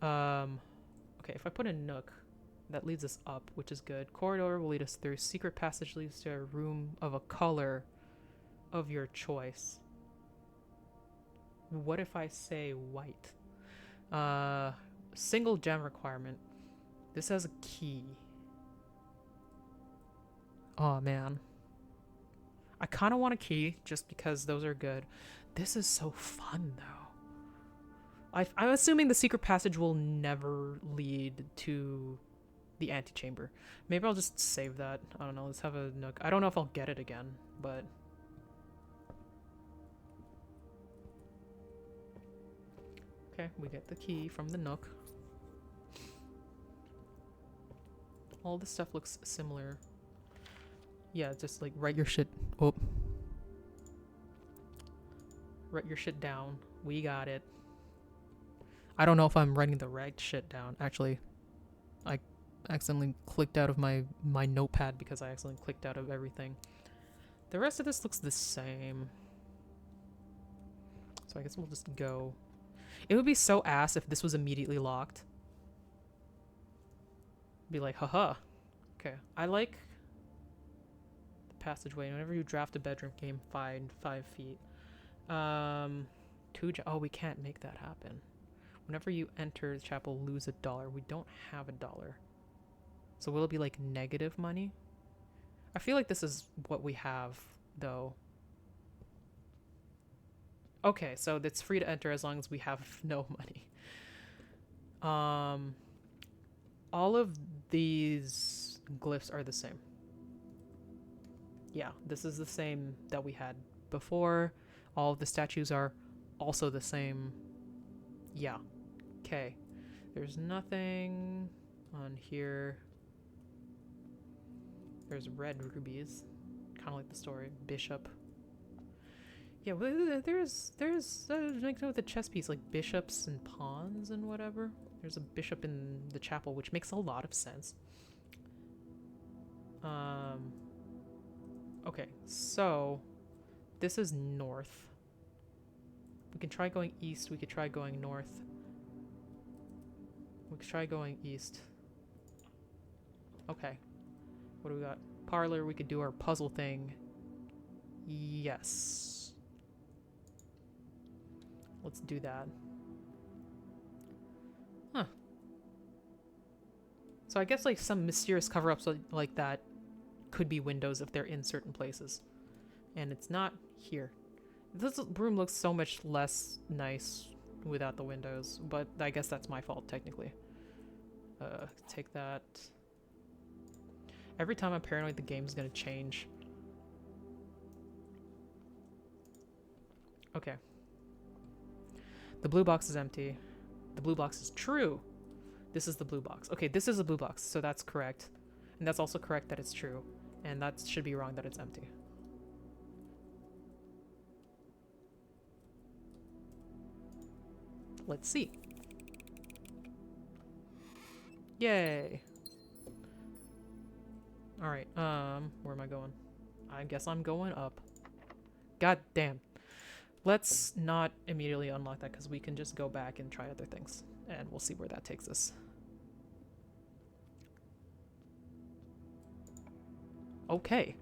Okay, if I put a nook, that leads us up, which is good. Corridor will lead us through. Secret passage leads to a room of a color of your choice. What if I say white? Single gem requirement. This has a key. Oh man. I kind of want a key just because those are good. This is so fun though. I'm assuming the secret passage will never lead to the antechamber. Maybe I'll just save that. I don't know. Let's have a nook. I don't know if I'll get it again, but... Okay, we get the key from the nook. All this stuff looks similar. Yeah, just like write your shit. Oh. Write your shit down. We got it. I don't know if I'm writing the right shit down. Actually, I accidentally clicked out of my notepad because I accidentally clicked out of everything. The rest of this looks the same. So I guess we'll just go. It would be so ass if this was immediately locked. Be like, haha. Okay, I like the passageway. Whenever you draft a bedroom game, find 5 feet. Oh, we can't make that happen. Whenever you enter the chapel, lose $1. We don't have $1. So will it be like negative money? I feel like this is what we have, though. Okay, so it's free to enter as long as we have no money. All of these glyphs are the same. Yeah, this is the same that we had before. All of the statues are also the same. Yeah. Okay. There's nothing on here. There's red rubies. Kind of like the story. Bishop. Yeah, well, there's like with the chess piece, like bishops and pawns and whatever. There's a bishop in the chapel, which makes a lot of sense. Okay, so this is north. We can try going east. We could try going north. We could try going east. Okay. What do we got? Parlor, we could do our puzzle thing. Yes. Let's do that. Huh. So I guess like some mysterious cover-ups like that could be windows if they're in certain places. And it's not here. This room looks so much less nice without the windows, but I guess that's my fault technically. Take that. Every time I'm paranoid the game's gonna change. Okay. The blue box is empty. The blue box is true. This is the blue box. Okay, this is the blue box, so that's correct. And that's also correct that it's true. And that should be wrong that it's empty. Let's see. Yay. Alright, where am I going? I guess I'm going up. God damn. Let's not immediately unlock that because we can just go back and try other things. And we'll see where that takes us. Okay.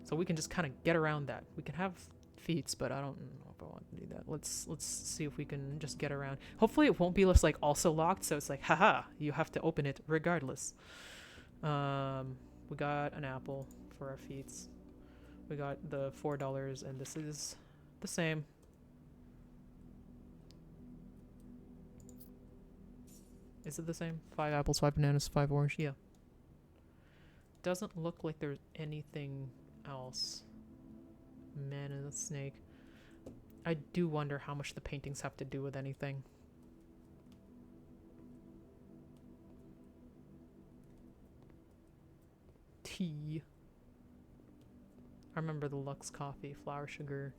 So we can just kind of get around that. We can have feats, but I don't know if I want to do that. Let's see if we can just get around. Hopefully it won't be just like also locked, so it's like, haha, you have to open it regardless. We got an apple for our feats. We got the $4, and this is the same. Is it the same? 5 apples, 5 bananas, 5 orange. Yeah. Doesn't look like there's anything else. Man and the snake. I do wonder how much the paintings have to do with anything. Tea. I remember the Lux coffee, flour, sugar.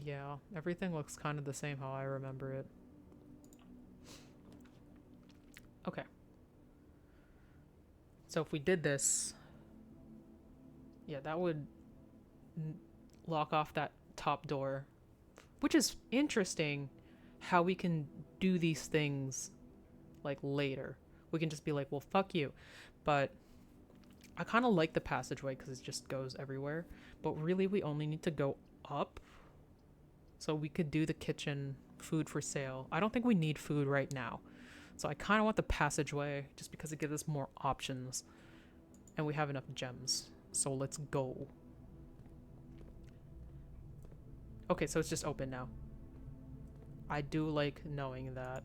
Yeah, everything looks kind of the same how I remember it. Okay. So if we did this, yeah, that would lock off that top door, which is interesting how we can do these things like later. We can just be like, well, fuck you. But I kind of like the passageway because it just goes everywhere. But really, we only need to go up. So we could do the kitchen, food for sale. I don't think we need food right now. So I kind of want the passageway just because it gives us more options. And we have enough gems. So let's go. Okay, so it's just open now. I do like knowing that.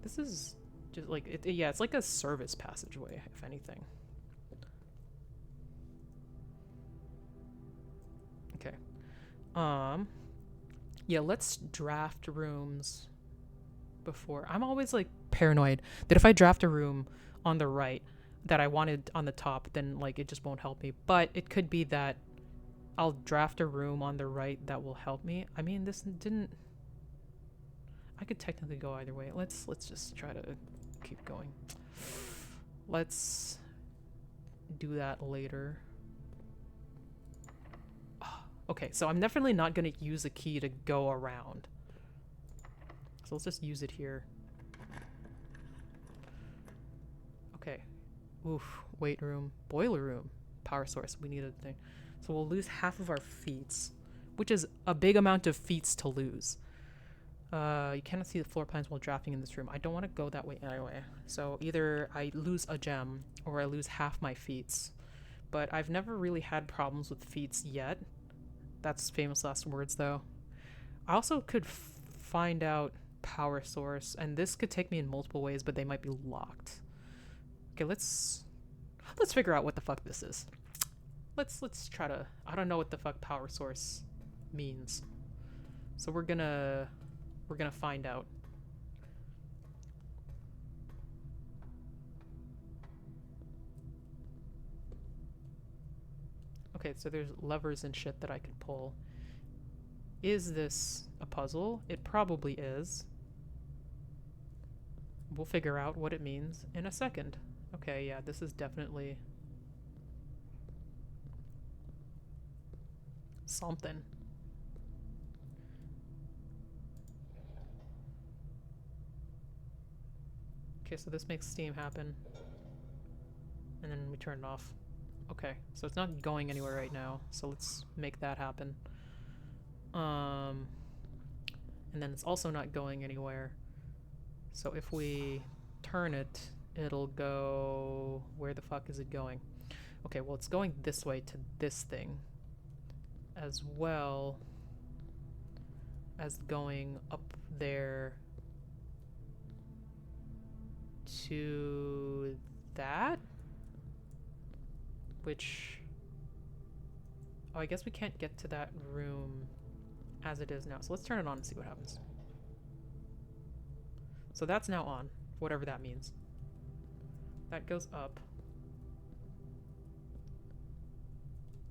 This is just like, yeah, it's like a service passageway, if anything. Okay. Yeah, let's draft rooms before. I'm always like paranoid that if I draft a room on the right that I wanted on the top, then like it just won't help me. But it could be that I'll draft a room on the right that will help me. I mean, this didn't... I could technically go either way. Let's just try to keep going. Let's do that later. Okay, so I'm definitely not going to use a key to go around. So let's just use it here. Okay. Oof. Weight room. Boiler room. Power source. We need a thing. So we'll lose half of our feats, which is a big amount of feats to lose. You cannot see the floor plans while drafting in this room. I don't want to go that way anyway. So either I lose a gem or I lose half my feats. But I've never really had problems with feats yet. That's famous last words, though. I also could find out power source, and this could take me in multiple ways, but they might be locked. Okay, let's figure out what the fuck this is. Let's try to. I don't know what the fuck power source means, so we're gonna find out. Okay, so there's levers and shit that I can pull. Is this a puzzle? It probably is. We'll figure out what it means in a second. Okay, yeah, this is definitely something. Okay, so this makes steam happen. And then we turn it off. Okay, so it's not going anywhere right now, so let's make that happen. And then it's also not going anywhere. So if we turn it, it'll go... Where the fuck is it going? Okay, well it's going this way to this thing, as well as going up there to that? Which... Oh, I guess we can't get to that room as it is now. So let's turn it on and see what happens. So that's now on, whatever that means. That goes up.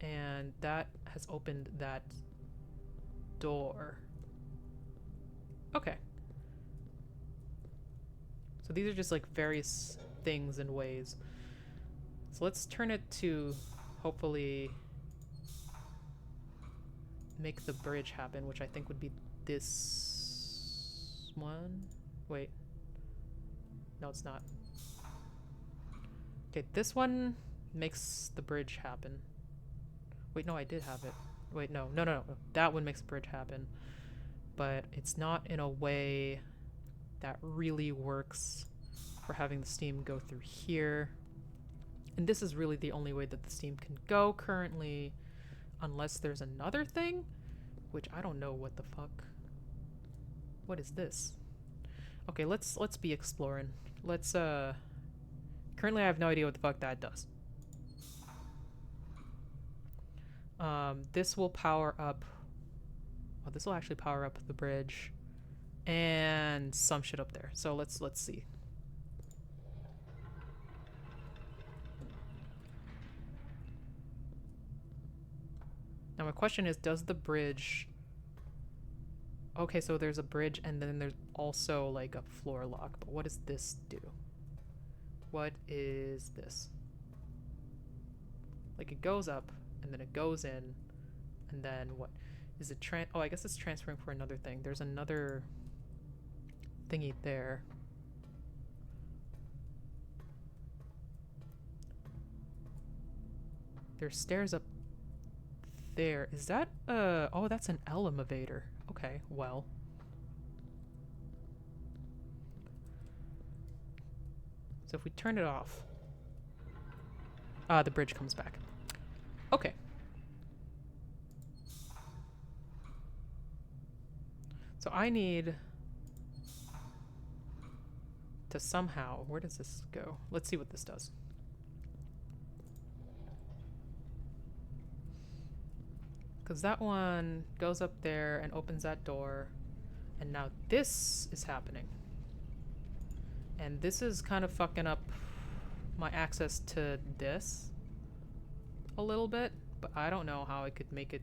And that has opened that door. Okay. So these are just like various things and ways. So let's turn it to hopefully make the bridge happen, which I think would be this one. Wait. No, it's not. Okay, this one makes the bridge happen. Wait, no, I did have it. Wait, no. That one makes the bridge happen. But it's not in a way that really works for having the steam go through here. And this is really the only way that the steam can go currently, unless there's another thing, which I don't know what the fuck. What is this? Okay, let's be exploring. Let's currently I have no idea what the fuck that does. This will power up. Oh, this will actually power up the bridge and some shit up there. So let's see. Now my question is, does the bridge... Okay, so there's a bridge and then there's also like a floor lock, but what does this do? What is this? Like it goes up and then it goes in and then what? Is it oh, I guess it's transferring for another thing. There's another thingy there. There's stairs up there. Is that oh, that's an elevator. Okay, well. So if we turn it off, the bridge comes back. Okay. So I need to somehow, where does this go? Let's see what this does. Because that one goes up there and opens that door. And now this is happening. And this is kind of fucking up my access to this a little bit. But I don't know how I could make it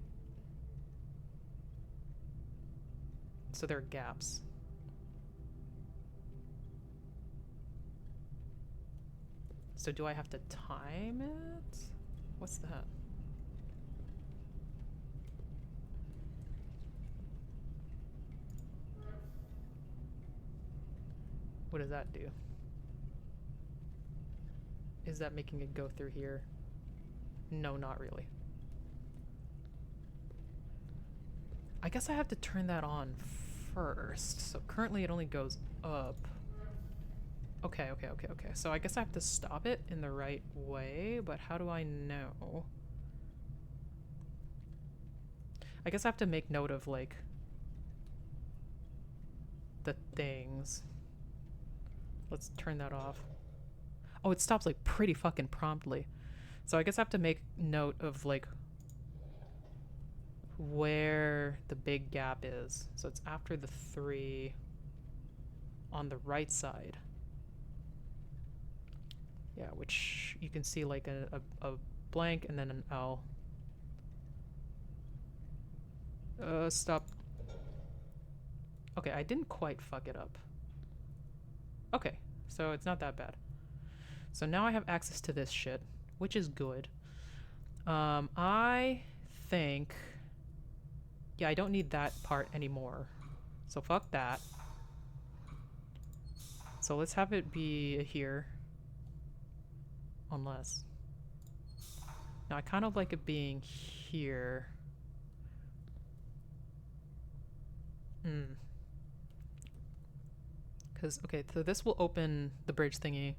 so there are gaps. So do I have to time it? What's that? What does that do? Is that making it go through here? No, not really. I guess I have to turn that on first. So currently it only goes up. Okay. So I guess I have to stop it in the right way, but how do I know? I guess I have to make note of, like, the things. Let's turn that off. Oh, it stops, like, pretty fucking promptly. So I guess I have to make note of, like, where the big gap is. So it's after the 3 on the right side. Yeah, which you can see, like, a blank and then an L. Stop. Okay, I didn't quite fuck it up. Okay, so it's not that bad. So now I have access to this shit, which is good. I think... Yeah, I don't need that part anymore. So fuck that. So let's have it be here. Unless... Now I kind of like it being here. Because, okay, so this will open the bridge thingy.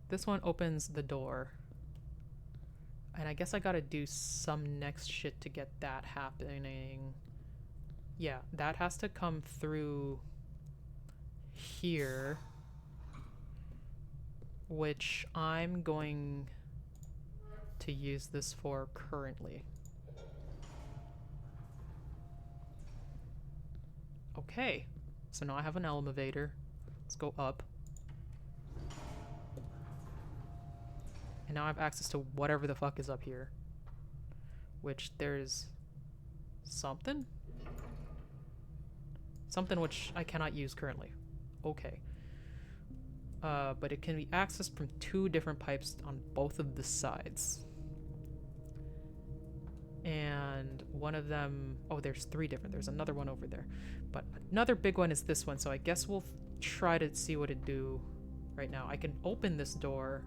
This one opens the door. And I guess I gotta do some next shit to get that happening. Yeah, that has to come through here. Which I'm going to use this for currently. Okay, so now I have an elevator. Let's go up. And now I have access to whatever the fuck is up here. Which there's something? Something which I cannot use currently. Okay. But it can be accessed from 2 different pipes on both of the sides. And one of them... Oh, there's 3 different. There's another one over there. But another big one is this one, so I guess we'll try to see what it do right now. I can open this door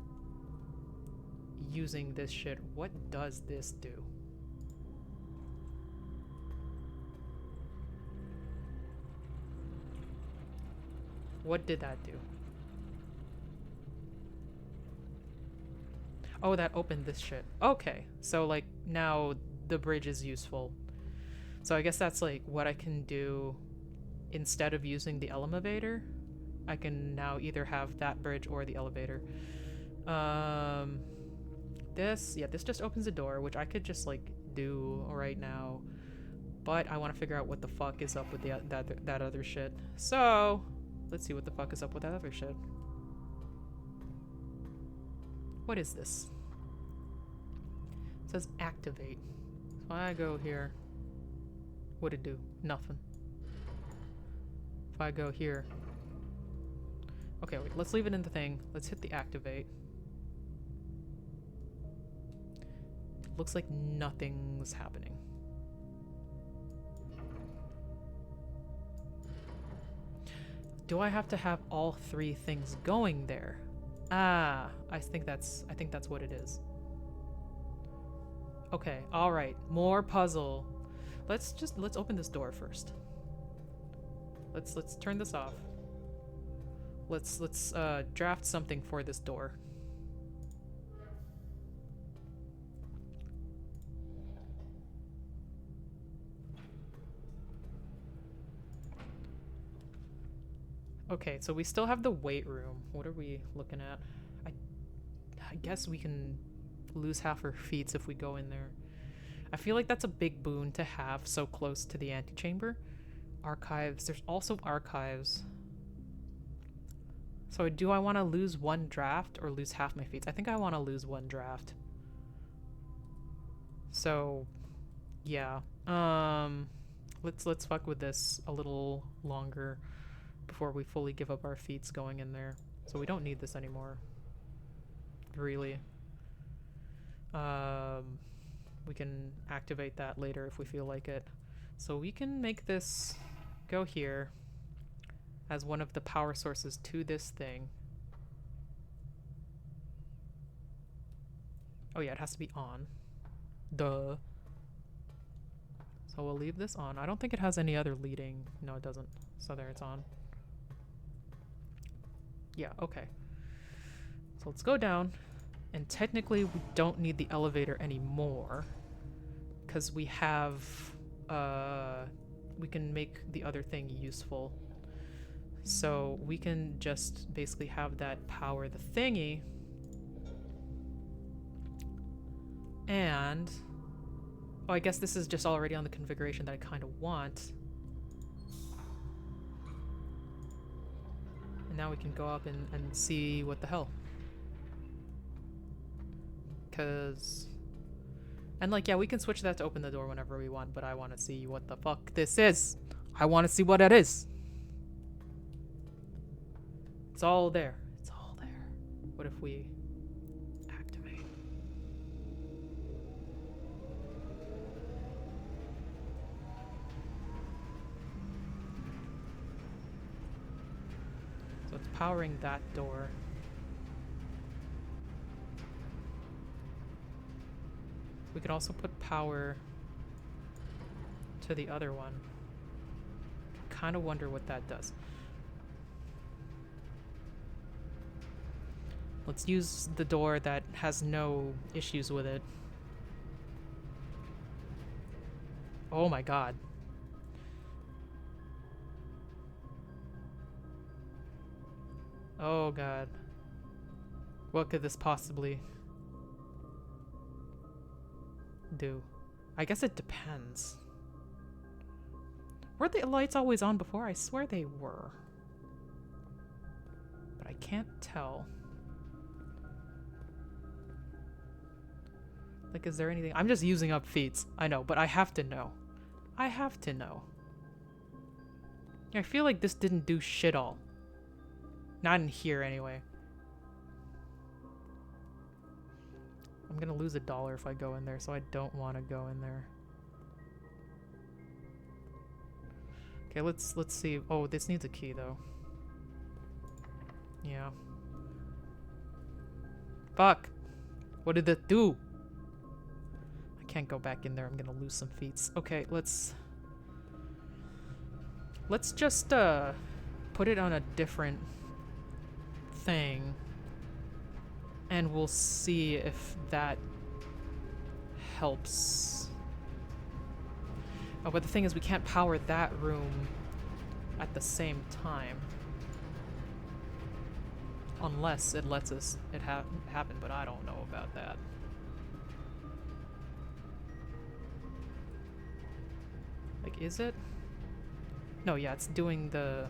using this shit. What does this do? What did that do? Oh, that opened this shit. Okay, so like now the bridge is useful. So I guess that's like what I can do instead of using the elevator. I can now either have that bridge or the elevator. This just opens a door, which I could just like do right now. But I want to figure out what the fuck is up with that other shit. So let's see what the fuck is up with that other shit. What is this? It says activate. So I go here. What'd it do? Nothing. If I go here. Okay, wait, let's leave it in the thing. Let's hit the activate. Looks like nothing's happening. Do I have to have all 3 things going there? Ah, I think that's what it is. Okay, all right, more puzzle. Let's open this door first. Let's turn this off. Let's draft something for this door. Okay, so we still have the weight room. What are we looking at? I guess we can lose half our feats if we go in there. I feel like that's a big boon to have so close to the antechamber. Archives. There's also archives. So do I want to lose 1 draft or lose half my feats? I think I want to lose 1 draft. So, yeah. Let's fuck with this a little longer before we fully give up our feats going in there. So we don't need this anymore. really. We can activate that later if we feel like it. So we can make this go here as one of the power sources to this thing. Oh yeah, it has to be on. Duh. So we'll leave this on. I don't think it has any other leading. No, it doesn't. So there, it's on. Yeah, okay. So let's go down. And technically, we don't need the elevator anymore. Because we have... we can make the other thing useful. So we can just basically have that power the thingy. And... oh, I guess this is just already on the configuration that I kind of want. And now we can go up and see what the hell. Because... and like, yeah, we can switch that to open the door whenever we want, but I want to see what the fuck this is. I want to see what it is. It's all there. It's all there. What if we activate? So it's powering that door. We could also put power to the other one. Kind of wonder what that does. Let's use the door that has no issues with it. Oh my god. Oh god. What could this possibly do? I guess it depends. Were the lights always on before? I swear they were. But I can't tell. Like, is there anything? I'm just using up feats. I know, but I have to know. I have to know. I feel like this didn't do shit all. Not in here, anyway. I'm gonna lose $1 if I go in there, so I don't want to go in there. Okay, let's see. Oh, this needs a key, though. Yeah. Fuck! What did that do? I can't go back in there. I'm gonna lose some feats. Okay, let's just put it on a different thing, and we'll see if that helps. Oh, but the thing is, we can't power that room at the same time. Unless it lets us happen, but I don't know about that. Like, is it? No, yeah, it's doing the...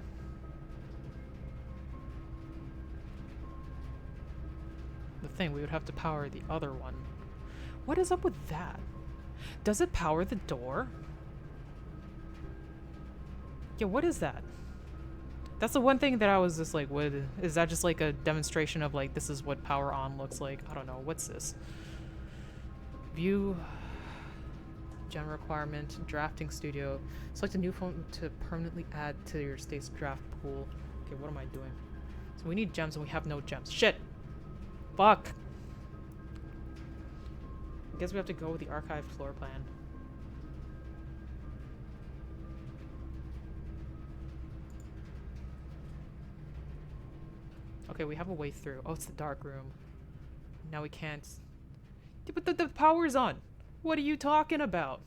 thing. We would have to power the other one. What is up with that? Does it power the door? Yeah, what is that? That's the one thing that I was just like, what is that? Just like a demonstration of like, this is what power on looks like? I don't know. What's this? View gem requirement, drafting studio. Select a new phone to permanently add to your state's draft pool. Okay, what am I doing? So we need gems and we have no gems. Shit! Fuck! I guess we have to go with the archived floor plan. Okay, we have a way through. Oh, it's the dark room. Now we can't... But the power's on! What are you talking about?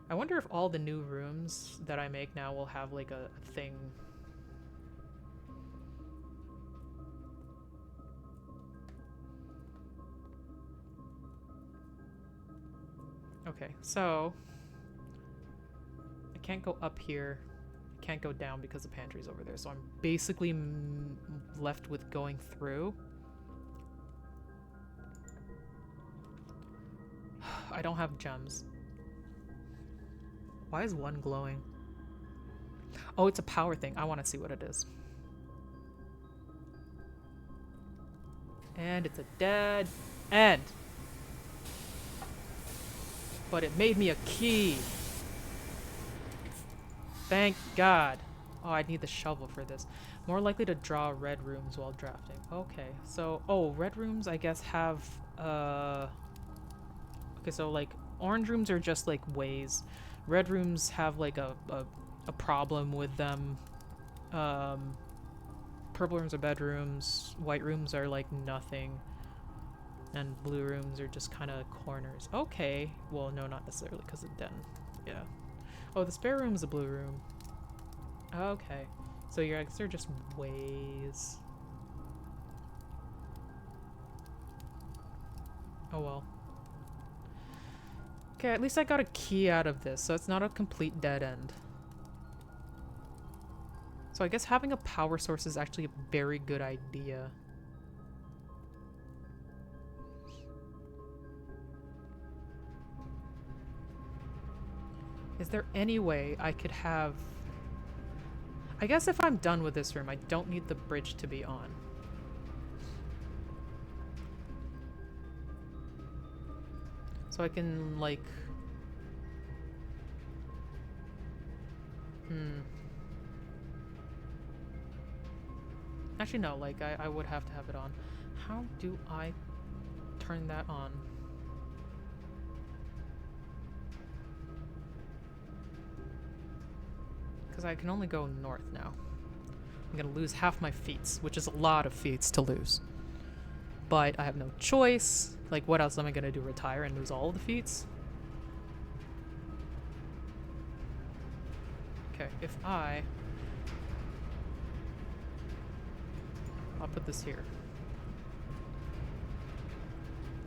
I wonder if all the new rooms that I make now will have like a thing. Okay, so I can't go up here. I can't go down because the pantry's over there. So I'm basically left with going through. I don't have gems. Why is one glowing? Oh, it's a power thing. I want to see what it is. And it's a dead end. But it made me a key. Thank God. Oh, I need the shovel for this. More likely to draw red rooms while drafting. Okay, so... Oh, red rooms, I guess, have... Okay, so, like, orange rooms are just, like, ways. Red rooms have, like, a problem with them. Purple rooms are bedrooms. White rooms are, like, nothing. And blue rooms are just kind of corners. Okay. Well, no, not necessarily, because of den. Yeah. Oh, the spare room is a blue room. Okay. So your eggs are just ways. Oh well. Okay, at least I got a key out of this, so it's not a complete dead end. So I guess having a power source is actually a very good idea. Is there any way I could have... I guess if I'm done with this room, I don't need the bridge to be on. So I can, like... Actually, no, like, I would have to have it on. How do I turn that on? Because I can only go north now. I'm gonna lose half my feats, which is a lot of feats to lose. But I have no choice. Like, what else am I gonna do? Retire and lose all of the feats? Okay, if I'll put this here.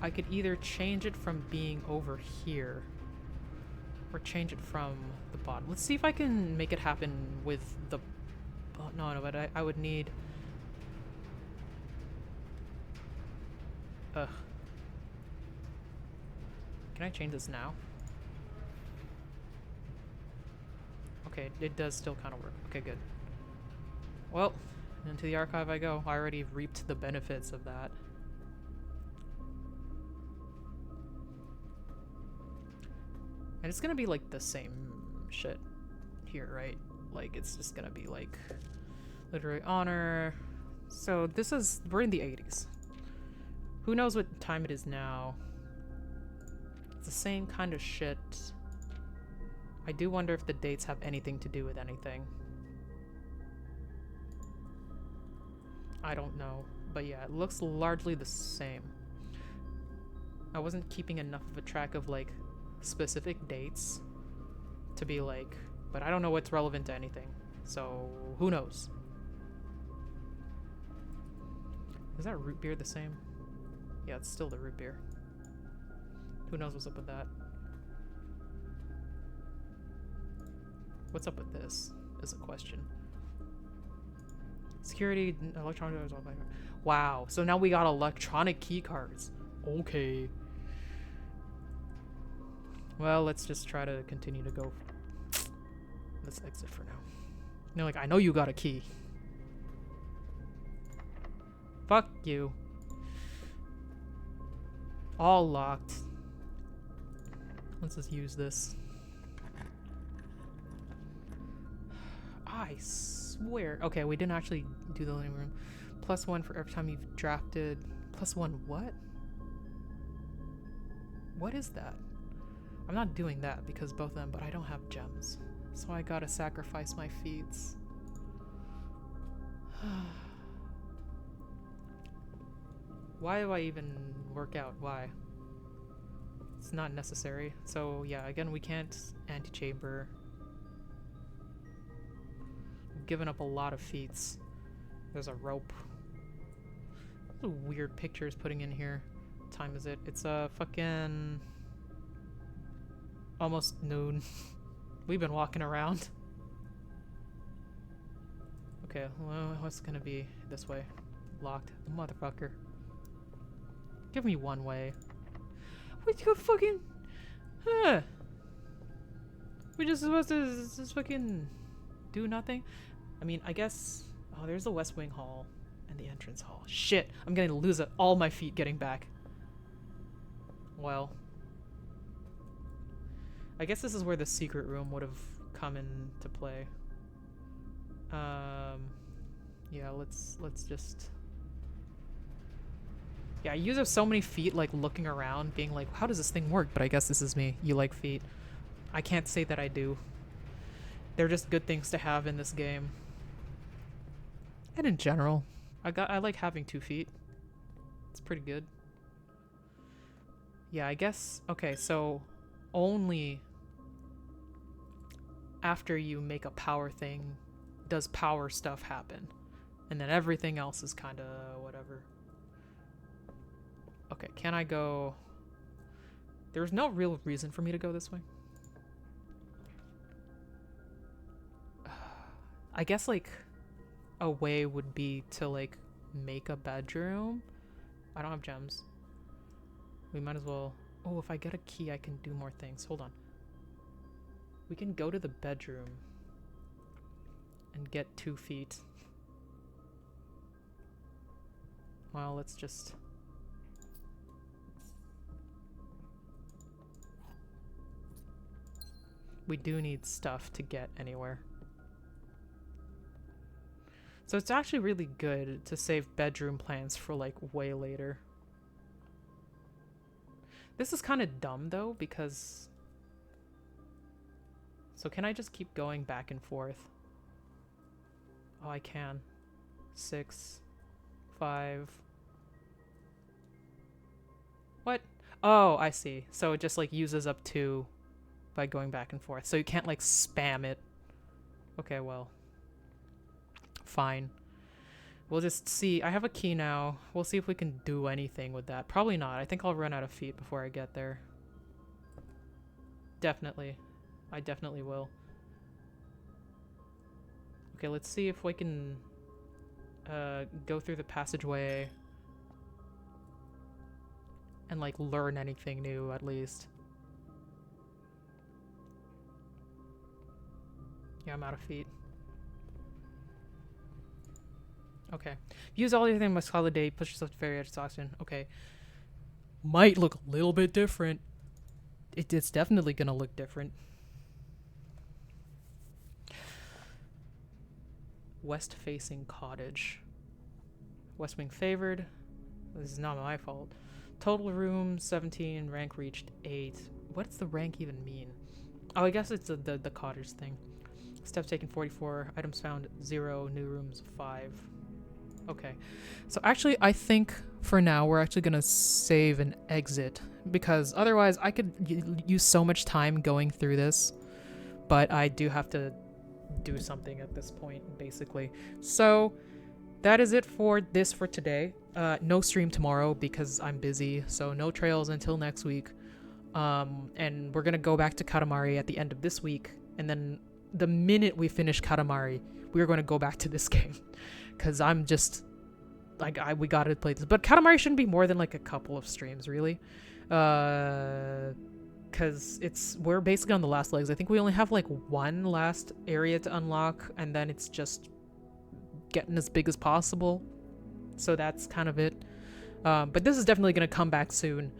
I could either change it from being over here or change it from the bottom. Let's see if I can make it happen with the... Oh, no, but I would need... Ugh. Can I change this now? Okay, it does still kind of work. Okay, good. Well, into the archive I go. I already reaped the benefits of that. And it's gonna be like the same shit here, right? Like, it's just gonna be like literary honor. So this is... We're in the 80s. Who knows what time it is now? It's the same kind of shit. I do wonder if the dates have anything to do with anything. I don't know. But yeah, it looks largely the same. I wasn't keeping enough of a track of, like, specific dates to be like... But I don't know what's relevant to anything. So, who knows? Is that root beer the same? Yeah, it's still the root beer. Who knows what's up with that? What's up with this is a question. Security, electronic... Wow, so now we got electronic key cards. Okay. Well, let's just try to continue to go. Let's exit for now. No, like, I know you got a key. Fuck you. All locked. Let's just use this. I swear. Okay, we didn't actually do the living room. +1 for every time you've drafted. +1 what? What is that? I'm not doing that because both of them, but I don't have gems. So I gotta sacrifice my feats. Why do I even work out? Why? It's not necessary. So yeah, again, we can't antechamber. We've given up a lot of feats. There's a rope. What weird pictures putting in here. What time is it? It's fucking almost noon. We've been walking around. Okay, well, what's gonna be this way? Locked. Motherfucker. Give me one way. What you fucking... Huh. We just supposed to... This fucking... do nothing. I mean, I guess... Oh, there's the West Wing Hall and the entrance hall. Shit, I'm gonna lose all my feet getting back. Well... I guess this is where the secret room would have come into play. Yeah, let's just... Yeah, I use up so many feet, like, looking around, being like, how does this thing work? But I guess this is me. You like feet. I can't say that I do. They're just good things to have in this game. And in general, I like having 2 feet. It's pretty good. Yeah, I guess... Okay, so only after you make a power thing does power stuff happen. And then everything else is kind of whatever. Okay, can I go... There's no real reason for me to go this way. I guess, like, a way would be to, like, make a bedroom. I don't have gems. We might as well... Oh, if I get a key, I can do more things. Hold on. We can go to the bedroom and get 2 feet. Well, let's just... We do need stuff to get anywhere. So it's actually really good to save bedroom plans for, like, way later. This is kind of dumb, though, because... So can I just keep going back and forth? Oh, I can. 6, 5... What? Oh, I see. So it just, like, uses up 2 by going back and forth. So you can't, like, spam it. Okay, well. Fine. We'll just see. I have a key now. We'll see if we can do anything with that. Probably not. I think I'll run out of feet before I get there. Definitely. I definitely will. Okay, let's see if we can go through the passageway and, like, learn anything new, at least. Yeah, I'm out of feet. Okay. Use all your things must call the day. Push yourself to very edge of oxygen. Okay. Might look a little bit different. It's definitely gonna look different. West facing cottage. West wing favored. This is not my fault. Total room 17. Rank reached 8. What does the rank even mean? Oh, I guess it's the cottage thing. Steps taken 44. Items found 0. New rooms 5. Okay. So actually, I think for now we're actually gonna save and exit, because otherwise I could use so much time going through this, but I do have to do something at this point, basically. So that is it for today. No stream tomorrow because I'm busy, so no trails until next week. And we're gonna go back to Katamari at the end of this week, and then the minute we finish Katamari, we're going to go back to this game, because I'm just like, we gotta play this. But Katamari shouldn't be more than like a couple of streams, really, because we're basically on the last legs. I think we only have like 1 last area to unlock, and then it's just getting as big as possible. So that's kind of it. But this is definitely going to come back soon,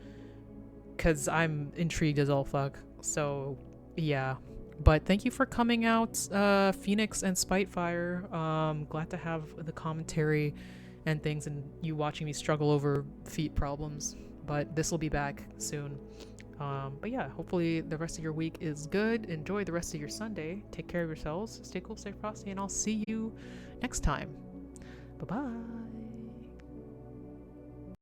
because I'm intrigued as all fuck. So yeah. But thank you for coming out, Phoenix and Spitefire. Glad to have the commentary and things, and you watching me struggle over feet problems. But this will be back soon. But yeah, hopefully the rest of your week is good. Enjoy the rest of your Sunday. Take care of yourselves. Stay cool, stay frosty, and I'll see you next time. Bye-bye.